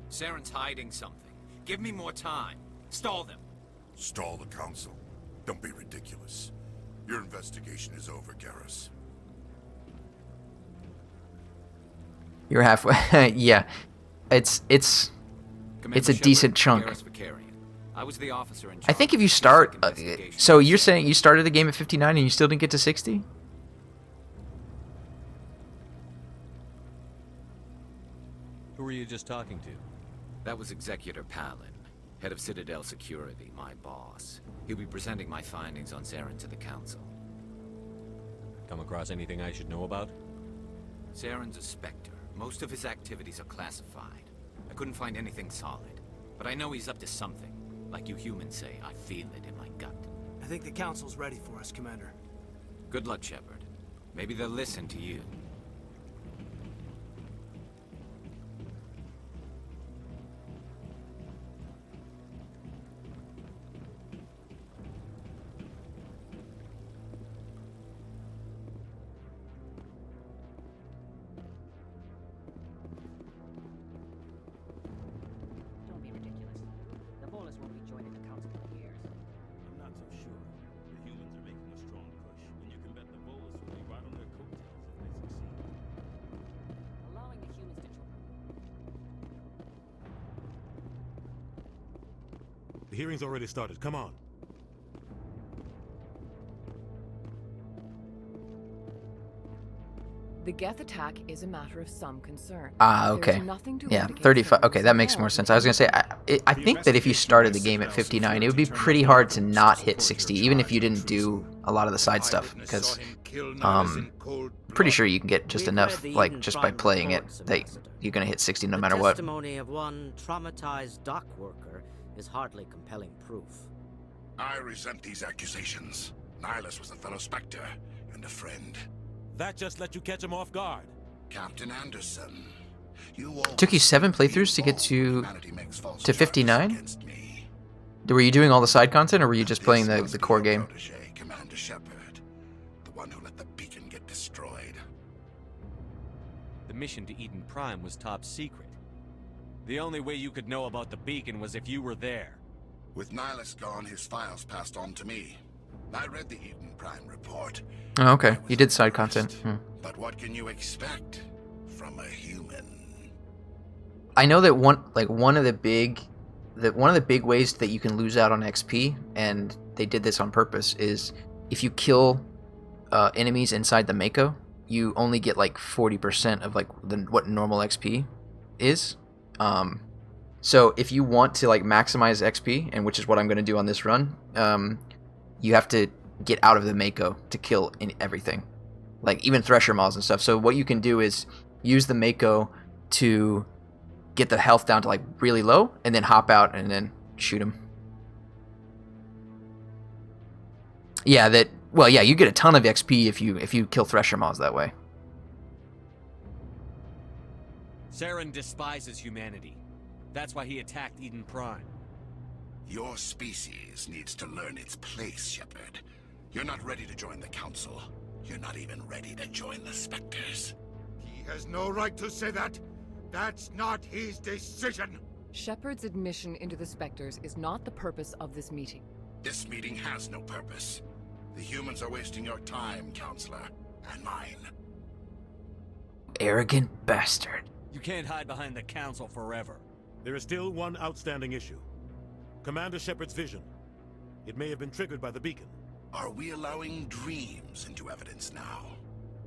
Saren's hiding something. Give me more time. Stall them. Stall the council? Don't be ridiculous. Your investigation is over, Garrus. You're halfway. Yeah. It's a decent chunk. I was the officer in charge. I think if you of the start, CSEC investigation. so you're saying you started the game at 59 and you still didn't get to 60? Who were you just talking to? That was Executor Palin, head of Citadel Security, my boss. He'll be presenting my findings on Saren to the Council. Come across anything I should know about? Saren's a Spectre. Most of his activities are classified. I couldn't find anything solid. But I know he's up to something. Like you humans say, I feel it in my gut. I think the Council's ready for us, Commander. Good luck, Shepard. Maybe they'll listen to you. Don't be ridiculous. The Volus won't be joining the Council in years. I'm not so sure. The humans are making a strong push, and you can bet the Volus will be right on their coattails if they succeed. Allowing the humans to join. The hearing's already started. Come on. The Geth attack is a matter of some concern. Ah, There is okay. nothing to Yeah, indicate 35. Saren's Okay, that makes more sense. I was gonna say, I think that if you started the game at 59, it would be pretty hard to not hit 60, even if you didn't do a lot of the side stuff, because pretty sure you can get just enough, like just by playing it, that you're gonna hit 60 no matter the what. testimony of one traumatized dock worker is hardly compelling proof. I resent these accusations. Nihilus was a fellow Spectre and a friend. That just let you catch him off guard. Captain Anderson, It took you 7 playthroughs to get to 59? Were you doing all the side content, or were you just playing the core game? Commander Shepard, the one who let the beacon get destroyed. The mission to Eden Prime was top secret. The only way you could know about the beacon was if you were there. With Nihilus gone, his files passed on to me. I read the Eden Prime report. Oh, okay. You did side content. But what can you expect from a human? I know that one of the big ways that you can lose out on XP, and they did this on purpose, is if you kill enemies inside the Mako, you only get like 40% of like what normal XP is. So if you want to like maximize XP, and which is what I'm going to do on this run, you have to get out of the Mako to kill everything, like even Thresher Maws and stuff. So what you can do is use the Mako to get the health down to like really low, and then hop out and then shoot him. Yeah, well, yeah, you get a ton of XP if you kill Thresher Maws that way. Saren despises humanity. That's why he attacked Eden Prime. Your species needs to learn its place, Shepard. You're not ready to join the Council. You're not even ready to join the Spectres. He has no right to say that. That's not his decision. Shepard's admission into the Spectres is not the purpose of this meeting. This meeting has no purpose. The humans are wasting your time, Counselor, and mine. Arrogant bastard. You can't hide behind the Council forever. There is still one outstanding issue. Commander Shepard's vision. It may have been triggered by the beacon. Are we allowing dreams into evidence now?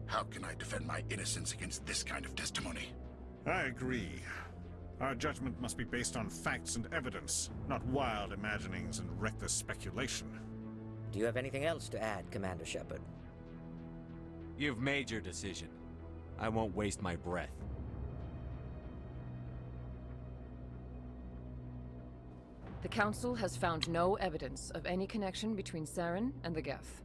How can I defend my innocence against this kind of testimony? I agree. Our judgment must be based on facts and evidence, not wild imaginings and reckless speculation. Do you have anything else to add, Commander Shepard? You've made your decision. I won't waste my breath. The Council has found no evidence of any connection between Saren and the Geth.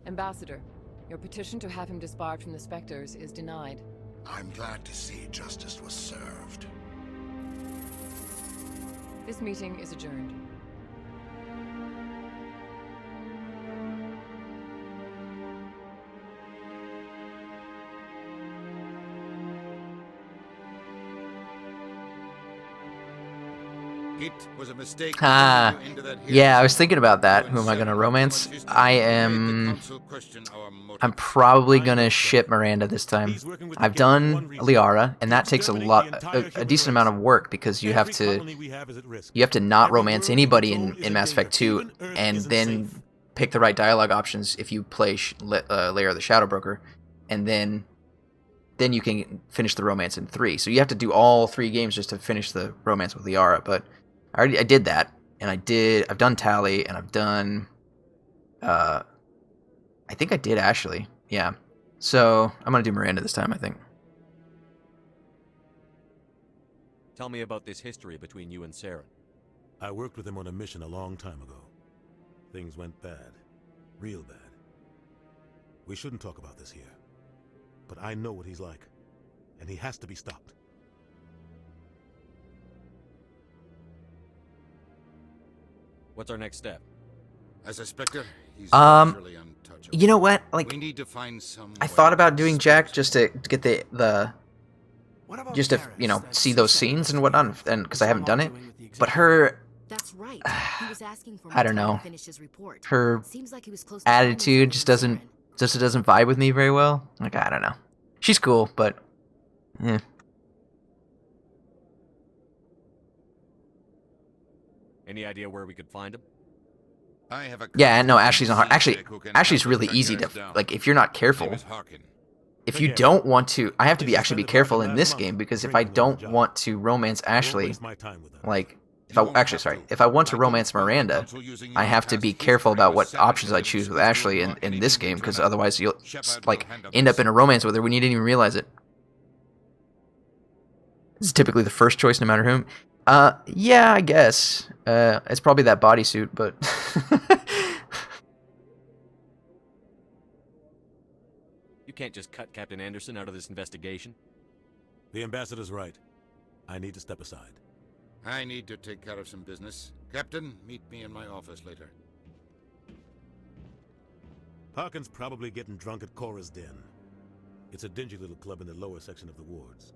Ambassador, your petition to have him disbarred from the Spectres is denied. I'm glad to see justice was served. This meeting is adjourned. It was a mistake. Ah, yeah, I was thinking about that. Who am I gonna romance? I'm probably gonna ship Miranda this time. I've done Liara, and that takes a decent amount of work because you have to not romance anybody in Mass Effect 2, and then pick the right dialogue options if you play Lair of the Shadow Broker, and then you can finish the romance in 3. So you have to do all 3 games just to finish the romance with Liara, but I did that, and I've done Tally, and I've done, I think I did Ashley, yeah. So I'm gonna do Miranda this time, I think. Tell me about this history between you and Saren. I worked with him on a mission a long time ago. Things went bad. Real bad. We shouldn't talk about this here. But I know what he's like, and he has to be stopped. What's our next step? As a Spectre, he's untouchable. You know what? Like, we need to find some I thought about doing Jack just to get the just to, you know, see those scenes and whatnot, and because I haven't done it. But her, That's right. He was asking for I don't more time know. to finish his report. Her Seems like he was close to attitude just doesn't vibe with me very well. Like, I don't know. She's cool, but yeah. Any idea where we could find him? I have a Yeah, no, Ashley's not hard. Actually, Ashley's really easy to, like, if you're not careful. If you don't want to, I have to actually be careful in this game, because if I don't want to romance Ashley, like, if I want to romance Miranda, I have to be careful about what options I choose with Ashley in this game, because otherwise you'll, like, end up in a romance with her when you didn't even realize it. This is typically the first choice, no matter whom. Yeah, I guess. It's probably that bodysuit, but... You can't just cut Captain Anderson out of this investigation. The ambassador's right. I need to step aside. I need to take care of some business. Captain, meet me in my office later. Harkin's probably getting drunk at Cora's Den. It's a dingy little club in the lower section of the wards.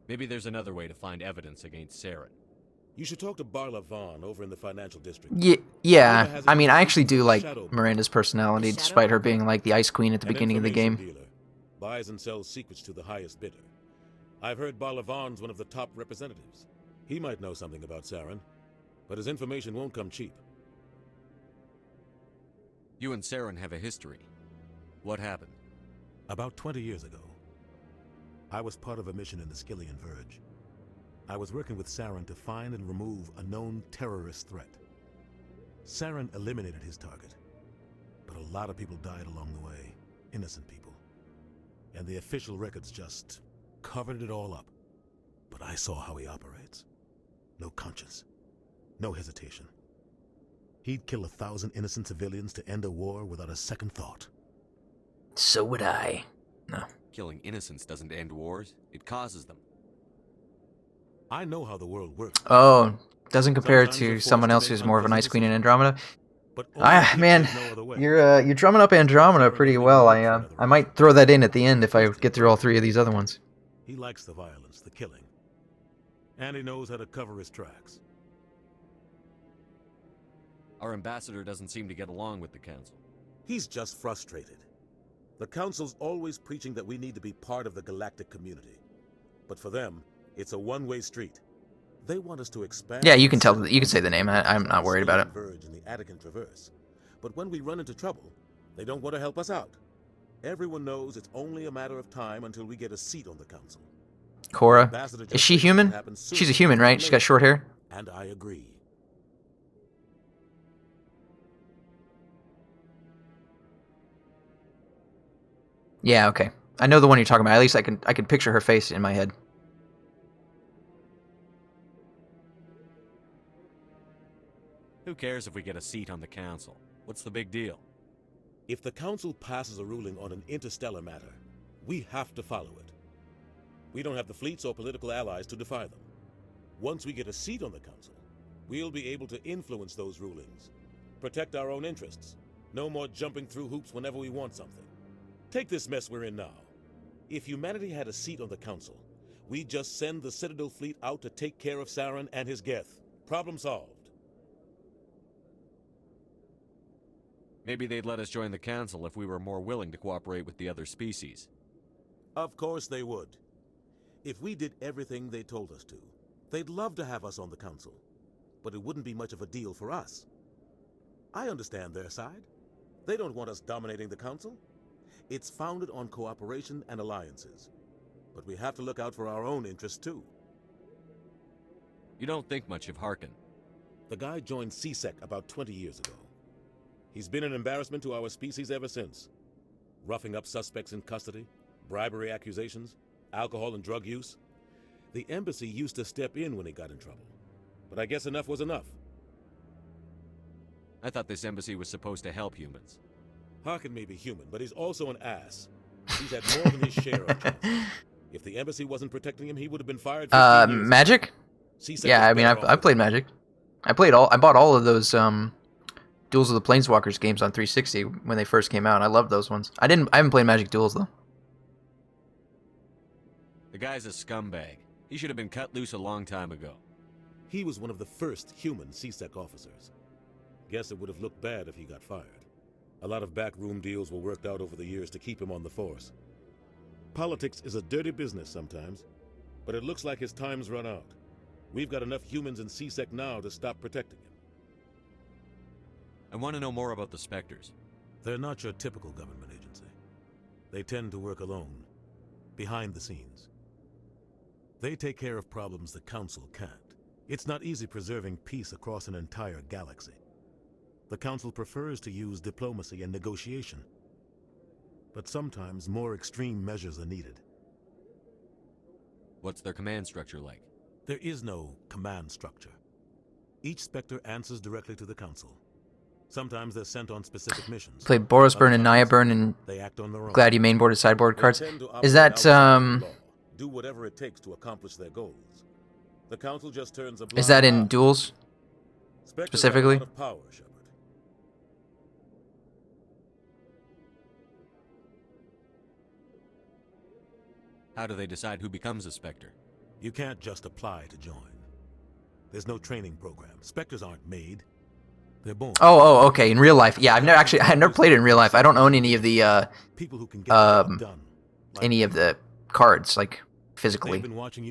Maybe there's another way to find evidence against Saren. You should talk to Barla Vaughn over in the financial district. Yeah. I mean, I actually do like Miranda's personality, despite her being like the Ice Queen at the beginning of the game. Dealer. Buys and sells secrets to the highest bidder. I've heard Barla Vaughn's one of the top representatives. He might know something about Saren, but his information won't come cheap. You and Saren have a history. What happened? About 20 years ago, I was part of a mission in the Skillian Verge. I was working with Saren to find and remove a known terrorist threat. Saren eliminated his target, but a lot of people died along the way, innocent people. And the official records just covered it all up. But I saw how he operates. No conscience, no hesitation. He'd kill 1,000 innocent civilians to end a war without a second thought. So would I. No. Killing innocents doesn't end wars, it causes them. I know how the world works. Oh, doesn't compare to someone else who's more of an Ice Queen in Andromeda. Man, you're drumming up Andromeda pretty well. I might throw that in at the end if I get through all 3 of these other ones. He likes the violence, the killing. And he knows how to cover his tracks. Our ambassador doesn't seem to get along with the Council. He's just frustrated. The Council's always preaching that we need to be part of the galactic community. But for them, it's a one-way street. They want us to expand... Yeah, you can tell. You can say the name. I'm not worried about it. Verge and the Attican Traverse. But when we run into trouble, they don't want to help us out. Everyone knows it's only a matter of time until we get a seat on the Council. Cora, is she human? She's a human, right? She's got short hair. And I agree. Yeah, okay. I know the one you're talking about. At least I can picture her face in my head. Who cares if we get a seat on the Council? What's the big deal? If the Council passes a ruling on an interstellar matter, we have to follow it. We don't have the fleets or political allies to defy them. Once we get a seat on the Council, we'll be able to influence those rulings. Protect our own interests. No more jumping through hoops whenever we want something. Take this mess we're in now. If humanity had a seat on the Council, We just send the Citadel fleet out to take care of Saren and his Geth. Problem solved. Maybe they'd let us join the Council if we were more willing to cooperate with the other species. Of course they would. If we did everything they told us to, they'd love to have us on the Council. But it wouldn't be much of a deal for us. I understand their side. They don't want us dominating the Council. It's founded on cooperation and alliances. But we have to look out for our own interests, too. You don't think much of Harkin. The guy joined CSEC about 20 years ago. He's been an embarrassment to our species ever since. Roughing up suspects in custody, bribery accusations, alcohol and drug use. The embassy used to step in when he got in trouble. But I guess enough was enough. I thought this embassy was supposed to help humans. Harkin may be human, but he's also an ass. He's had more than his share of trouble. If the embassy wasn't protecting him, he would have been fired 15 years Magic? ago. Yeah, I mean, I played Magic. I bought all of those Duels of the Planeswalkers games on 360 when they first came out. I loved those ones. I haven't played Magic Duels though. The guy's a scumbag. He should have been cut loose a long time ago. He was one of the first human CSEC officers. Guess it would have looked bad if he got fired. A lot of backroom deals were worked out over the years to keep him on the force. Politics is a dirty business sometimes, but it looks like his time's run out. We've got enough humans in CSEC now to stop protecting him. I want to know more about the Spectres. They're not your typical government agency. They tend to work alone, behind the scenes. They take care of problems the Council can't. It's not easy preserving peace across an entire galaxy. The Council prefers to use diplomacy and negotiation. But sometimes more extreme measures are needed. What's their command structure like? There is no command structure. Each Spectre answers directly to the Council. Sometimes they're sent on specific missions. Played Borosburn and Nayaburn and glad you mainboarded sideboard cards. Is that do whatever it takes to accomplish their goals. The Council just turns a blind is that in eye. duels Spectres specifically? have a lot of power, Shepard. How do they decide who becomes a Spectre? You can't just apply to join. There's no training program. Spectres aren't made. They're born. Oh, okay. In real life, yeah. I've never played it in real life. I don't own any of the people who can get the job done. Any of the cards like physically.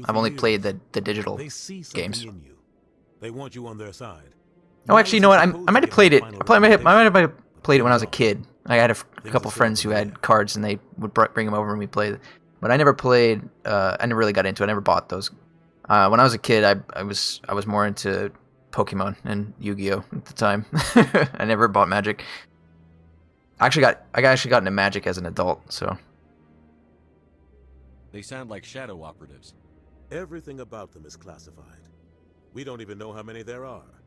I've only played the digital They see something games. in you. They want you on their side. Oh, actually, you know what? I might have played it. I might have played it when I was a kid. I had a couple friends who had cards, and they would bring them over and we played. But I never played. I never really got into it. I never bought those. When I was a kid, I was more into Pokemon and Yu-Gi-Oh at the time. I never bought Magic. I actually got into Magic as an adult. So They sound like shadow operatives. Everything about them is classified. We don't even know how many there are.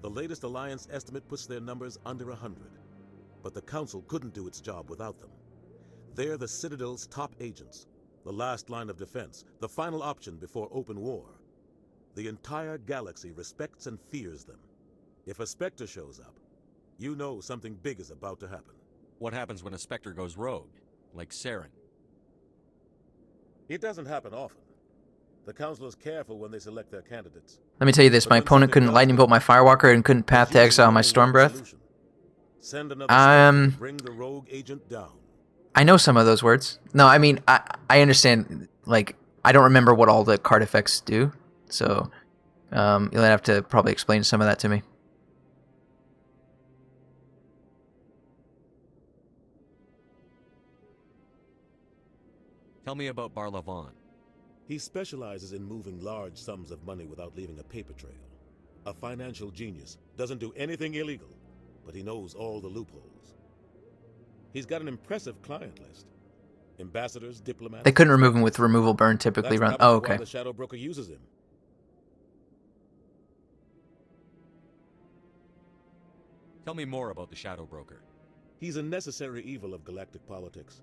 The latest Alliance estimate puts their numbers under 100. But the Council couldn't do its job without them. They're the Citadel's top agents, the last line of defense, the final option before open war. The entire galaxy respects and fears them. If a Spectre shows up, you know something big is about to happen. What happens when a Spectre goes rogue, like Saren? It doesn't happen often. The Council is careful when they select their candidates. let me tell you this: my opponent couldn't lightning bolt my Firewalker and couldn't path to exile my Stormbreath. Send another Spectre to bring the rogue agent down. I know some of those words. No, I mean I understand. Like I don't remember what all the card effects do, so you'll have to probably explain some of that to me. Tell me about Barlavon. He specializes in moving large sums of money without leaving a paper trail. A financial genius, doesn't do anything illegal, but he knows all the loopholes. He's got an impressive client list. Ambassadors, diplomats... They couldn't remove him with removal burn typically run. Oh, okay. Why the Shadow Broker uses him. Tell me more about the Shadow Broker. He's a necessary evil of galactic politics.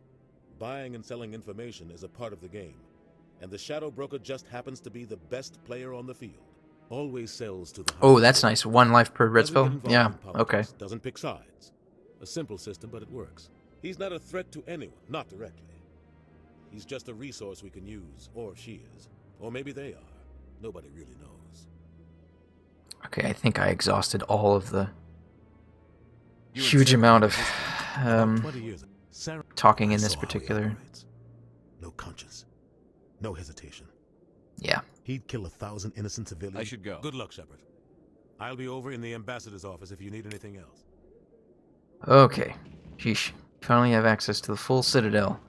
Buying and selling information is a part of the game, and the Shadow Broker just happens to be the best player on the field. Always sells to the... Oh, that's nice. 1 life per red spell? Yeah, okay. Doesn't pick sides. A simple system, but it works. He's not a threat to anyone, not directly. He's just a resource we can use, or she is. Or maybe they are. Nobody really knows. Okay, I think I exhausted all of the huge amount of talking in this particular. No conscience. No hesitation. Yeah. He'd kill 1,000 innocent civilians. I should go. Good luck, Shepard. I'll be over in the ambassador's office if you need anything else. Okay. Sheesh. Finally have access to the full Citadel.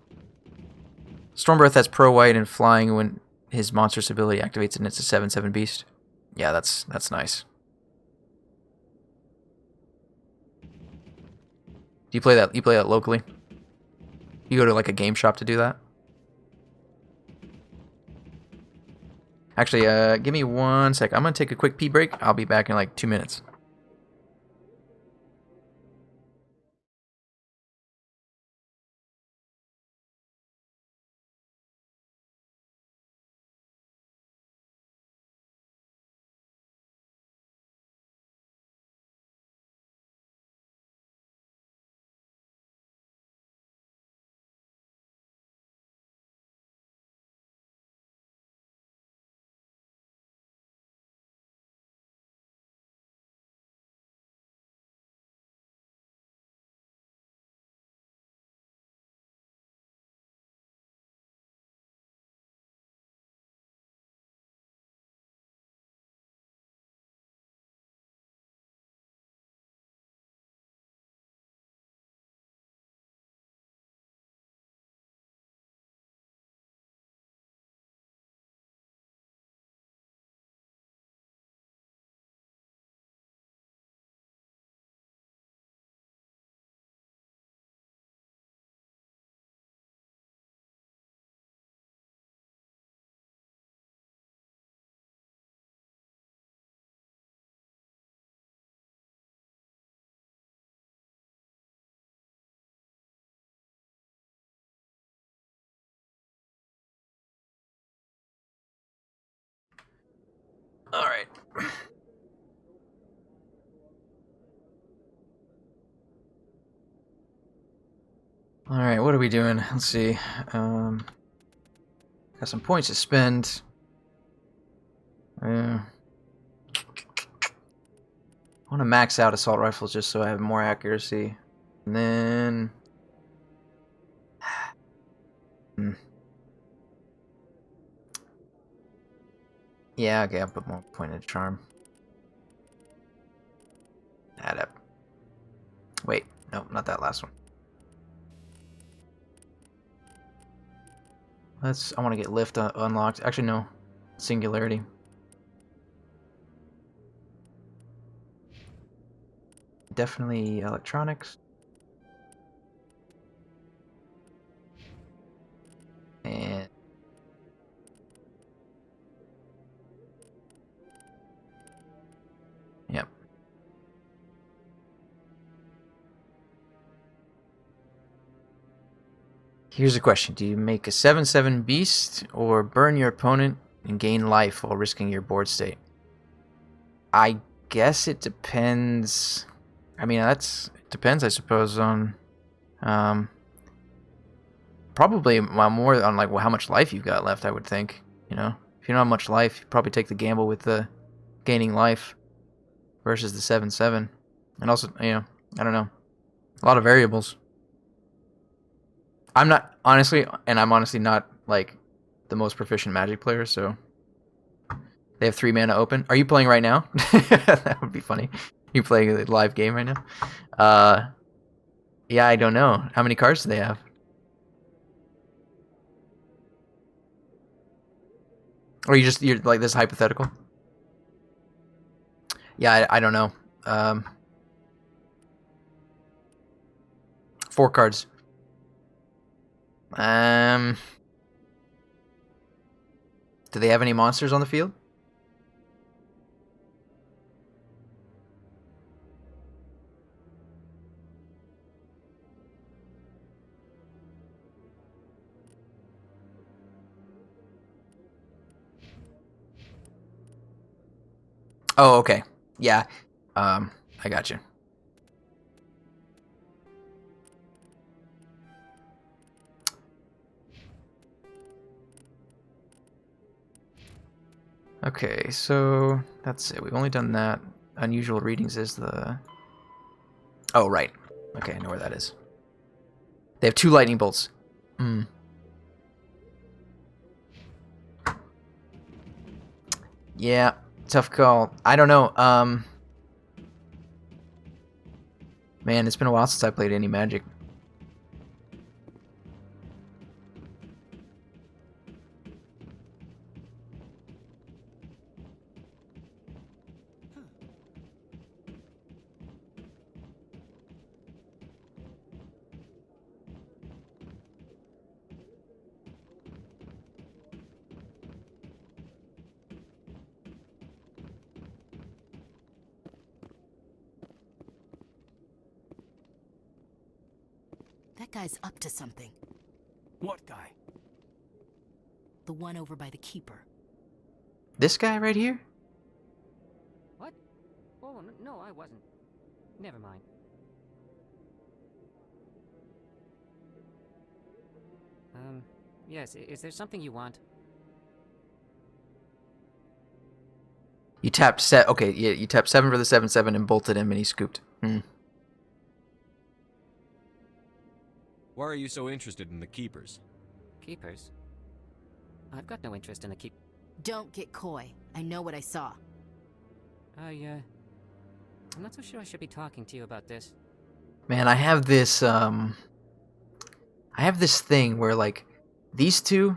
Stormbreath has Pro White and Flying when his monstrous ability activates and it's a 7/7 beast. Yeah, that's nice. Do you play that? You play that locally? You go to like a game shop to do that? Actually, give me 1 sec. I'm gonna take a quick pee break. I'll be back in like 2 minutes. Alright. Alright, what are we doing? Let's see. Got some points to spend. I want to max out assault rifles just so I have more accuracy. And then... Yeah, okay, I'll put more pointed charm. Add up. Wait, no, not that last one. I want to get lift unlocked. Actually, no. Singularity. Definitely electronics. And... Yep. Here's a question. Do you make a 7/7 beast or burn your opponent and gain life while risking your board state? I guess it depends. I mean, it depends, I suppose, on probably more on like how much life you've got left, I would think. You know, if you don't have much life, you probably take the gamble with the gaining life versus the 7/7. And also, you know, I don't know. A lot of variables. I'm honestly not like the most proficient Magic player, so they have 3 mana open. Are you playing right now? That would be funny. You playing a live game right now? Yeah, I don't know. How many cards do they have? Or you're like this hypothetical? Yeah, I don't know. 4 cards. Do they have any monsters on the field? Oh, okay. Yeah. I got you. Okay, so that's it. We've only done that. Unusual readings is the... Oh, right. Okay, I know where that is. They have 2 lightning bolts. Yeah, tough call. I don't know. Man, it's been a while since I played any Magic. That guy's up to something. What guy? The one over by the Keeper. This guy right here? What? Oh, no, I wasn't. Never mind. Yes, is there something you want? You tapped set. Okay, yeah, you tapped 7 for the 7/7 and bolted him, and he scooped. Why are you so interested in the Keepers? Keepers? I've got no interest in the keep... Don't get coy. I know what I saw. I'm not so sure I should be talking to you about this. Man, I have this thing where, like, these two,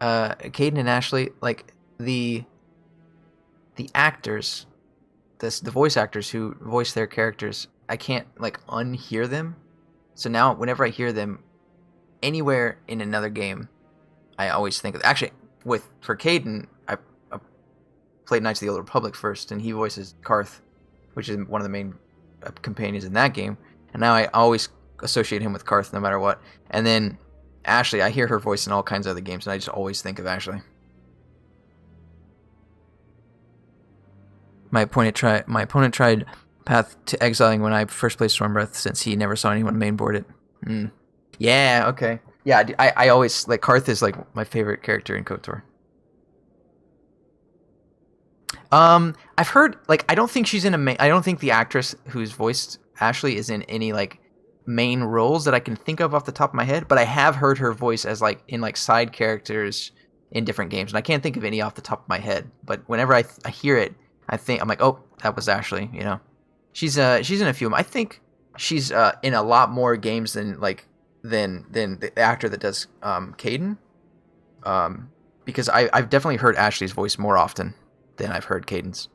Caden and Ashley, like, the actors, the voice actors who voice their characters, I can't, like, unhear them. So now, whenever I hear them anywhere in another game, I always think of... Actually, for Caden, I played Knights of the Old Republic first, and he voices Karth, which is one of the main companions in that game. And now I always associate him with Karth no matter what. And then Ashley, I hear her voice in all kinds of other games, and I just always think of Ashley. My opponent tried Path to Exiling when I first played Stormbreath, since he never saw anyone mainboard it. Yeah, okay. Yeah, I always, like, Karth is, like, my favorite character in KOTOR. I've heard, like, I don't think she's in a I don't think the actress who's voiced Ashley is in any, like, main roles that I can think of off the top of my head, but I have heard her voice as, like, in, like, side characters in different games, and I can't think of any off the top of my head, but whenever I hear it, I'm like, oh, that was Ashley, you know. She's in a few of them. I think she's in a lot more games than the actor that does Caden. Because I've definitely heard Ashley's voice more often than I've heard Caden's.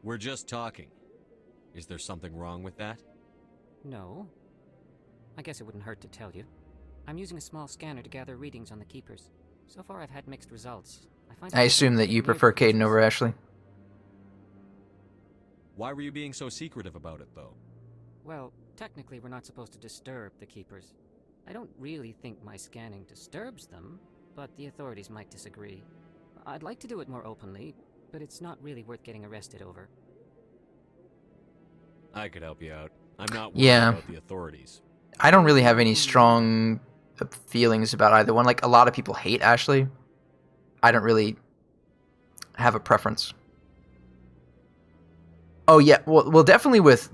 We're just talking. Is there something wrong with that? No. I guess it wouldn't hurt to tell you. I'm using a small scanner to gather readings on the Keepers. So far I've had mixed results. I assume that you prefer Caden over Ashley. Why were you being so secretive about it, though? Well, technically we're not supposed to disturb the Keepers. I don't really think my scanning disturbs them, but the authorities might disagree. I'd like to do it more openly, but it's not really worth getting arrested over. I could help you out. I'm not worried about the authorities. I don't really have any strong feelings about either one. Like, a lot of people hate Ashley. I don't really have a preference. Oh yeah, well definitely with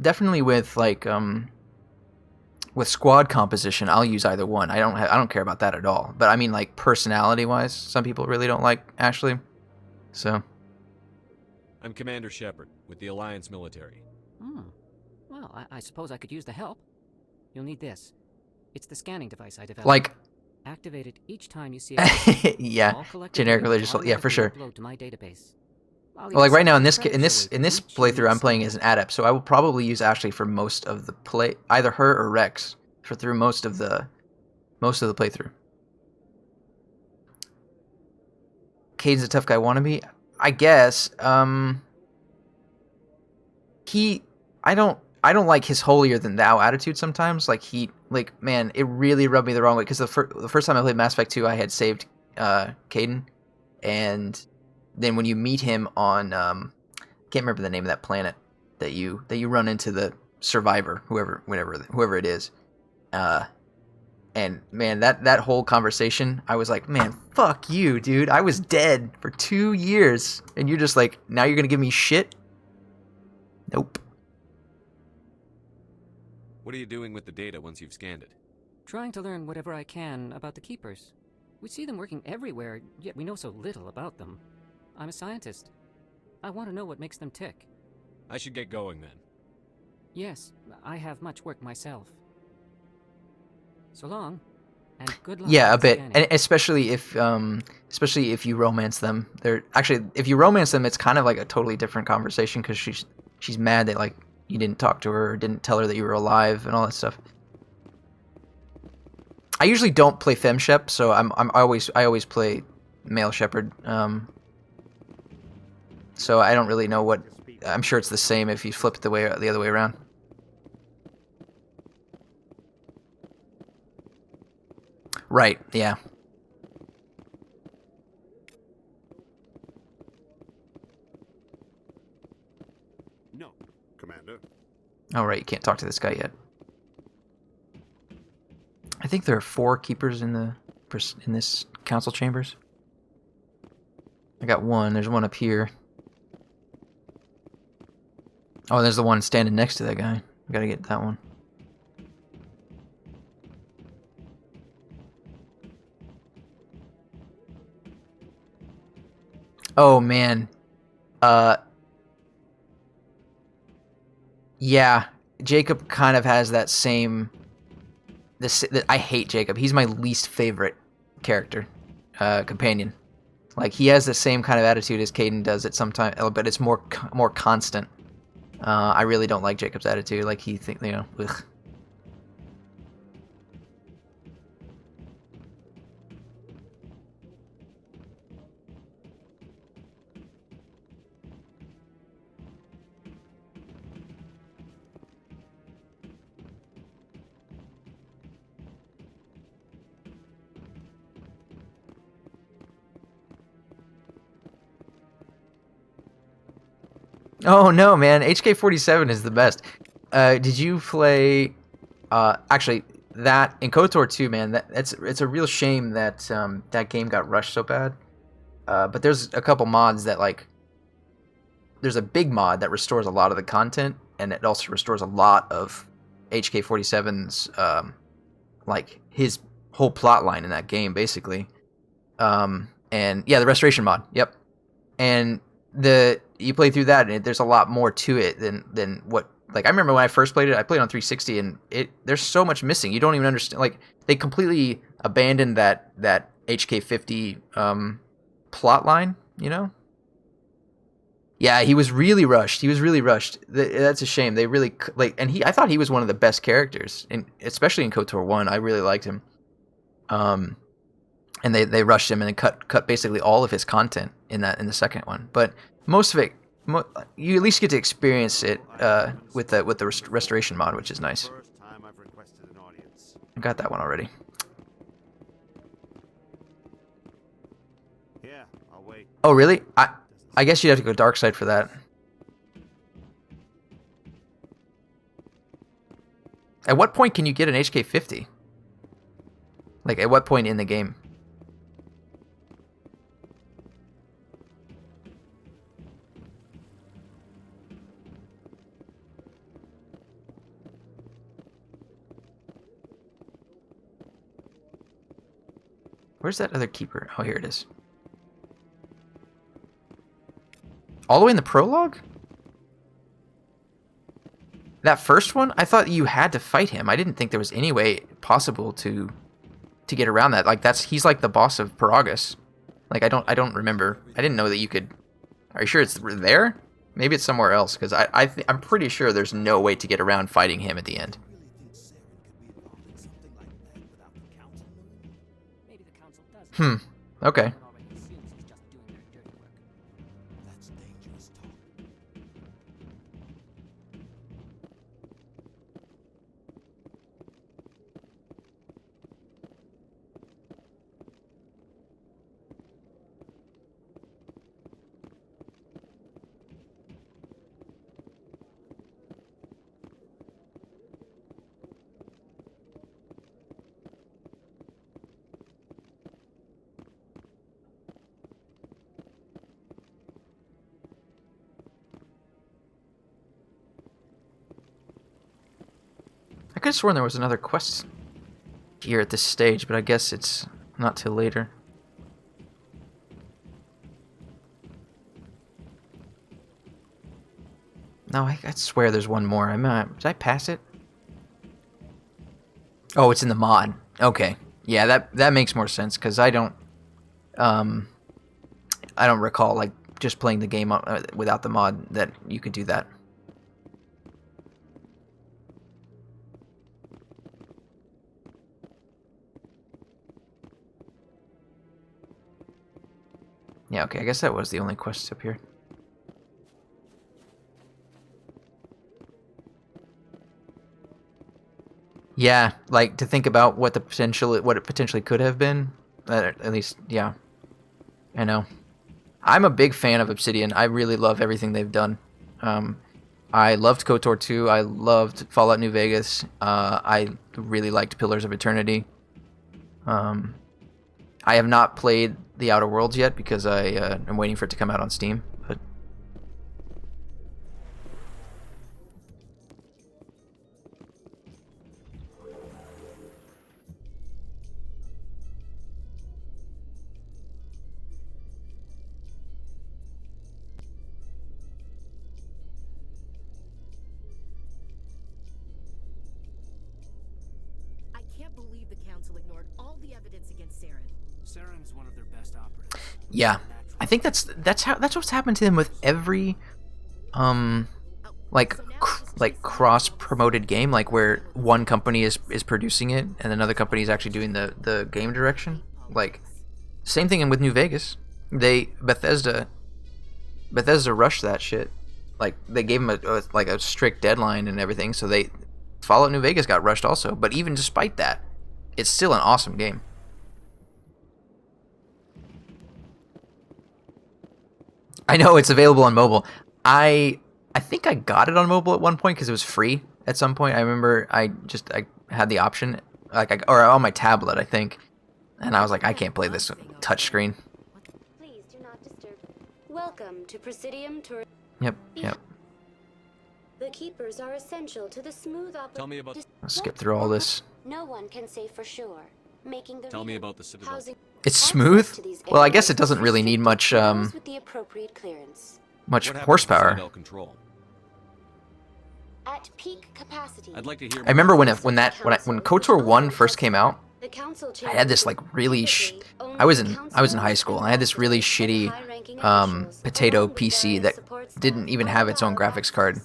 like with squad composition, I'll use either one. I don't care about that at all. But I mean, like, personality wise, some people really don't like Ashley. So I'm Commander Shepard with the Alliance military. Well, I suppose I could use the help. You'll need this. It's the scanning device I developed. Like, activate it each time you see it. Yeah, generic religious, yeah, for sure. To my database. Well, like right now in this playthrough, I'm playing as an adept, so I will probably use Ashley for most of the play, either her or Rex, through most of the playthrough. Caden's a tough guy wannabe, I guess. I don't like his holier than thou attitude sometimes. Like, man, it really rubbed me the wrong way, because the first time I played Mass Effect 2, I had saved Caden, and then when you meet him on can't remember the name of that planet that you run into the survivor, whoever it is, And man, that whole conversation, I was like, man, fuck you, dude. I was dead for 2 years, and you're just like, now you're gonna give me shit? Nope. What are you doing with the data once you've scanned it? Trying to learn whatever I can about the Keepers. We see them working everywhere, yet we know so little about them. I'm a scientist. I want to know what makes them tick. I should get going then. Yes, I have much work myself. So long, and good luck. Yeah, a with bit, scanning. and especially if you romance them. They're actually, if you romance them, it's kind of like a totally different conversation because she's mad that like you didn't talk to her or didn't tell her that you were alive and all that stuff. I usually don't play femme shep, so I always play male shepherd. So I don't really know what. I'm sure it's the same if you flip it the other way around. Right, yeah. No, Commander. Oh, right, you can't talk to this guy yet. I think there are 4 keepers in this council chambers. I got one. There's one up here. Oh, there's the one standing next to that guy. I gotta get that one. Oh man. Yeah, Jacob kind of has that same I hate Jacob. He's my least favorite character, companion. Like he has the same kind of attitude as Caden does at some time, but it's more constant. I really don't like Jacob's attitude. Like he think, ugh. Oh no, man! HK-47 is the best. Did you play? Actually, that in KOTOR 2, man. It's a real shame that that game got rushed so bad. But there's a couple mods that like. There's a big mod that restores a lot of the content, and it also restores a lot of HK-47's like his whole plot line in that game, basically. And yeah, the restoration mod. Yep. And you play through that, and there's a lot more to it than what. Like I remember when I first played it, I played on 360, and there's so much missing. You don't even understand. Like they completely abandoned that HK-50 plot line. You know. Yeah, he was really rushed. That's a shame. They really like, and I thought he was one of the best characters, especially in KOTOR 1. I really liked him. And they rushed him and then cut basically all of his content in the second one. But most of it, you at least get to experience it with the restoration mod, which is nice. I got that one already. Yeah, I'll wait. Oh really? I guess you'd have to go dark side for that. At what point can you get an HK-50? Like at what point in the game? Where's that other keeper? Oh, here it is. All the way in the prologue? That first one? I thought you had to fight him. I didn't think there was any way possible to get around that. Like he's like the boss of Paragus. Like I don't remember. I didn't know that you could. Are you sure it's there? Maybe it's somewhere else because I'm pretty sure there's no way to get around fighting him at the end. Okay. could have sworn there was another quest here at this stage, but I guess it's not till later. No, I swear there's one more. Did I pass it? Oh, it's in the mod. Okay. Yeah, that makes more sense, because I don't recall, like, just playing the game without the mod that you could do that. Yeah, okay, I guess that was the only quest up here. Yeah, like, to think about what it potentially could have been. At least, yeah. I know. I'm a big fan of Obsidian. I really love everything they've done. I loved KOTOR 2. I loved Fallout New Vegas. I really liked Pillars of Eternity. I have not played The Outer Worlds yet because I am waiting for it to come out on Steam. But I can't believe the Council ignored all the evidence against Saren. Saren's one of their best operatives. yeah, I think that's what's happened to them with every like cross-promoted game, like where one company is producing it and another company is actually doing the game direction. Like same thing with New Vegas. Bethesda rushed that shit. Like they gave them a strict deadline and everything, so Fallout New Vegas got rushed also. But even despite that, it's still an awesome game. I know it's available on mobile. I think I got it on mobile at one point because it was free at some point. I remember I had the option, or on my tablet, I think, and I was like, I can't play this touchscreen. Please do not disturb. Welcome to Presidium Tour. Yep. The keepers are essential to the smooth operation. Tell me about. Let's skip through all this. No one can say for sure, making the Tell me about the Citadel. It's smooth? Well, I guess it doesn't really need much with the appropriate clearance. much horsepower. At peak capacity. I'd like to hear. I remember when KOTOR 1 first came out, I had this like really I was in high school and I had this really shitty potato PC that didn't even have its own graphics card,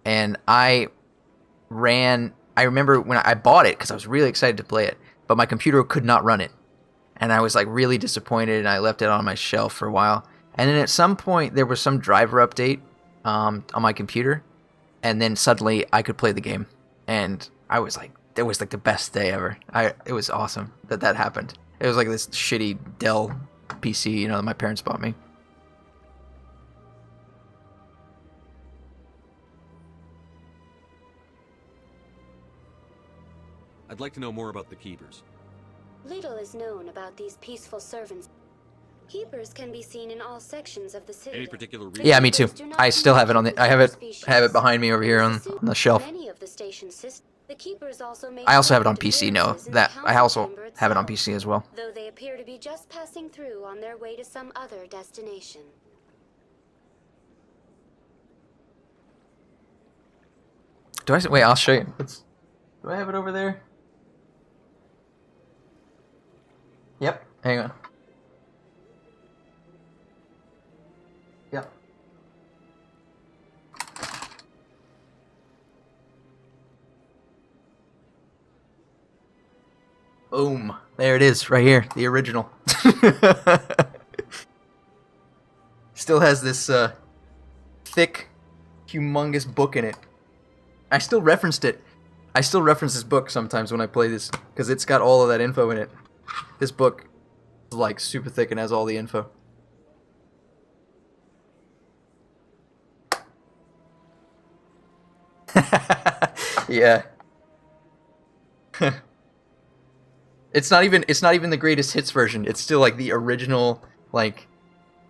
and I remember when I bought it because I was really excited to play it, but my computer could not run it, and I was like really disappointed, and I left it on my shelf for a while. And then at some point there was some driver update on my computer, and then suddenly I could play the game, and I was like, it was like the best day ever. It was awesome that happened. It was like this shitty Dell PC, that my parents bought me. I'd like to know more about the Keepers. Little is known about these peaceful servants. Keepers can be seen in all sections of the city. Any particular reason? Yeah, me too. I still have it on the. I have it behind me over here on the shelf. Many of the station systems. The keepers also I also have it on PC. No, that I also have it on PC as well. Though they appear to be just passing through on their way to some other destination. Wait, I'll show you. Do I have it over there? Yep. Hang on. Yep. Boom. There it is, right here. The original. Still has this thick, humongous book in it. I still referenced it. I still reference this book sometimes when I play this, because it's got all of that info in it. This book is like super thick and has all the info. Yeah. It's not even the greatest hits version. It's still like the original, like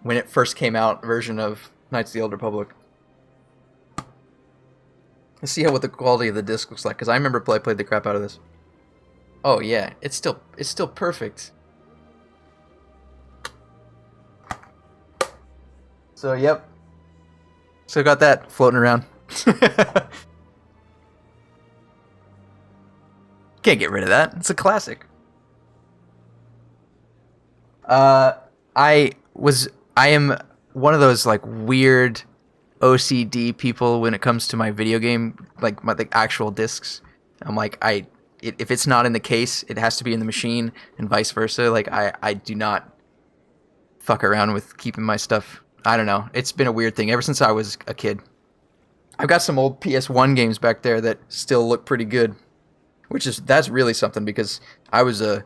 when it first came out version of Knights of the Old Republic. Let's see what the quality of the disc looks like, because I remember I played the crap out of this. Oh yeah, it's still perfect. So yep. So got that floating around. Can't get rid of that. It's a classic. I am one of those like weird OCD people when it comes to my video game, like my actual discs. I'm like if it's not in the case, it has to be in the machine, and vice versa. Like I do not fuck around with keeping my stuff. I don't know. It's been a weird thing ever since I was a kid. I've got some old PS1 games back there that still look pretty good, that's really something because I was a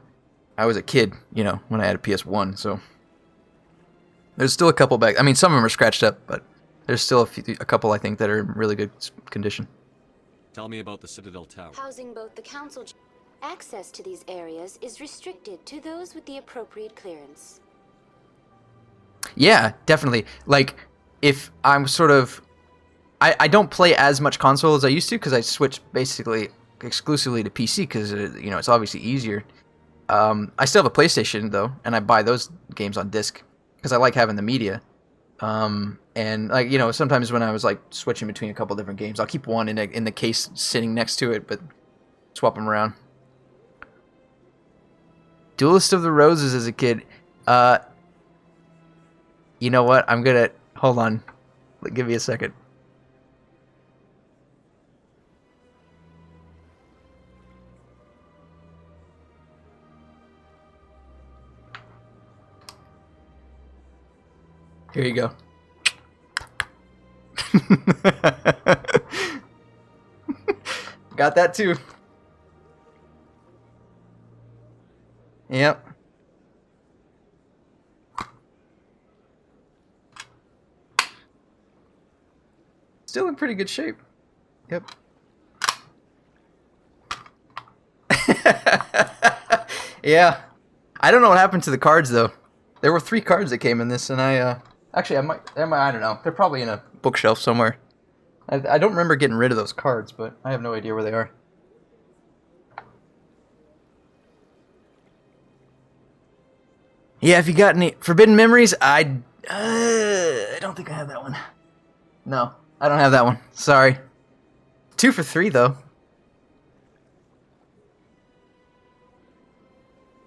kid, you know, when I had a PS1. So there's still a couple back. I mean, some of them are scratched up, but there's still a couple I think that are in really good condition. Tell me about the Citadel Tower. Housing both the council. Access to these areas is restricted to those with the appropriate clearance. Yeah, definitely. Like, if I'm sort of... I don't play as much console as I used to because I switched basically exclusively to PC because, you know, it's obviously easier. I still have a PlayStation, though, and I buy those games on disc because I like having the media. And, like, you know, sometimes when I was, like, switching between a couple different games, I'll keep one in the case sitting next to it, but swap them around. Duelist of the Roses as a kid. You know what? I'm gonna... Hold on. Give me a second. Here you go. Got that too. Yep. Still in pretty good shape. Yep. Yeah. I don't know what happened to the cards though. There were 3 cards that came in this, and actually I don't know. They're probably in a bookshelf somewhere. I don't remember getting rid of those cards, but I have no idea where they are. Yeah, if you got any Forbidden Memories, I don't think I have that one. No, I don't have that one. Sorry. 2 for 3 though.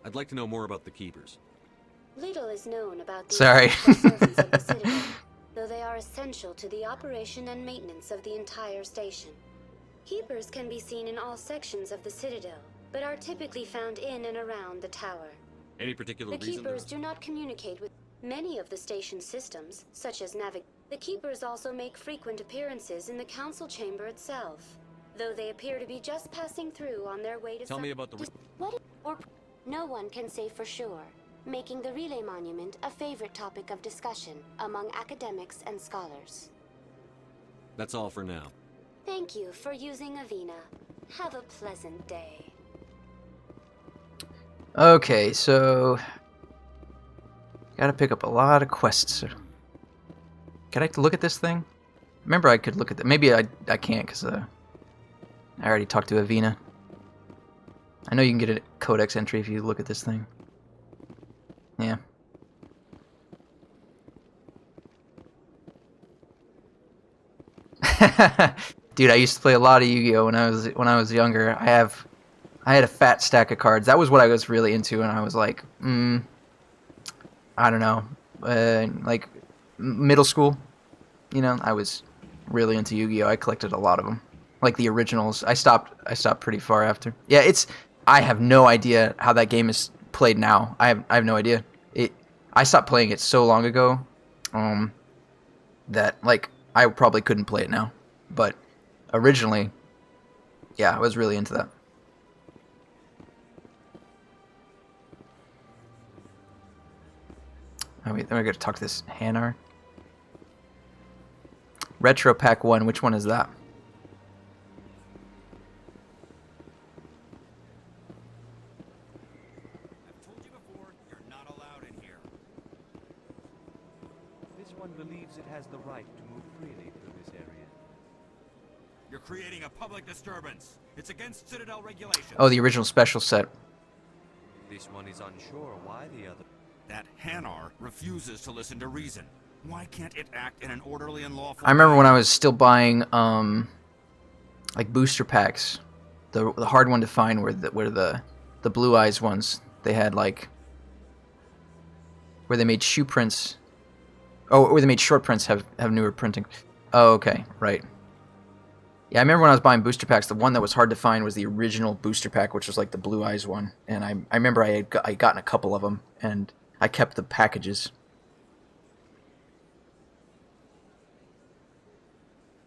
I'd like to know more about the Keepers. Little is known about the Sorry. servants of the Citadel, though they are essential to the operation and maintenance of the entire station. Keepers can be seen in all sections of the Citadel, but are typically found in and around the tower. Any particular The reason? Keepers do not communicate with many of the station's systems, such as The Keepers also make frequent appearances in the council chamber itself, though they appear to be just passing through on their way to Tell me about the... No one can say for sure, making the Relay Monument a favorite topic of discussion among academics and scholars. That's all for now. Thank you for using Avina. Have a pleasant day. Okay, so... Gotta pick up a lot of quests. Can I look at this thing? Remember I could look at that. Maybe I can't because I already talked to Avina. I know you can get a codex entry if you look at this thing. Yeah. Dude, I used to play a lot of Yu-Gi-Oh when I was younger. I had a fat stack of cards. That was what I was really into, and I was like, I don't know, like middle school. You know, I was really into Yu-Gi-Oh. I collected a lot of them, like the originals. I stopped pretty far after. Yeah, I have no idea how that game is played now. I have no idea. I stopped playing it so long ago, that like I probably couldn't play it now. But originally, yeah, I was really into that. Oh wait, then I gotta talk to this Hanar. Retro Pack 1, which one is that? This one believes it has the right to move freely through this area. Your creating a public disturbance. It's against Citadel regulations. Oh, the original special set. This one is unsure why the other... That Hanar refuses to listen to reason. Why can't it act in an orderly and lawful I remember when I was still buying like booster packs. The hard one to find were the Blue Eyes ones. They had like where they made shoe prints. Oh, where they made short prints have newer printing. Oh, okay, right. Yeah, I remember when I was buying booster packs, the one that was hard to find was the original booster pack, which was like the Blue Eyes one. And I remember I gotten a couple of them, and I kept the packages.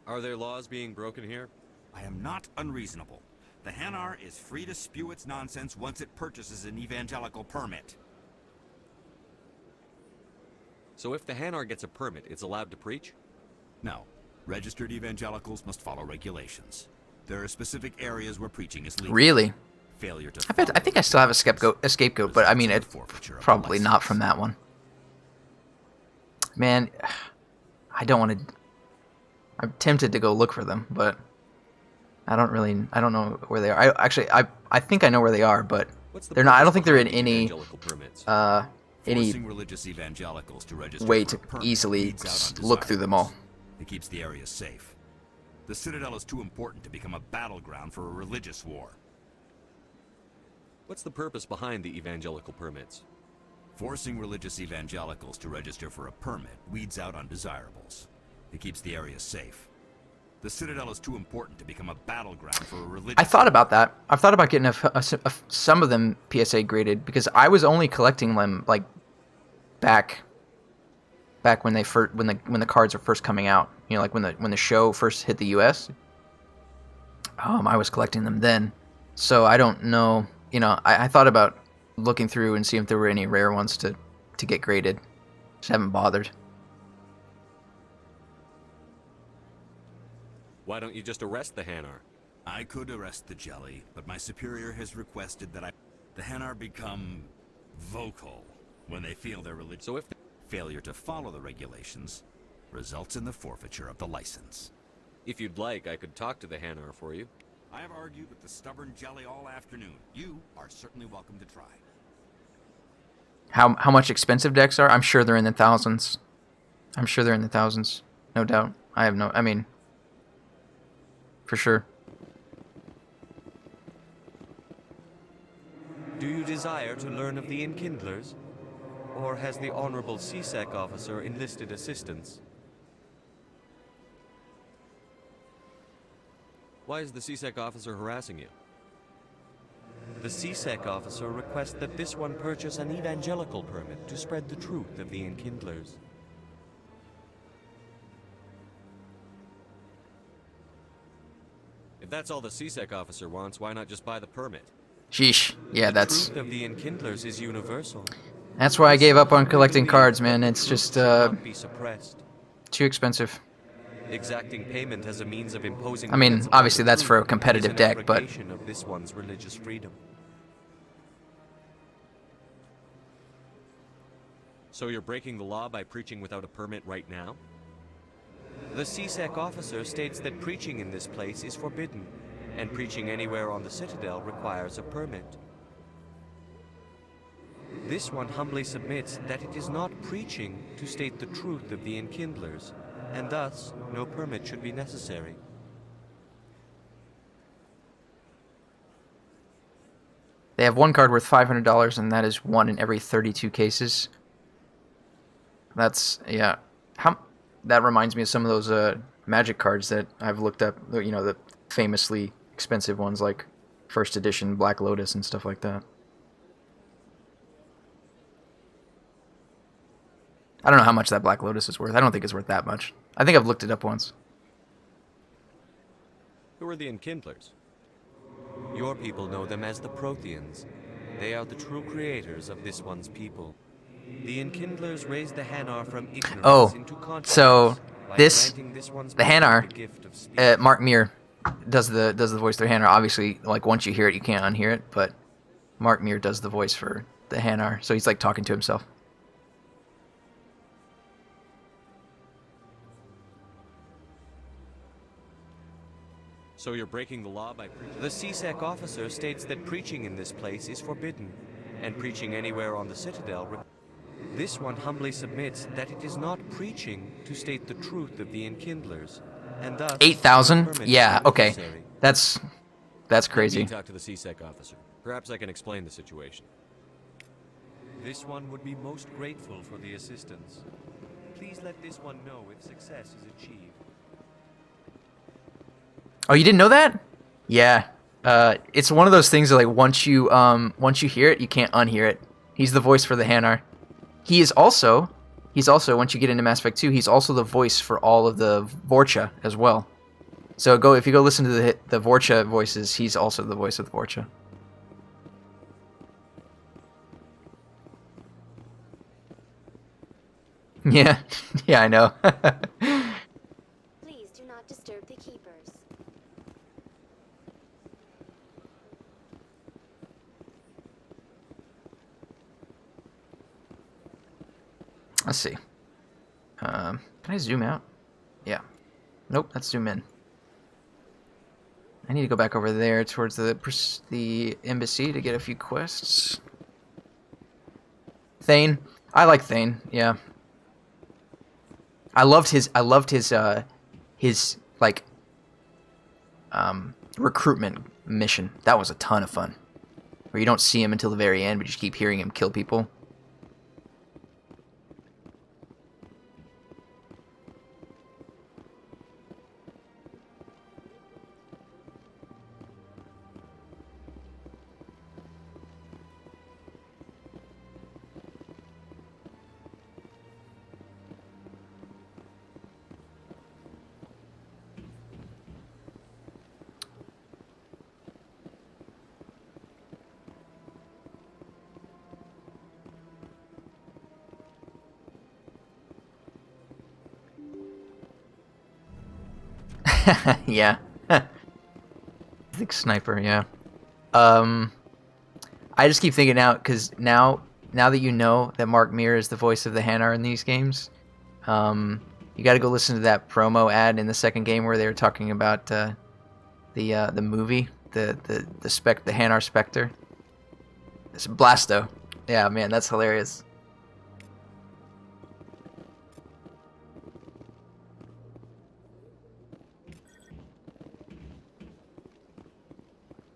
Are there laws being broken here? I am not unreasonable. The Hanar is free to spew its nonsense once it purchases an evangelical permit. So if the Hanar gets a permit, it's allowed to preach? No. Registered evangelicals must follow regulations. There are specific areas where preaching is legal. Really? Failure to I think I still have a scapegoat, but I mean, it's probably not from that one. Man, I don't want to... I'm tempted to go look for them, but I don't know where they are. I think I know where they are, but they're not. I don't think they're in any religious evangelicals to register way for to a permit easily weeds out look through them all. It keeps the area safe. The Citadel is too important to become a battleground for a religious war. What's the purpose behind the evangelical permits? Forcing religious evangelicals to register for a permit weeds out undesirables. It keeps the area safe. The Citadel is too important to become a battleground for a religious... I thought about that. I've thought about getting some of them PSA graded, because I was only collecting them like back when the cards were first coming out. You know, like when the show first hit the US. I was collecting them then, so I don't know. You know, I thought about looking through and seeing if there were any rare ones to get graded. Just haven't bothered. Why don't you just arrest the Hanar? I could arrest the jelly, but my superior has requested that the Hanar become vocal when they feel their religion. So if failure to follow the regulations results in the forfeiture of the license. If you'd like, I could talk to the Hanar for you. I have argued with the stubborn jelly all afternoon. You are certainly welcome to try. How much expensive decks are? I'm sure they're in the thousands. I'm sure they're in the thousands, no doubt. I mean, for sure. Do you desire to learn of the Enkindlers? Or has the Honorable CSEC officer enlisted assistance? Why is the CSEC officer harassing you? The CSEC officer requests that this one purchase an evangelical permit to spread the truth of the Enkindlers. If that's all the CSEC officer wants, why not just buy the permit? Sheesh. Yeah, The truth of the Enkindlers is universal. That's why I gave up on collecting cards, man. It's just Be suppressed. too expensive. Exacting payment as a means of imposing. I mean, principles obviously of that's for a truth competitive is an deck, but abrogation of this one's religious freedom. So you're breaking the law by preaching without a permit right now? The CSEC officer states that preaching in this place is forbidden, and preaching anywhere on the Citadel requires a permit. This one humbly submits that it is not preaching to state the truth of the Enkindlers, and thus no permit should be necessary. they have one card worth $500, and that is 1 in every 32 cases. That's, yeah. That reminds me of some of those Magic cards that I've looked up. You know, the famously expensive ones like First Edition, Black Lotus, and stuff like that. I don't know how much that Black Lotus is worth. I don't think it's worth that much. I think I've looked it up once. Who are the Enkindlers? Your people know them as the Protheans. They are the true creators of this one's people. The Enkindlers raised the Hanar from ignorance into consciousness. So by this, granting this one's the people Hanar, the gift of speech. Mark Muir does the voice for the Hanar. Obviously, like once you hear it, you can't unhear it. But Mark Muir does the voice for the Hanar, so he's like talking to himself. So you're breaking the law by preaching? The CSEC officer states that preaching in this place is forbidden, and preaching anywhere on the Citadel. This one humbly submits that it is not preaching to state the truth of the Enkindlers, and thus 8,000? Yeah, okay. necessary. That's crazy. Let me talk to the CSEC officer. Perhaps I can explain the situation. This one would be most grateful for the assistance. Please let this one know if success is achieved. Oh, you didn't know that? Yeah. It's one of those things that, like, once you hear it, you can't unhear it. He's the voice for the Hanar. He's also once you get into Mass Effect 2, he's also the voice for all of the Vorcha as well. So if you go listen to the Vorcha voices, he's also the voice of the Vorcha. Yeah, yeah, I know. Please do not disturb the keepers. Let's see. Can I zoom out? Yeah. Nope, let's zoom in. I need to go back over there towards the embassy to get a few quests. Thane. I like Thane, yeah. I loved his like recruitment mission. That was a ton of fun. Where you don't see him until the very end, but you just keep hearing him kill people. Yeah. Thick sniper, yeah. I just keep thinking now, because now that you know that Mark Meer is the voice of the Hanar in these games, you got to go listen to that promo ad in the second game where they were talking about the movie, the Hanar Spectre. It's Blasto. Yeah, man, that's hilarious.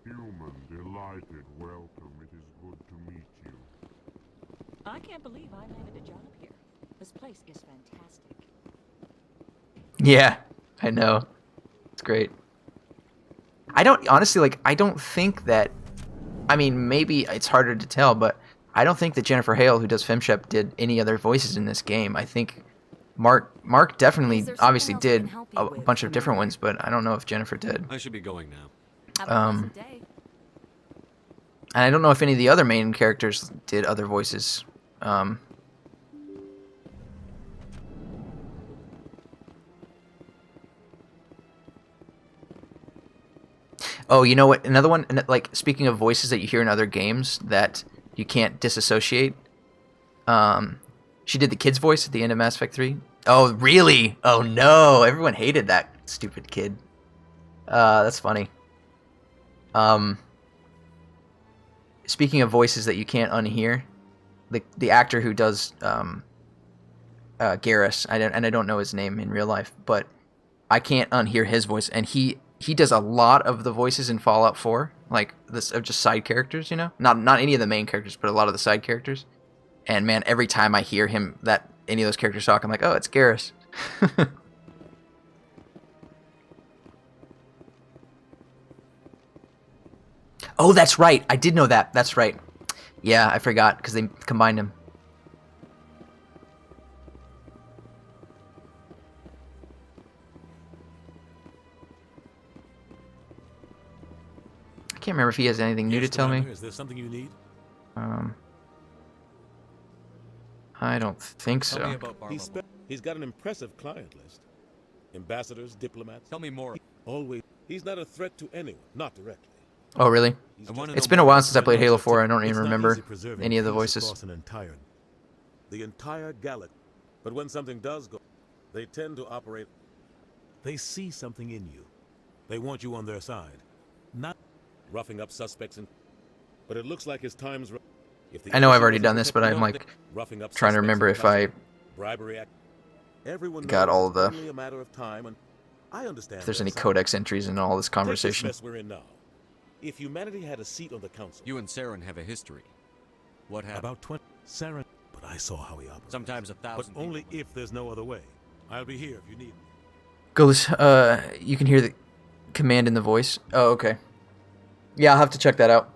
Human, delighted welcome. It is good to meet you. I can't believe I landed a job here. This place is fantastic. Yeah, I know. It's great. I don't think that, I mean, maybe it's harder to tell, but I don't think that Jennifer Hale, who does Femshep, did any other voices in this game. I think Mark definitely, obviously did a bunch of different ones, but I don't know if Jennifer did. I should be going now. And I don't know if any of the other main characters did other voices. Oh, you know what? Another one, like, speaking of voices that you hear in other games that you can't disassociate. She did the kid's voice at the end of Mass Effect 3. Oh, really? Oh, no. Everyone hated that stupid kid. That's funny. Speaking of voices that you can't unhear, the actor who does Garrus, I don't know his name in real life, but I can't unhear his voice, and he does a lot of the voices in Fallout 4, like this of just side characters, you know, not any of the main characters, but a lot of the side characters. And man, every time I hear him, that any of those characters talk, I'm like, oh, it's Garrus. Oh, that's right. I did know that. That's right. Yeah, I forgot because they combined him. I can't remember if he has anything new to tell me. Is there something you need? I don't think so. He's got an impressive client list. Ambassadors, diplomats. Tell me more. He's not a threat to anyone, not directly. Oh, really? It's been a while since I played Halo 4. I don't even remember any of the voices. The entire galaxy. But when something does go, they tend to operate. They see something in you. They want you on their side. Not roughing up suspects but it looks like his time's if the I know I've issue already isn't done this, but I'm protecting like roughing up trying to suspects remember and if I bribery act. Everyone got knows all it's the only a matter of time, and I understand if there's their any side. codex entries in all this Take conversation. this mess we're in now. If humanity had a seat on the council, You and Saren have a history. What happened? about 20 Saren, but I saw how he operates. Sometimes 1,000 But only if there's no other way. I'll be here if you need me. Goes, you can hear the command in the voice. Oh, okay. Yeah, I'll have to check that out.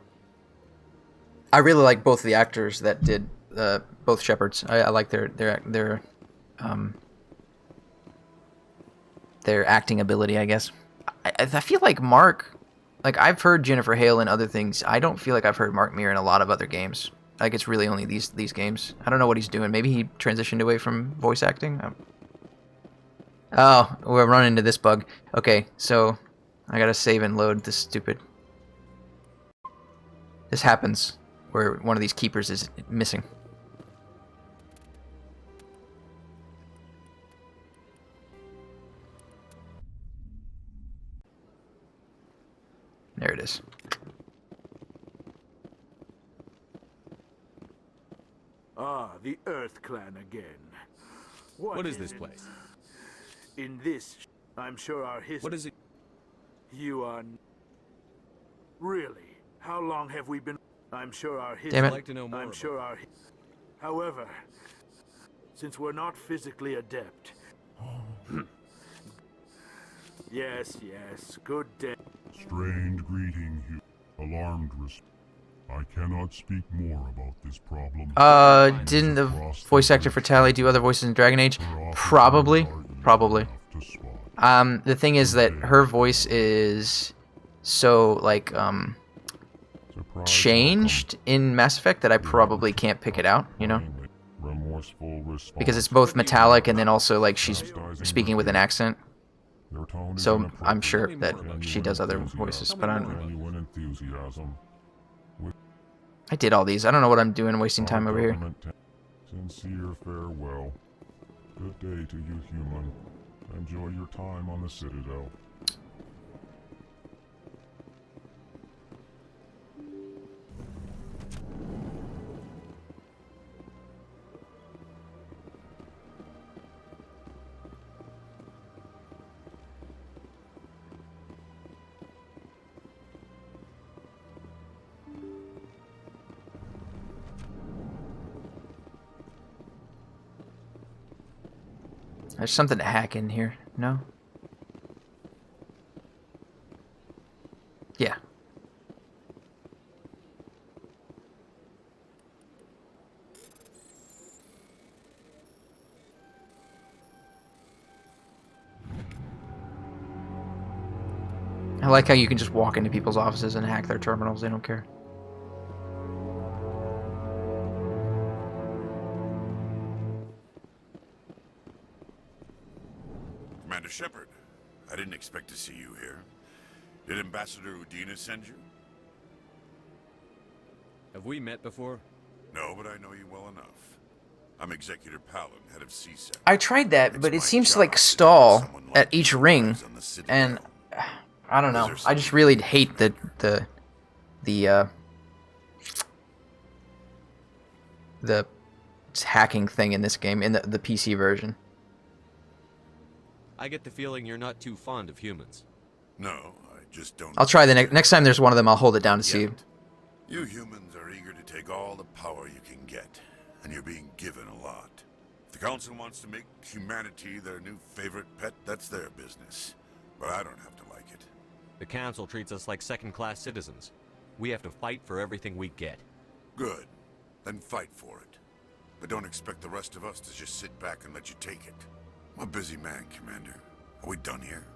I really like both the actors that did both Shepards. I like their acting ability, I guess. I feel like Mark, like I've heard Jennifer Hale in other things. I don't feel like I've heard Mark Meer in a lot of other games. Like it's really only these games. I don't know what he's doing. Maybe he transitioned away from voice acting. Oh, we're running into this bug. Okay, so I gotta save and load this stupid. This happens where one of these keepers is missing. There it is. Ah, the Earth Clan again. What is this place? In this, I'm sure our history... What is it? You are... Really? How long have we been... I'm sure our history... Damn it. I'd like to know more I'm about sure our... However, since we're not physically adept... Yes, good day. Strained greeting, alarmed response. I cannot speak more about this problem. Didn't the voice actor for Tally do other voices in Dragon Age? Probably. The thing is that her voice is so, like, changed in Mass Effect that I probably can't pick it out, you know? Because it's both metallic and then also, like, she's speaking with an accent. So I'm sure that she does other voices, but I don't know. I did all these. I don't know what I'm doing wasting time over here. Sincere farewell. Good day to you, human. Enjoy your time on the Citadel. There's something to hack in here, no? Yeah. I like how you can just walk into people's offices and hack their terminals, they don't care. Commander Shepard, I didn't expect to see you here. Did Ambassador Udina send you? Have we met before? No, but I know you well enough. I'm Executor Palin, head of CSEC. I tried that, but it seems to like stall at each ring, and I don't know. I just really hate the hacking thing in this game, in the PC version. I get the feeling you're not too fond of humans. No, I just don't... I'll try the next time there's one of them, I'll hold it down to see. You humans are eager to take all the power you can get, and you're being given a lot. If the Council wants to make humanity their new favorite pet, that's their business. But I don't have to like it. The Council treats us like second-class citizens. We have to fight for everything we get. Good. Then fight for it. But don't expect the rest of us to just sit back and let you take it. I'm a busy man, Commander. Are we done here?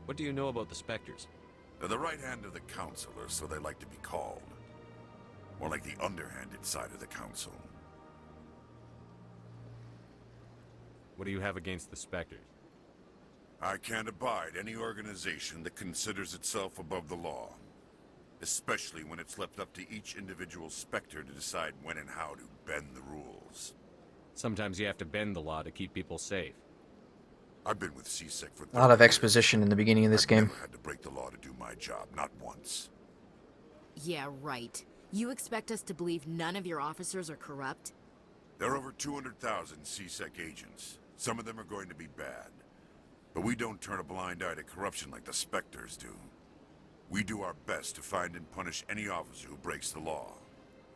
What do you know about the Spectres? They're the right hand of the Council, or so they like to be called. More like the underhanded side of the Council. What do you have against the Spectres? I can't abide any organization that considers itself above the law. Especially when it's left up to each individual Spectre to decide when and how to bend the rules. Sometimes you have to bend the law to keep people safe. I've been with CSEC for 30 A lot of years. exposition in the beginning of this game. Never had to break the law to do my job, not once. Yeah, right. You expect us to believe none of your officers are corrupt? There are over 200,000 CSEC agents. Some of them are going to be bad. But we don't turn a blind eye to corruption like the Spectres do. We do our best to find and punish any officer who breaks the law.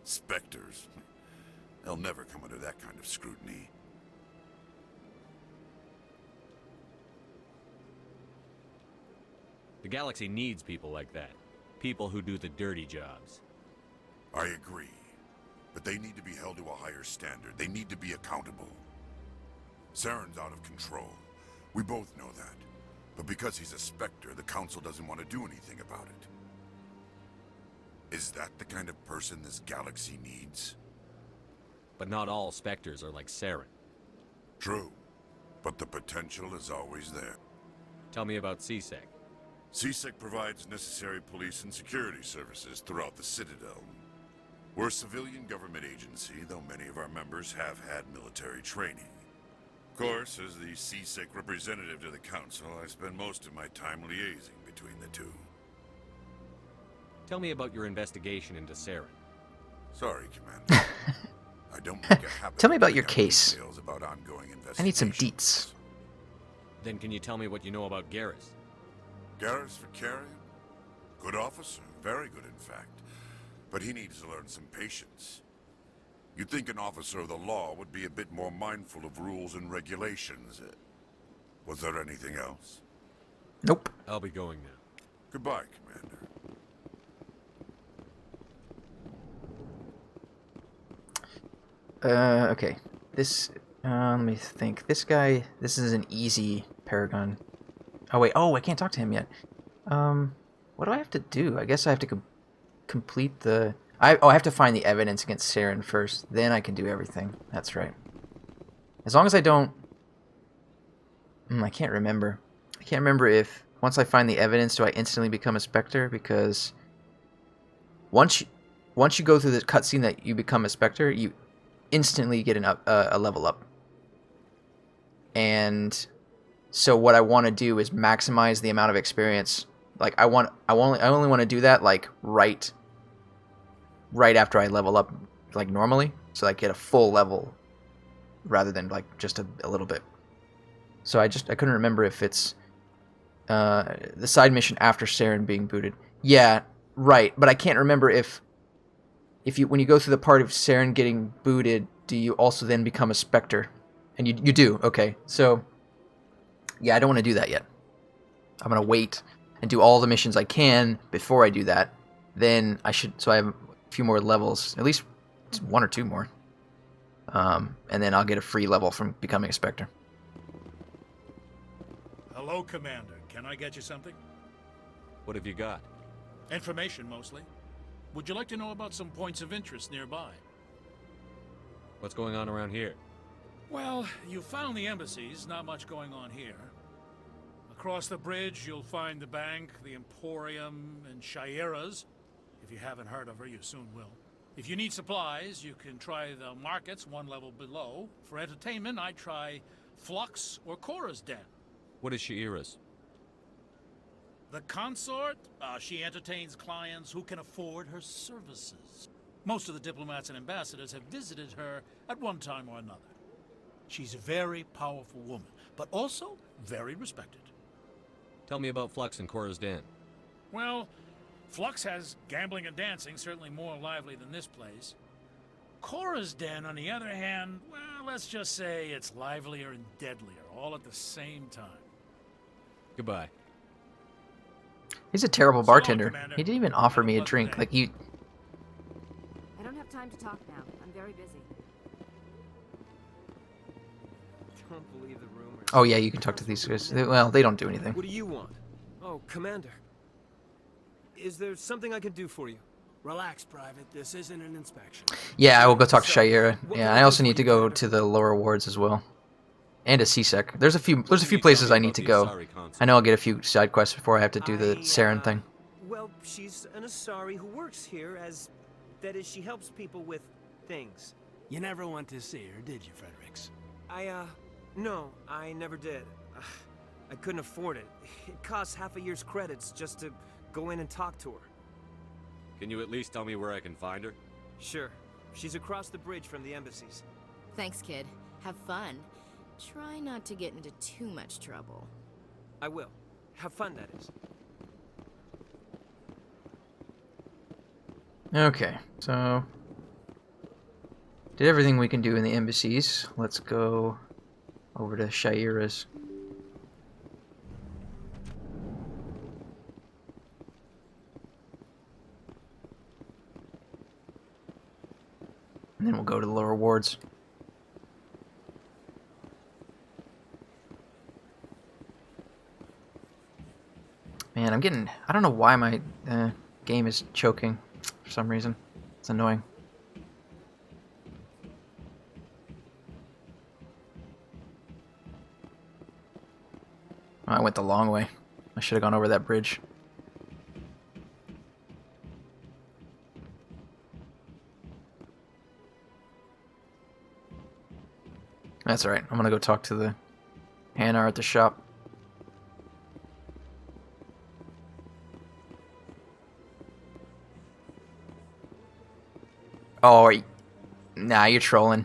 Spectres? They'll never come under that kind of scrutiny. The galaxy needs people like that. People who do the dirty jobs. I agree. But they need to be held to a higher standard. They need to be accountable. Saren's out of control. We both know that. But because he's a Spectre, the Council doesn't want to do anything about it. Is that the kind of person this galaxy needs? But not all Spectres are like Saren. True. But the potential is always there. Tell me about CSEC. CSEC provides necessary police and security services throughout the Citadel. We're a civilian government agency, though many of our members have had military training. Of course, as the CSEC representative to the Council, I spend most of my time liaising between the two. Tell me about your investigation into Saren. Sorry, Commander. I don't make a habit. Tell me about of your giving case. details about ongoing I need some investigations. deets. Then can you tell me what you know about Garrus? Garrus Vicarian? Good officer, very good in fact. But he needs to learn some patience. You'd think an officer of the law would be a bit more mindful of rules and regulations. Was there anything else? Nope. I'll be going now. Goodbye, Commander. Okay. This, let me think. This guy, this is an easy Paragon. Oh, wait. Oh, I can't talk to him yet. What do I have to do? I guess I have to complete the... I have to find the evidence against Saren first. Then I can do everything. That's right. As long as I don't... I can't remember. I can't remember if, once I find the evidence, do I instantly become a Spectre? Because once you go through the cutscene that you become a Spectre, you instantly get a level up. And so what I want to do is maximize the amount of experience. Like I only want to do that like right after I level up, like normally, so I get a full level rather than like just a little bit. So I couldn't remember if it's the side mission after Saren being booted. Yeah, right. But I can't remember if when you go through the part of Saren getting booted, do you also then become a Spectre? And you do. Okay. So yeah, I don't want to do that yet. I'm gonna wait and do all the missions I can before I do that. Then I should. So I have a few more levels, at least one or two more. And then I'll get a free level from becoming a Spectre. Hello, Commander. Can I get you something? What have you got? Information, mostly. Would you like to know about some points of interest nearby? What's going on around here? Well, you found the embassies. Not much going on here. Across the bridge, you'll find the bank, the Emporium, and Shaira's. If you haven't heard of her, you soon will. If you need supplies, you can try the markets one level below. For entertainment, I'd try Flux or Cora's Den. What is Shaira's? The consort? She entertains clients who can afford her services. Most of the diplomats and ambassadors have visited her at one time or another. She's a very powerful woman, but also very respected. Tell me about Flux and Cora's Den. Well, Flux has gambling and dancing, certainly more lively than this place. Cora's Den, on the other hand, well, let's just say it's livelier and deadlier, all at the same time. Goodbye. He's a terrible bartender. He didn't even offer me a drink. Like you. I don't have time to talk now. I'm very busy. Don't believe the rumors. Oh yeah, you can talk to these guys. Well, they don't do anything. What do you want? Oh, Commander. Is there something I can do for you? Relax, Private. This isn't an inspection. Yeah, I will go talk to Shaira. Yeah, I also need to go to the lower wards as well, and to CSEC. There's a few places I need to go. I know I'll get a few side quests before I have to do the Saren thing. Well, she's an Asari who works here as... That is, she helps people with things. You never went to see her, did you, Fredericks? No, I never did. I couldn't afford it. It costs half a year's credits just to go in and talk to her. Can you at least tell me where I can find her? Sure. She's across the bridge from the embassies. Thanks, kid. Have fun. Try not to get into too much trouble. I will. Have fun, that is. Okay, so did everything we can do in the embassies. Let's go over to Shaira's. And then we'll go to the lower wards. Man, I'm getting... I don't know why my game is choking for some reason. It's annoying. Oh, I went the long way. I should have gone over that bridge. That's alright. I'm gonna go talk to the Hanar at the shop. Oh, nah, you're trolling.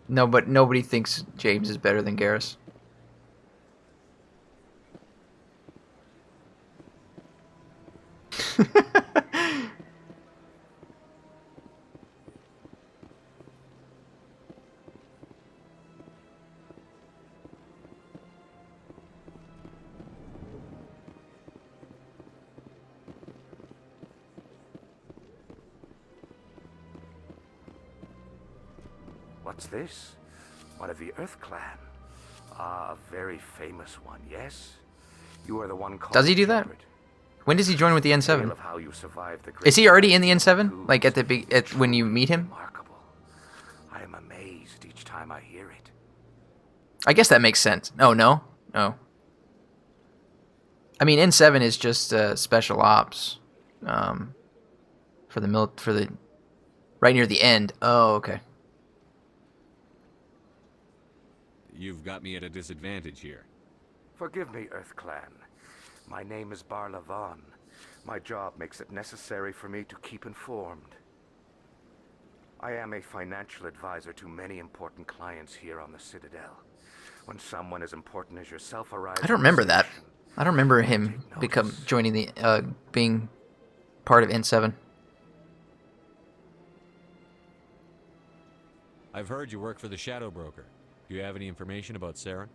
No, but nobody thinks James is better than Garrus. What's this? One of the Earth Clan. Ah, a very famous one, yes? You are the one called Does he do that? Shepherd. When does he join with the Tale N7? of how you survived the Is he great already in the battle N7? Like at the when you meet him? Remarkable. I am amazed each time I hear it. I guess that makes sense. Oh no, no. I mean, N7 is just special ops, for the right near the end. Oh, okay. You've got me at a disadvantage here. Forgive me, Earth Clan. My name is Barla Vaughn. My job makes it necessary for me to keep informed. I am a financial advisor to many important clients here on the Citadel. When someone as important as yourself arrives... I don't remember that. I don't remember him joining the being part of N7. I've heard you work for the Shadow Broker. Do you have any information about Saren?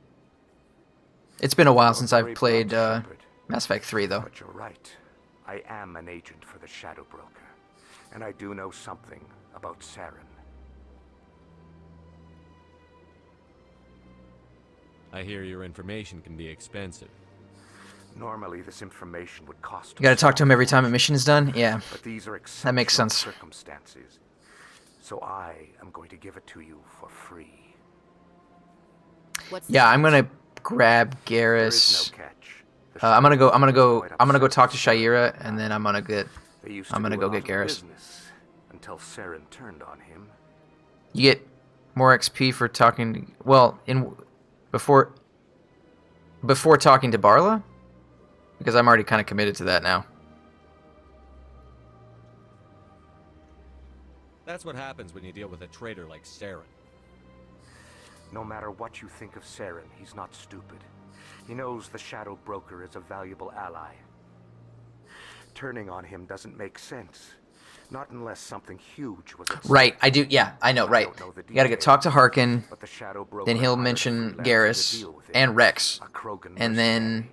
It's been a while since I've played Mass Effect 3, though. But you're right. I am an agent for the Shadow Broker. And I do know something about Saren. I hear your information can be expensive. Normally, this information would cost... You gotta talk to him every time a mission is done? Yeah. But these are that makes sense. Circumstances. So I am going to give it to you for free. Yeah, I'm gonna grab Garrus. I'm gonna go talk to Shaira, and then I'm gonna go get Garrus. Until Saren turned on him. You get more XP for talking to, well, before talking to Barla, because I'm already kind of committed to that now. That's what happens when you deal with a traitor like Saren. No matter what you think of Saren, he's not stupid. He knows the Shadow Broker is a valuable ally. Turning on him doesn't make sense. Not unless something huge was at stake. Right, I do, yeah, I know, right. You gotta talk to Harkin, then he'll mention Garrus and Rex, and then,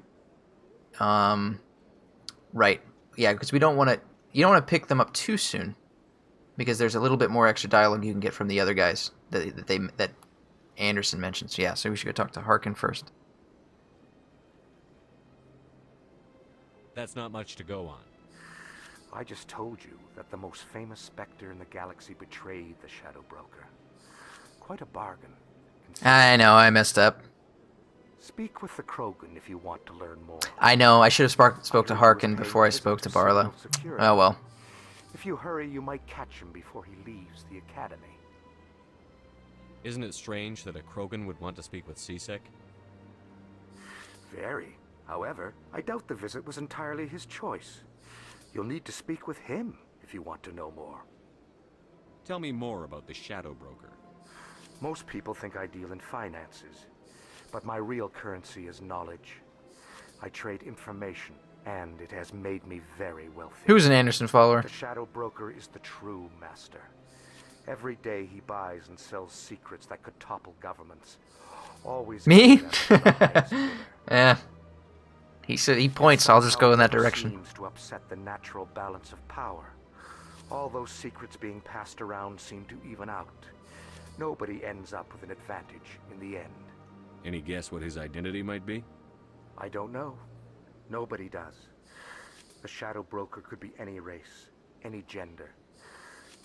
right, yeah, because you don't want to pick them up too soon, because there's a little bit more extra dialogue you can get from the other guys that Anderson mentions. Yeah, so we should go talk to Harkin first. That's not much to go on. I just told you that the most famous Spectre in the galaxy betrayed the Shadow Broker. Quite a bargain. I know, I messed up. Speak with the Krogan if you want to learn more. I know, I should have spoke to Harkin before I spoke to Barla. Oh well. If you hurry, you might catch him before he leaves the Academy. Isn't it strange that a Krogan would want to speak with C-Sec? Very. However, I doubt the visit was entirely his choice. You'll need to speak with him if you want to know more. Tell me more about the Shadow Broker. Most people think I deal in finances, but my real currency is knowledge. I trade information, and it has made me very wealthy. Who's an Anderson follower? The Shadow Broker is the true master. Every day he buys and sells secrets that could topple governments. Always me? Yeah. He said he points, so I'll just go in that direction. Seems to upset the natural balance of power. All those secrets being passed around seem to even out. Nobody ends up with an advantage in the end. Any guess what his identity might be? I don't know. Nobody does. The Shadow Broker could be any race, any gender.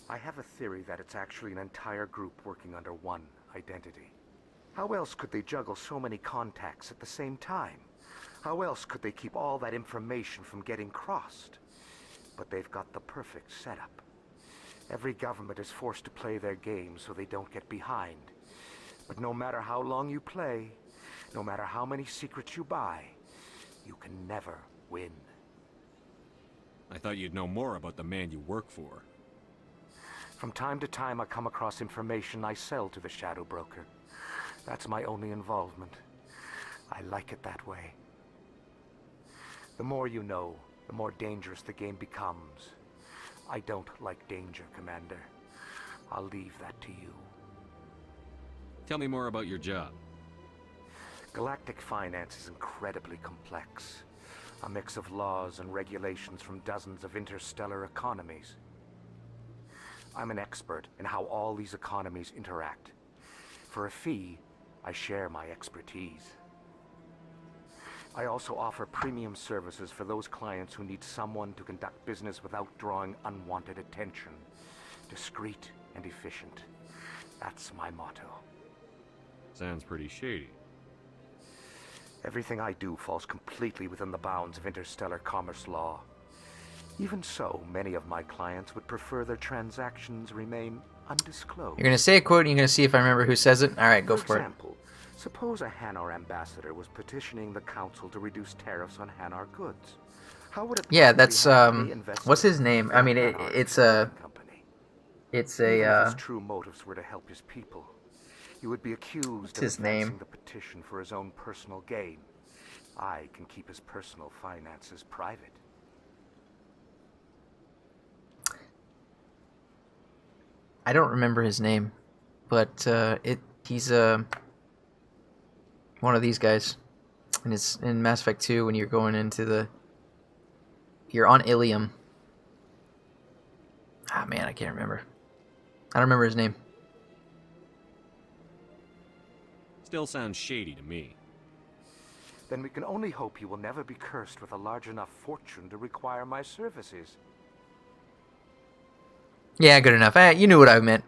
I have a theory that it's actually an entire group working under one identity. How else could they juggle so many contacts at the same time? How else could they keep all that information from getting crossed? But they've got the perfect setup. Every government is forced to play their game so they don't get behind. But no matter how long you play, no matter how many secrets you buy, you can never win. I thought you'd know more about the man you work for. From time to time, I come across information I sell to the Shadow Broker. That's my only involvement. I like it that way. The more you know, the more dangerous the game becomes. I don't like danger, Commander. I'll leave that to you. Tell me more about your job. Galactic finance is incredibly complex. A mix of laws and regulations from dozens of interstellar economies. I'm an expert in how all these economies interact. For a fee, I share my expertise. I also offer premium services for those clients who need someone to conduct business without drawing unwanted attention. Discreet and efficient. That's my motto. Sounds pretty shady. Everything I do falls completely within the bounds of interstellar commerce law. Even so, many of my clients would prefer their transactions remain undisclosed. You're gonna say a quote and you're gonna see if I remember who says it? Alright, go for it. Suppose a Hanar ambassador was petitioning the council to reduce tariffs on Hanar goods. How would it Yeah, that's what's his name? I mean it's a Even if his true motives were to help his people, he would be accused of his advancing name? the petition for his own personal gain. I can keep his personal finances private. I don't remember his name, but he's one of these guys, and it's in Mass Effect 2 when you're going into you're on Ilium. Ah man, I can't remember. I don't remember his name. Still sounds shady to me. Then we can only hope you will never be cursed with a large enough fortune to require my services. Yeah, good enough. You knew what I meant.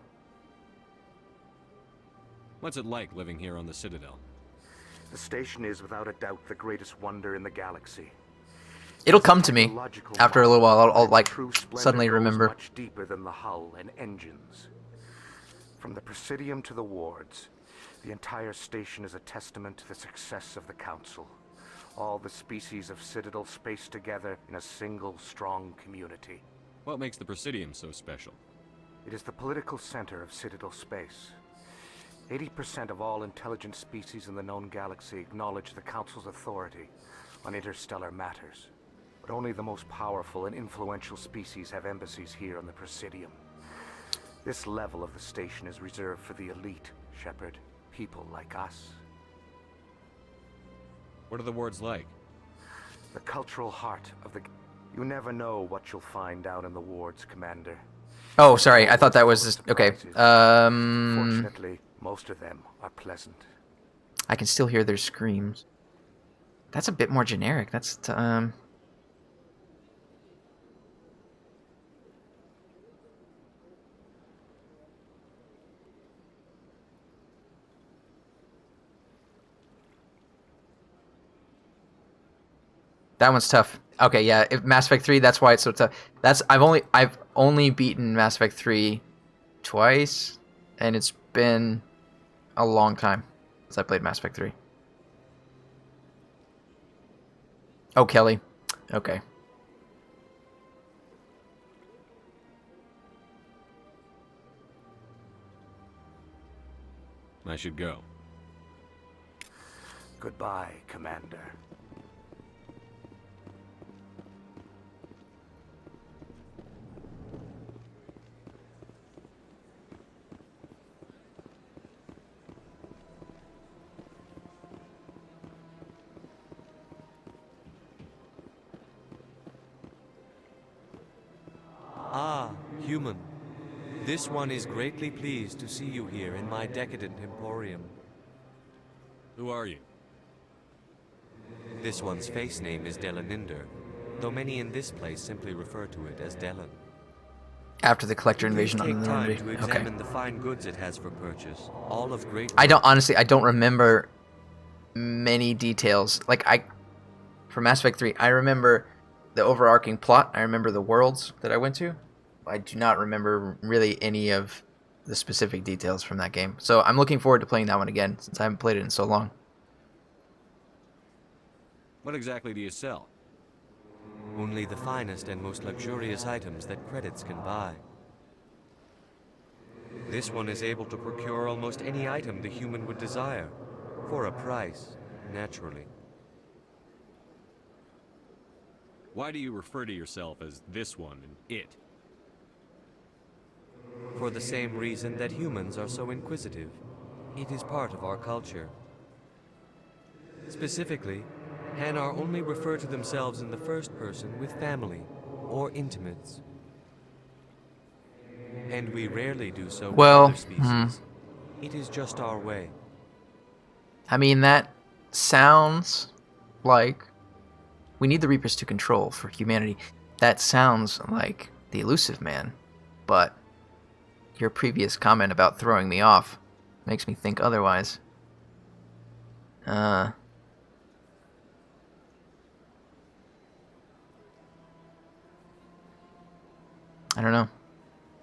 What's it like living here on the Citadel? The station is without a doubt the greatest wonder in the galaxy. It'll come to me after a little while. I'll like suddenly remember. Much deeper than the hull and engines. From the Presidium to the wards, the entire station is a testament to the success of the Council. All the species of Citadel spaced together in a single strong community. What makes the Presidium so special? It is the political center of Citadel space. 80% of all intelligent species in the known galaxy acknowledge the Council's authority on interstellar matters. But only the most powerful and influential species have embassies here on the Presidium. This level of the station is reserved for the elite, Shepard. People like us. What are the wards like? The cultural heart of the... You never know what you'll find down in the wards, Commander. Oh, sorry. I thought that was this. Okay. Fortunately, most of them are pleasant. I can still hear their screams. That's a bit more generic. That's That one's tough. Okay, yeah, if Mass Effect 3, that's why it's so tough. I've only beaten Mass Effect 3 twice, and it's been a long time since I played Mass Effect 3. Oh, Kelly. Okay. I should go. Goodbye, Commander. Ah, human. This one is greatly pleased to see you here in my decadent emporium. Who are you? This one's face name is Delaninder, though many in this place simply refer to it as Delan. After the collector invasion on Take the time Normandy. to Okay. examine the fine goods it has for purchase, all of great... I don't remember many details. Like, for Mass Effect 3, I remember the overarching plot. I remember the worlds that I went to. I do not remember really any of the specific details from that game. So I'm looking forward to playing that one again, since I haven't played it in so long. What exactly do you sell? Only the finest and most luxurious items that credits can buy. This one is able to procure almost any item the human would desire, for a price, naturally. Why do you refer to yourself as this one and it? For the same reason that humans are so inquisitive. It is part of our culture. Specifically, Hanar only refer to themselves in the first person with family or intimates. And we rarely do so with other species. It is just our way. I mean, that sounds like we need the Reapers to control for humanity. That sounds like the Elusive Man, but your previous comment about throwing me off makes me think otherwise. I don't know.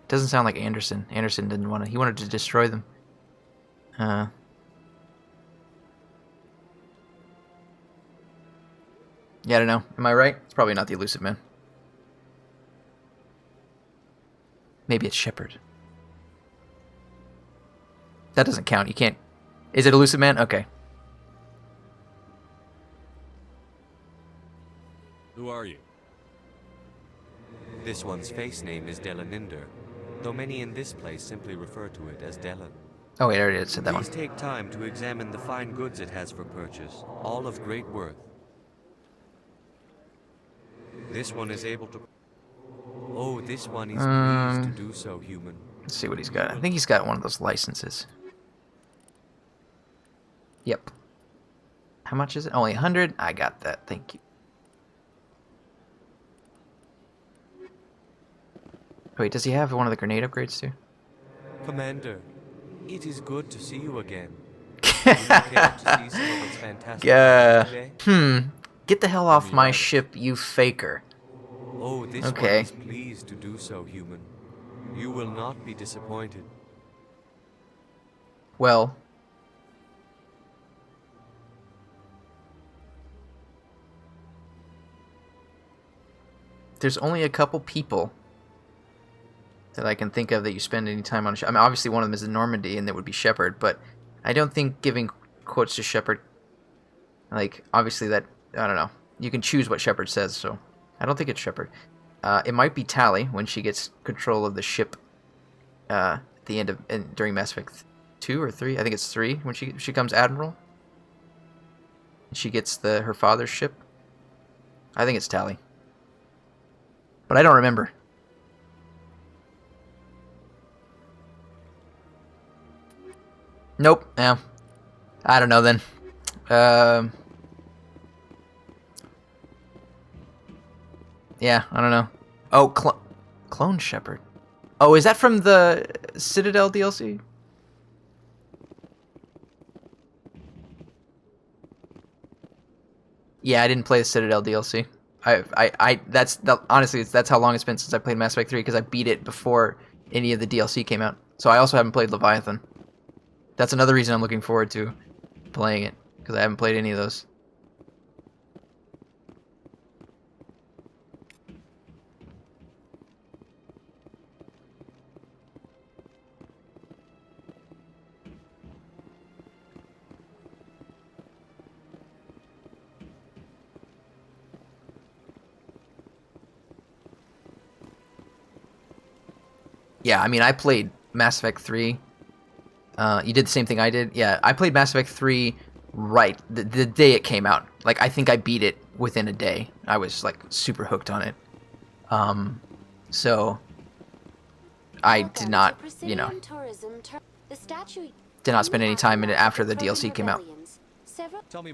It doesn't sound like Anderson. Anderson didn't want to. He wanted to destroy them. Yeah, I don't know. Am I right? It's probably not the Elusive Man. Maybe it's Shepard. That doesn't count. You can't... Is it Elusive Man? Okay. Who are you? This one's face name is Delaninder, though many in this place simply refer to it as Delan. Oh wait, I already said that one. Please take time to examine the fine goods it has for purchase, all of great worth. This one is able to... Oh, this one is pleased to do so, human. Let's see what he's got. I think he's got one of those licenses. Yep. How much is it? Only 100? I got that. Thank you. Wait, does he have one of the grenade upgrades too? Commander, it is good to see you again. Would you care to see some of its fantastic today? Get the hell off my ship, you faker. Oh, this one is pleased to do so, human. You will not be disappointed. Well... There's only a couple people that I can think of that you spend any time on. I mean, obviously one of them is in Normandy, and that would be Shepard, but I don't think giving quotes to Shepard, like, obviously that, I don't know. You can choose what Shepard says, so I don't think it's Shepard. It might be Tali when she gets control of the ship at the end of, during Mass Effect 2 or 3. I think it's 3 when she becomes Admiral. And she gets her father's ship. I think it's Tali. But I don't remember. Nope. Yeah. I don't know then. Yeah, I don't know. Oh, Clone Shepard. Oh, is that from the Citadel DLC? Yeah, I didn't play the Citadel DLC. Honestly, that's how long it's been since I played Mass Effect 3, because I beat it before any of the DLC came out. So I also haven't played Leviathan. That's another reason I'm looking forward to playing it, because I haven't played any of those. Yeah, I mean, I played Mass Effect 3. You did the same thing I did? Yeah, I played Mass Effect 3 right the day it came out. Like, I think I beat it within a day. I was, like, super hooked on it. So, I did not, you know, did not spend any time in it after the DLC came out. Tell me.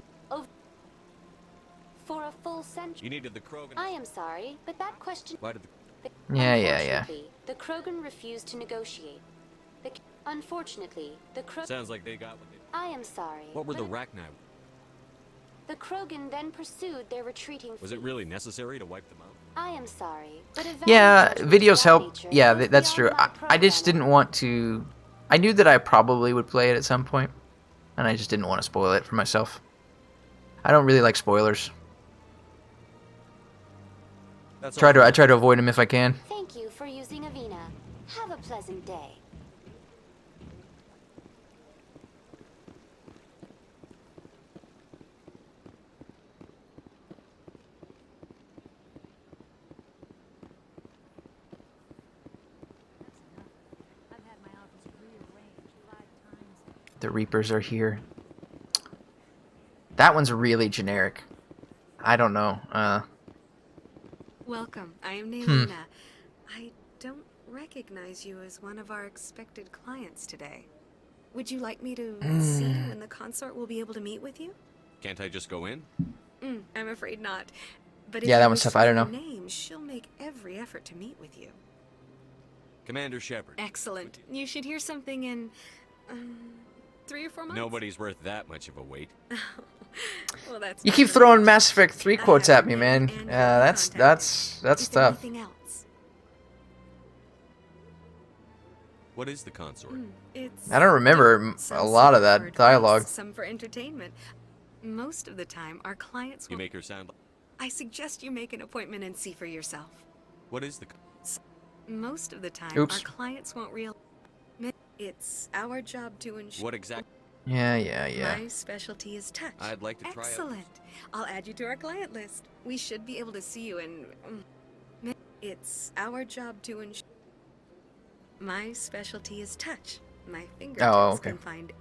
For a full century. You needed the Krogan. I am sorry, but that question. Why did Yeah. Unfortunately, the Krogan refused to negotiate. Unfortunately, the Krogan. Sounds like they got what they. I am sorry. What were the Rachni? The Krogan then pursued their retreating. Was it really necessary to wipe them out? I am sorry, but yeah, videos help. Yeah, that's true. I just didn't want to. I knew that I probably would play it at some point, and I just didn't want to spoil it for myself. I don't really like spoilers. I try to avoid them if I can. Thank you for using Avina. Have a pleasant day. The Reapers are here. That one's really generic. I don't know. Welcome. I am Nelina. I don't recognize you as one of our expected clients today. Would you like me to see you when the consort will be able to meet with you? Can't I just go in? I'm afraid not. But yeah, if that you one's tough. I don't know. name, she'll make every effort to meet with you. Commander Shepard. Excellent. You should hear something in 3 or 4 months. Nobody's worth that much of a wait. Well, that's You keep throwing Mass Effect 3 quotes at me, man. That's tough. else? What is the consort? It's I don't remember a lot of that dialogue. Some for entertainment. Most of the time, our clients will... You make her sound like... I suggest you make an appointment and see for yourself. What is the... Most of the time, Oops. our clients won't realize... It's our job to ensure... What exactly? Yeah. My specialty is touch. I'd like to try Excellent. I'll add you to our client list. We should be able to see you in... It's our job to ensure... My specialty is touch. My fingertips can find...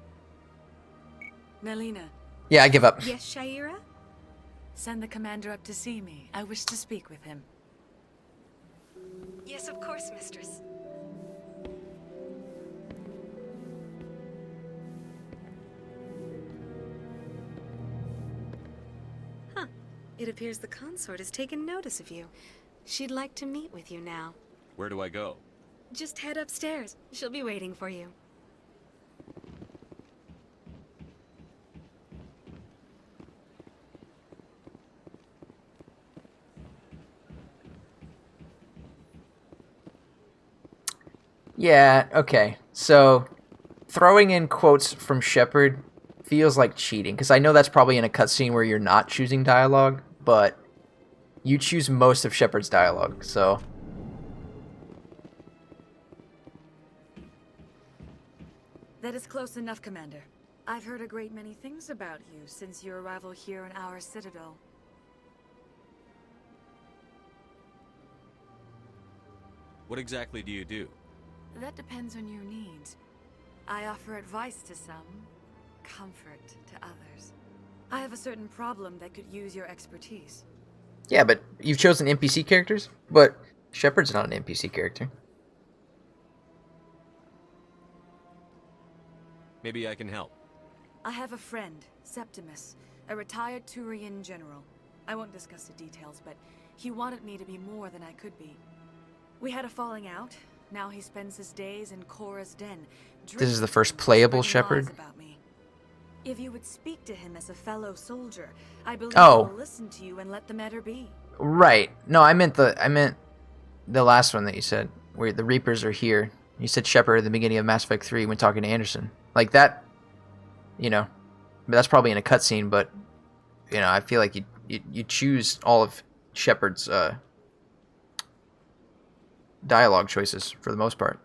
Nelina. Yeah, I give up. Yes, Shaira? Send the commander up to see me. I wish to speak with him. Yes, of course, mistress. Huh. It appears the consort has taken notice of you. She'd like to meet with you now. Where do I go? Just head upstairs. She'll be waiting for you. Yeah, okay. So, throwing in quotes from Shepard feels like cheating, because I know that's probably in a cutscene where you're not choosing dialogue, but you choose most of Shepard's dialogue, so... That is close enough, Commander. I've heard a great many things about you since your arrival here in our Citadel. What exactly do you do? That depends on your needs. I offer advice to some, comfort to others. I have a certain problem that could use your expertise. Yeah, but you've chosen NPC characters? But Shepard's not an NPC character. Maybe I can help. I have a friend, Septimus, a retired Turian general. I won't discuss the details, but he wanted me to be more than I could be. We had a falling out. Now he spends his days in Korra's den. This is the first playable Shepard? If you would speak to him as a fellow soldier, I believe he Oh. will listen to you and let the matter be. Right. No, I meant the last one that you said, where the Reapers are here. You said Shepard at the beginning of Mass Effect 3 when talking to Anderson. Like that, you know, that's probably in a cutscene, but, you know, I feel like you choose all of Shepard's dialogue choices for the most part.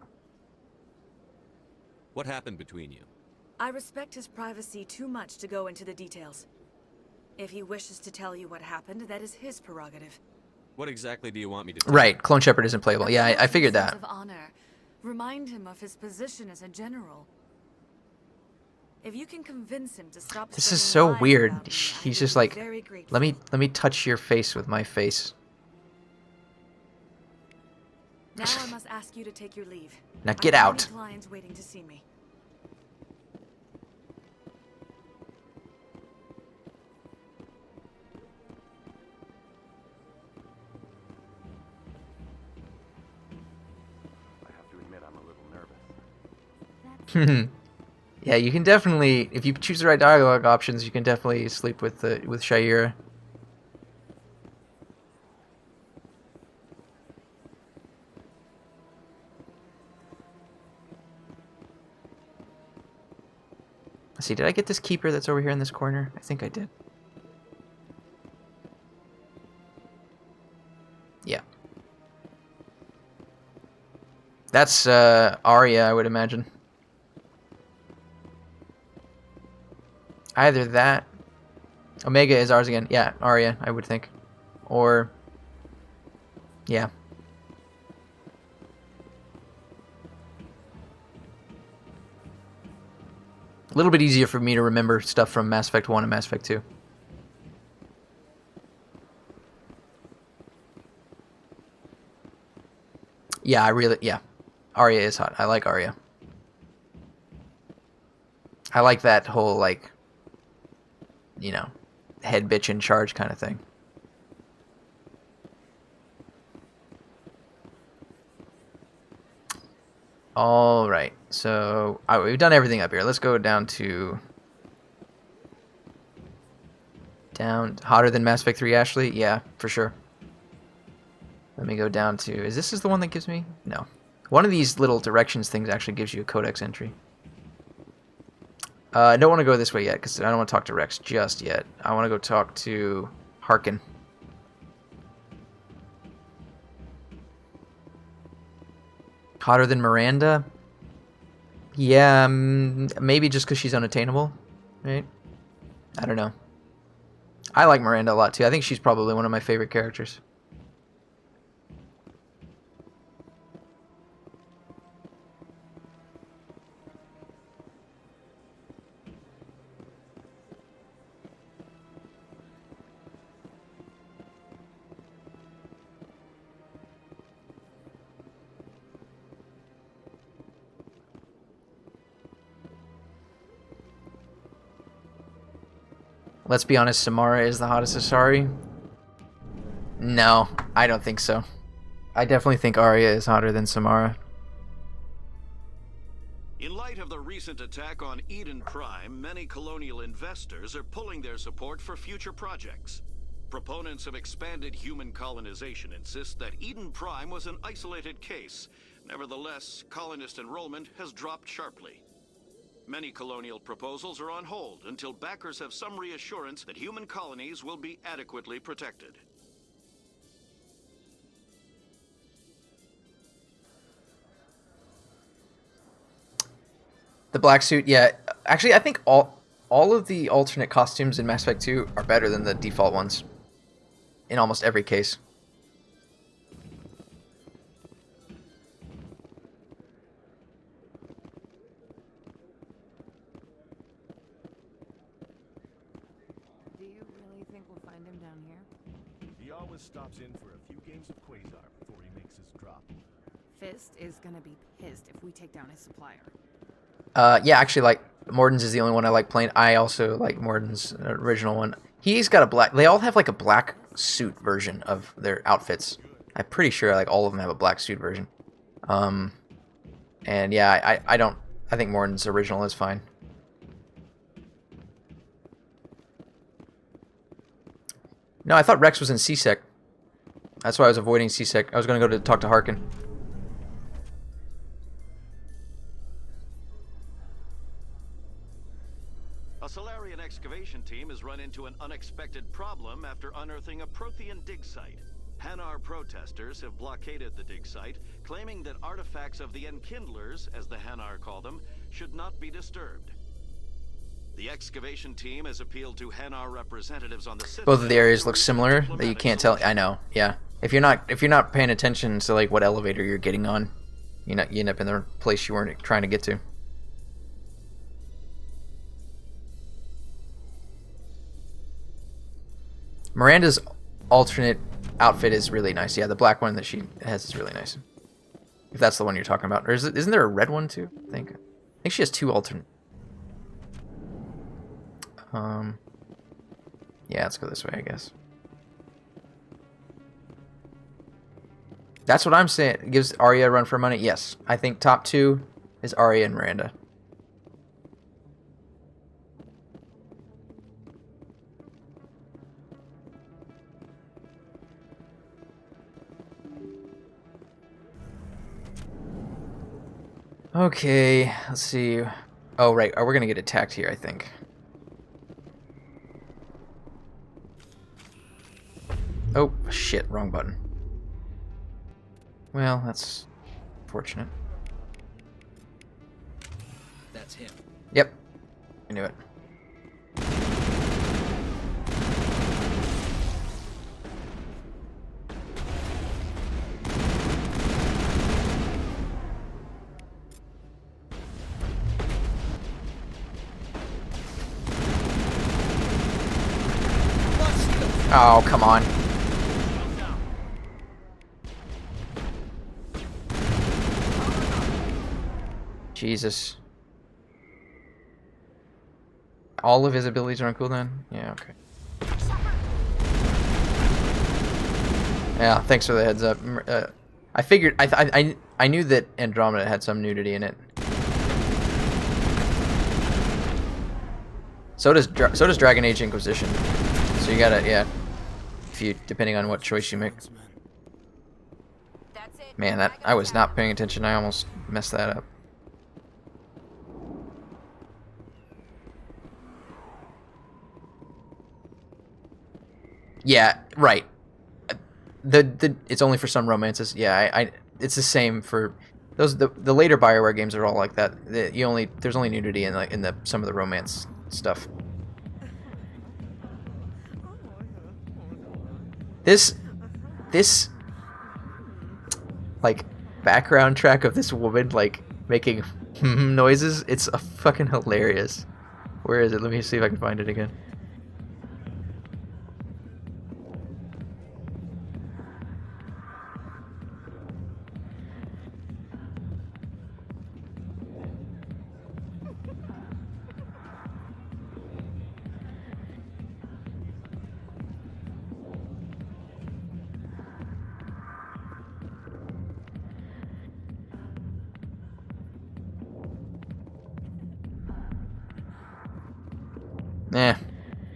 What happened between you? I respect his privacy too much to go into the details. If he wishes to tell you what happened, that is his prerogative. What exactly do you want me to do? Right, Clone Shepard isn't playable. Yeah, I figured that. Sense of honor. Remind him of his position as a general. If you can convince him to stop. This is so weird. He's just like, let me touch your face with my face. Now I must ask you to take your leave. Now get I have out. many clients waiting to see me. I have to admit I'm a little nervous. Yeah, you can definitely, if you choose the right dialogue options, you can definitely sleep with Shaira. Let's see, did I get this keeper that's over here in this corner? I think I did. Yeah. That's Arya, I would imagine. Either that. Omega is ours again. Yeah, Arya, I would think. Or... yeah. A little bit easier for me to remember stuff from Mass Effect 1 and Mass Effect 2. Yeah, yeah. Arya is hot. I like Arya. I like that whole, like, you know, head bitch in charge kind of thing. Alright, so we've done everything up here. Let's go down to... hotter than Mass Effect 3, Ashley? Yeah, for sure. Let me go down to... is this the one that gives me? No. One of these little directions things actually gives you a codex entry. I don't want to go this way yet, because I don't want to talk to Rex just yet. I want to go talk to Harkin. Hotter than Miranda? Yeah, maybe just because she's unattainable, right? I don't know. I like Miranda a lot, too. I think she's probably one of my favorite characters. Let's be honest, Samara is the hottest Asari. No, I don't think so. I definitely think Arya is hotter than Samara. In light of the recent attack on Eden Prime, many colonial investors are pulling their support for future projects. Proponents of expanded human colonization insist that Eden Prime was an isolated case. Nevertheless, colonist enrollment has dropped sharply. Many colonial proposals are on hold until backers have some reassurance that human colonies will be adequately protected. The black suit, yeah. Actually, I think all of the alternate costumes in Mass Effect 2 are better than the default ones. In almost every case. Stops in for a few games of Quasar before he makes his drop. Fist is gonna be pissed if we take down his supplier. Yeah, actually, like, Morden's is the only one I like playing. I also like Morden's original one. He's got a black... they all have, like, a black suit version of their outfits. I'm pretty sure, like, all of them have a black suit version. And, yeah, I don't... I think Morden's original is fine. No, I thought Rex was in CSEC. That's why I was avoiding CSEC. I was going to go to talk to Harkin. A Solarian excavation team has run into an unexpected problem after unearthing a Prothean dig site. Hanar protesters have blockaded the dig site, claiming that artifacts of the Enkindlers, as the Hanar call them, should not be disturbed. The excavation team has appealed to Hanar representatives on the Citadel. Both of the areas look similar, that you can't tell. I know, yeah. If you're not paying attention to like what elevator you're getting on, You end up in the place you weren't trying to get to. Miranda's alternate outfit is really nice. Yeah, the black one that she has is really nice. If that's the one you're talking about. Or isn't there a red one too? I think she has 2 alternate. Yeah, let's go this way, I guess. That's what I'm saying. It gives Arya a run for money. Yes, I think top 2 is Arya and Miranda. Okay, let's see. Oh, right. Oh, we're gonna get attacked here, I think. Oh, shit. Wrong button. Well, that's fortunate. That's him. Yep. I knew it. Oh, come on. Jesus. All of his abilities are on cooldown? Yeah, okay. Yeah, thanks for the heads up. I figured, I knew that Andromeda had some nudity in it. So does Dragon Age Inquisition. So you gotta, yeah. If you, depending on what choice you make. Man, that I was not paying attention. I almost messed that up. Yeah, right. It's only for some romances. Yeah, it's the same for those. The later BioWare games are all like that. There's only nudity in the some of the romance stuff. This like background track of this woman like making noises, it's a fucking hilarious. Where is it? Let me see if I can find it again.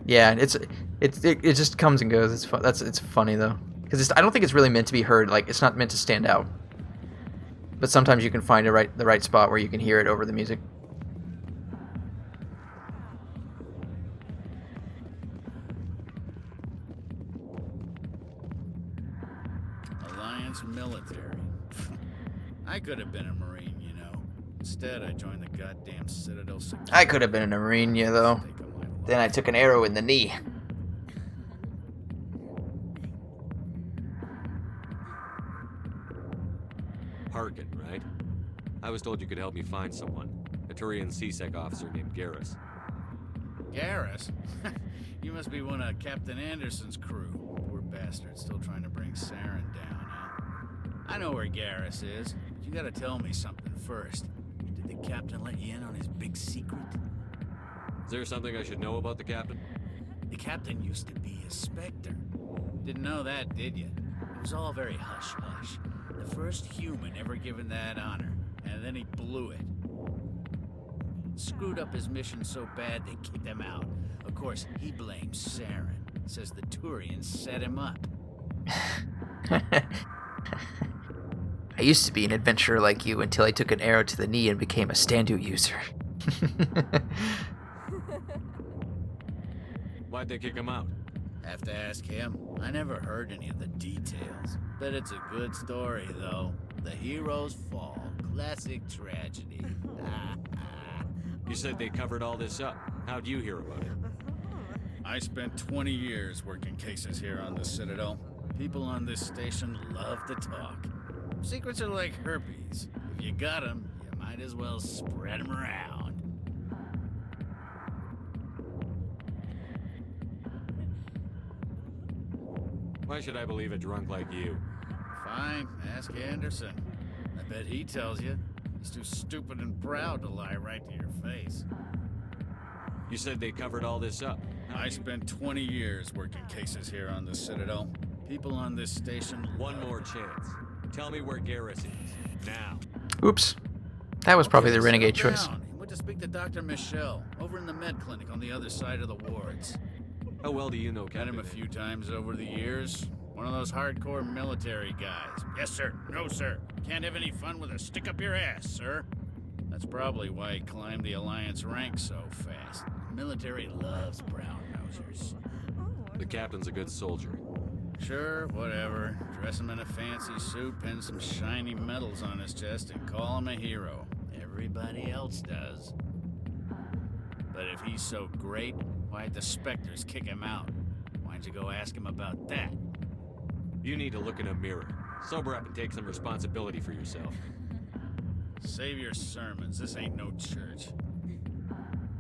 Yeah, it just comes and goes. It's fun. It's funny though, because I don't think it's really meant to be heard. Like it's not meant to stand out. But sometimes you can find the right spot where you can hear it over the music. Alliance military. I could have been a Marine, you know. Instead, I joined the goddamn Citadel security. I could have been a Marine, yeah, though. Then I took an arrow in the knee. Harkin, right? I was told you could help me find someone. A Turian CSEC officer named Garrus. Garrus? You must be one of Captain Anderson's crew. Poor bastard, still trying to bring Saren down, huh? I know where Garrus is. But you gotta tell me something first. Did the captain let you in on his big secret? Is there something I should know about the captain? The captain used to be a Spectre. Didn't know that, did you? It was all very hush-hush. The first human ever given that honor, and then he blew it. Screwed up his mission so bad they kicked him out. Of course, he blames Saren. Says the Turians set him up. I used to be an adventurer like you until I took an arrow to the knee and became a Standu user. Why'd they kick him out? Have to ask him. I never heard any of the details. Bet it's a good story, though. The heroes fall. Classic tragedy. You said they covered all this up. How'd you hear about it? I spent 20 years working cases here on the Citadel. People on this station love to talk. Secrets are like herpes. If If you got them, you might as well spread them around. Why should I believe a drunk like you? Fine, ask Anderson. I bet he tells you. He's too stupid and proud to lie right to your face. You said they covered all this up. I spent 20 years working cases here on the Citadel. People on this station... One more chance. Tell me where Garrus is. Now. Oops. That was probably the renegade choice. He went to speak to Dr. Michelle, over in the med clinic on the other side of the wards. How well do you know Met him a few times over the years. One of those hardcore military guys. Yes, sir. No, sir. Can't have any fun with a stick up your ass, sir. That's probably why he climbed the Alliance ranks so fast. The military loves brown nosers. The captain's a good soldier. Sure, whatever. Dress him in a fancy suit, pin some shiny medals on his chest, and call him a hero. Everybody else does. But if he's so great, why'd the Spectres kick him out? Why'd you go ask him about that? You need to look in a mirror. Sober up and take some responsibility for yourself. Save your sermons. This ain't no church.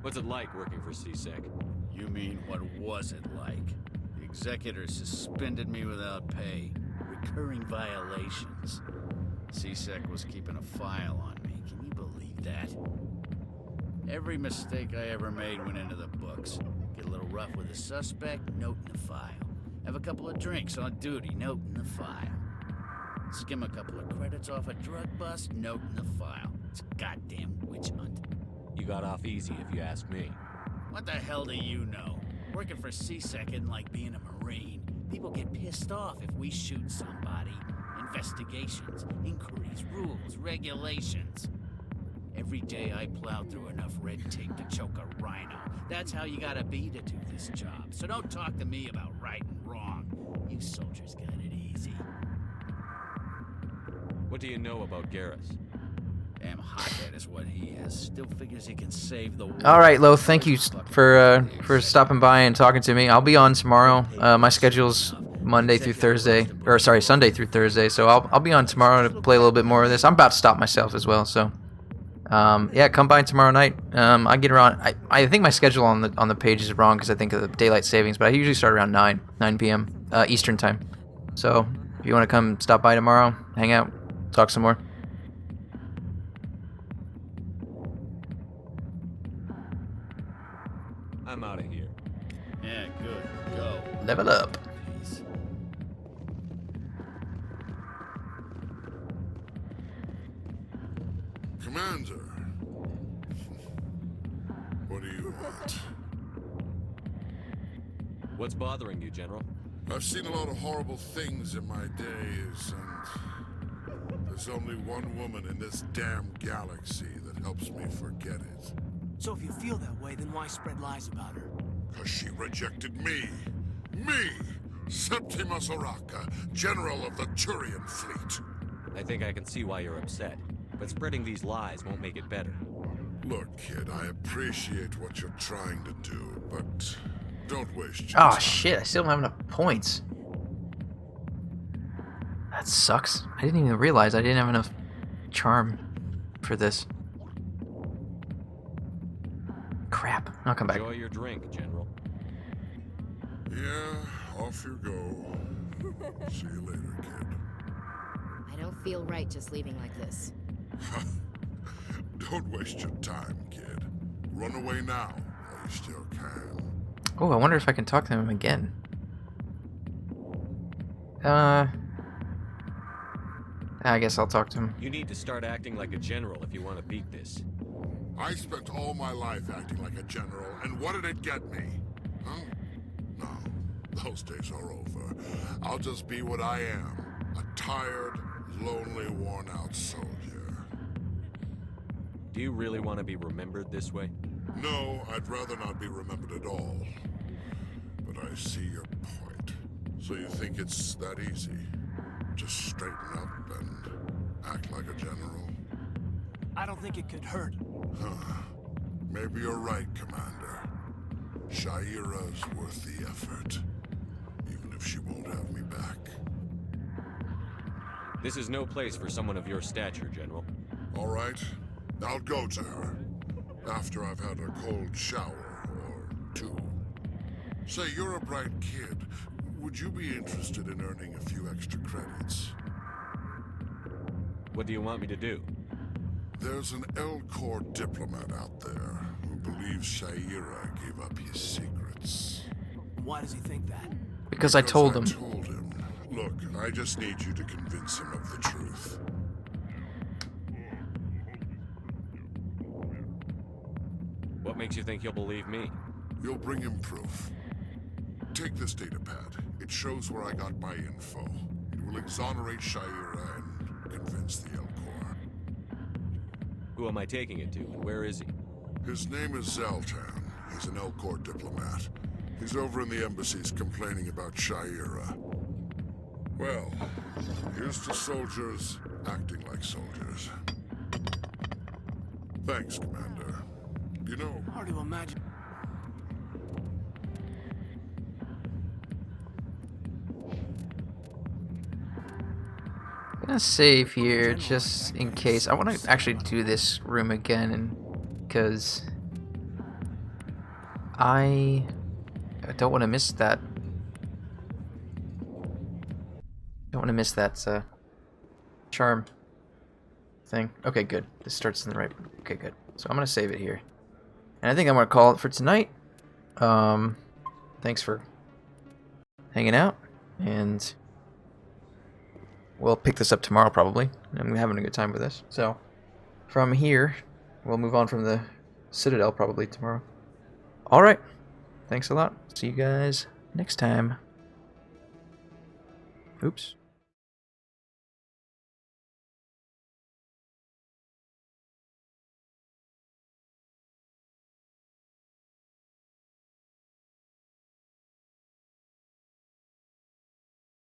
What's it like working for CSEC? You mean, what was it like? The executors suspended me without pay. Recurring violations. CSEC was keeping a file on me. Can you believe that? Every mistake I ever made went into the books. Get a little rough with a suspect, note in the file. Have a couple of drinks on duty, note in the file. Skim a couple of credits off a drug bust, note in the file. It's a goddamn witch hunt. You got off easy, if you ask me. What the hell do you know? Working for CSEC isn't like being a Marine. People get pissed off if we shoot somebody. Investigations, inquiries, rules, regulations. Every day I plowed through enough red tape to choke a rhino. That's how you gotta be to do this job. So don't talk to me about right and wrong. You soldiers got it easy. What do you know about Garrus? Damn hothead is what he is. Still figures he can save the world. All right, Lo. Thank you for stopping by and talking to me. I'll be on tomorrow. My schedule's Monday through Thursday, or sorry, Sunday through Thursday. So I'll be on tomorrow to play a little bit more of this. I'm about to stop myself as well. So yeah, come by tomorrow night. I get around. I think my schedule on the page is wrong because I think of the daylight savings, but I usually start around 9 p.m. Eastern time. So if you want to come stop by tomorrow, hang out, talk some more. I'm out of here. Yeah, good. Go. Level up. Commander. What do you want? What's bothering you, General? I've seen a lot of horrible things in my days, and there's only one woman in this damn galaxy that helps me forget it. So if you feel that way, then why spread lies about her? Because she rejected me. Me! Septimus Oraka, General of the Turian Fleet. I think I can see why you're upset, but spreading these lies won't make it better. Look, kid, I appreciate what you're trying to do, but don't waste your Oh time. shit, I still don't have enough points. That sucks. I didn't even realize I didn't have enough charm for this. Crap. I'll come back. Enjoy your drink, General. Yeah, off you go. See you later, kid. I don't feel right just leaving like this. Don't waste your time, kid. Run away now, while you still can. Oh, I wonder if I can talk to him again. I guess I'll talk to him. You need to start acting like a general if you want to beat this. I spent all my life acting like a general, and what did it get me? Huh? No, those days are over. I'll just be what I am. A tired, lonely, worn-out soldier. Do you really want to be remembered this way? No, I'd rather not be remembered at all. But I see your point. So you think it's that easy? Just straighten up and act like a general? I don't think it could hurt. Huh. Maybe you're right, Commander. Shaira's worth the effort. Even if she won't have me back. This is no place for someone of your stature, General. All right, I'll go to her. After I've had a cold shower or two. Say, you're a bright kid. Would you be interested in earning a few extra credits? What do you want me to do? There's an L-Corps diplomat out there who believes Shaira gave up his secrets. Why does he think that? Because I told him. Look, I just need you to convince him of the truth. What makes you think he'll believe me? You'll bring him proof. Take this data pad. It shows where I got my info. It will exonerate Shaira and convince the L-Corps. Who am I taking it to, and where is he? His name is Zaltan. He's an L-Corps diplomat. He's over in the embassies complaining about Shaira. Well, here's to soldiers acting like soldiers. Thanks, Commander. You know... Hard to imagine. I'm gonna save here just in case. I want to actually do this room again, and because I don't want to miss that. Don't want to miss that charm thing. Okay, good. This starts in the right. Okay, good. So I'm gonna save it here, and I think I'm gonna call it for tonight. Thanks for hanging out, and we'll pick this up tomorrow probably. I'm having a good time with this. So from here, we'll move on from the Citadel probably tomorrow. All right. Thanks a lot. See you guys next time. Oops.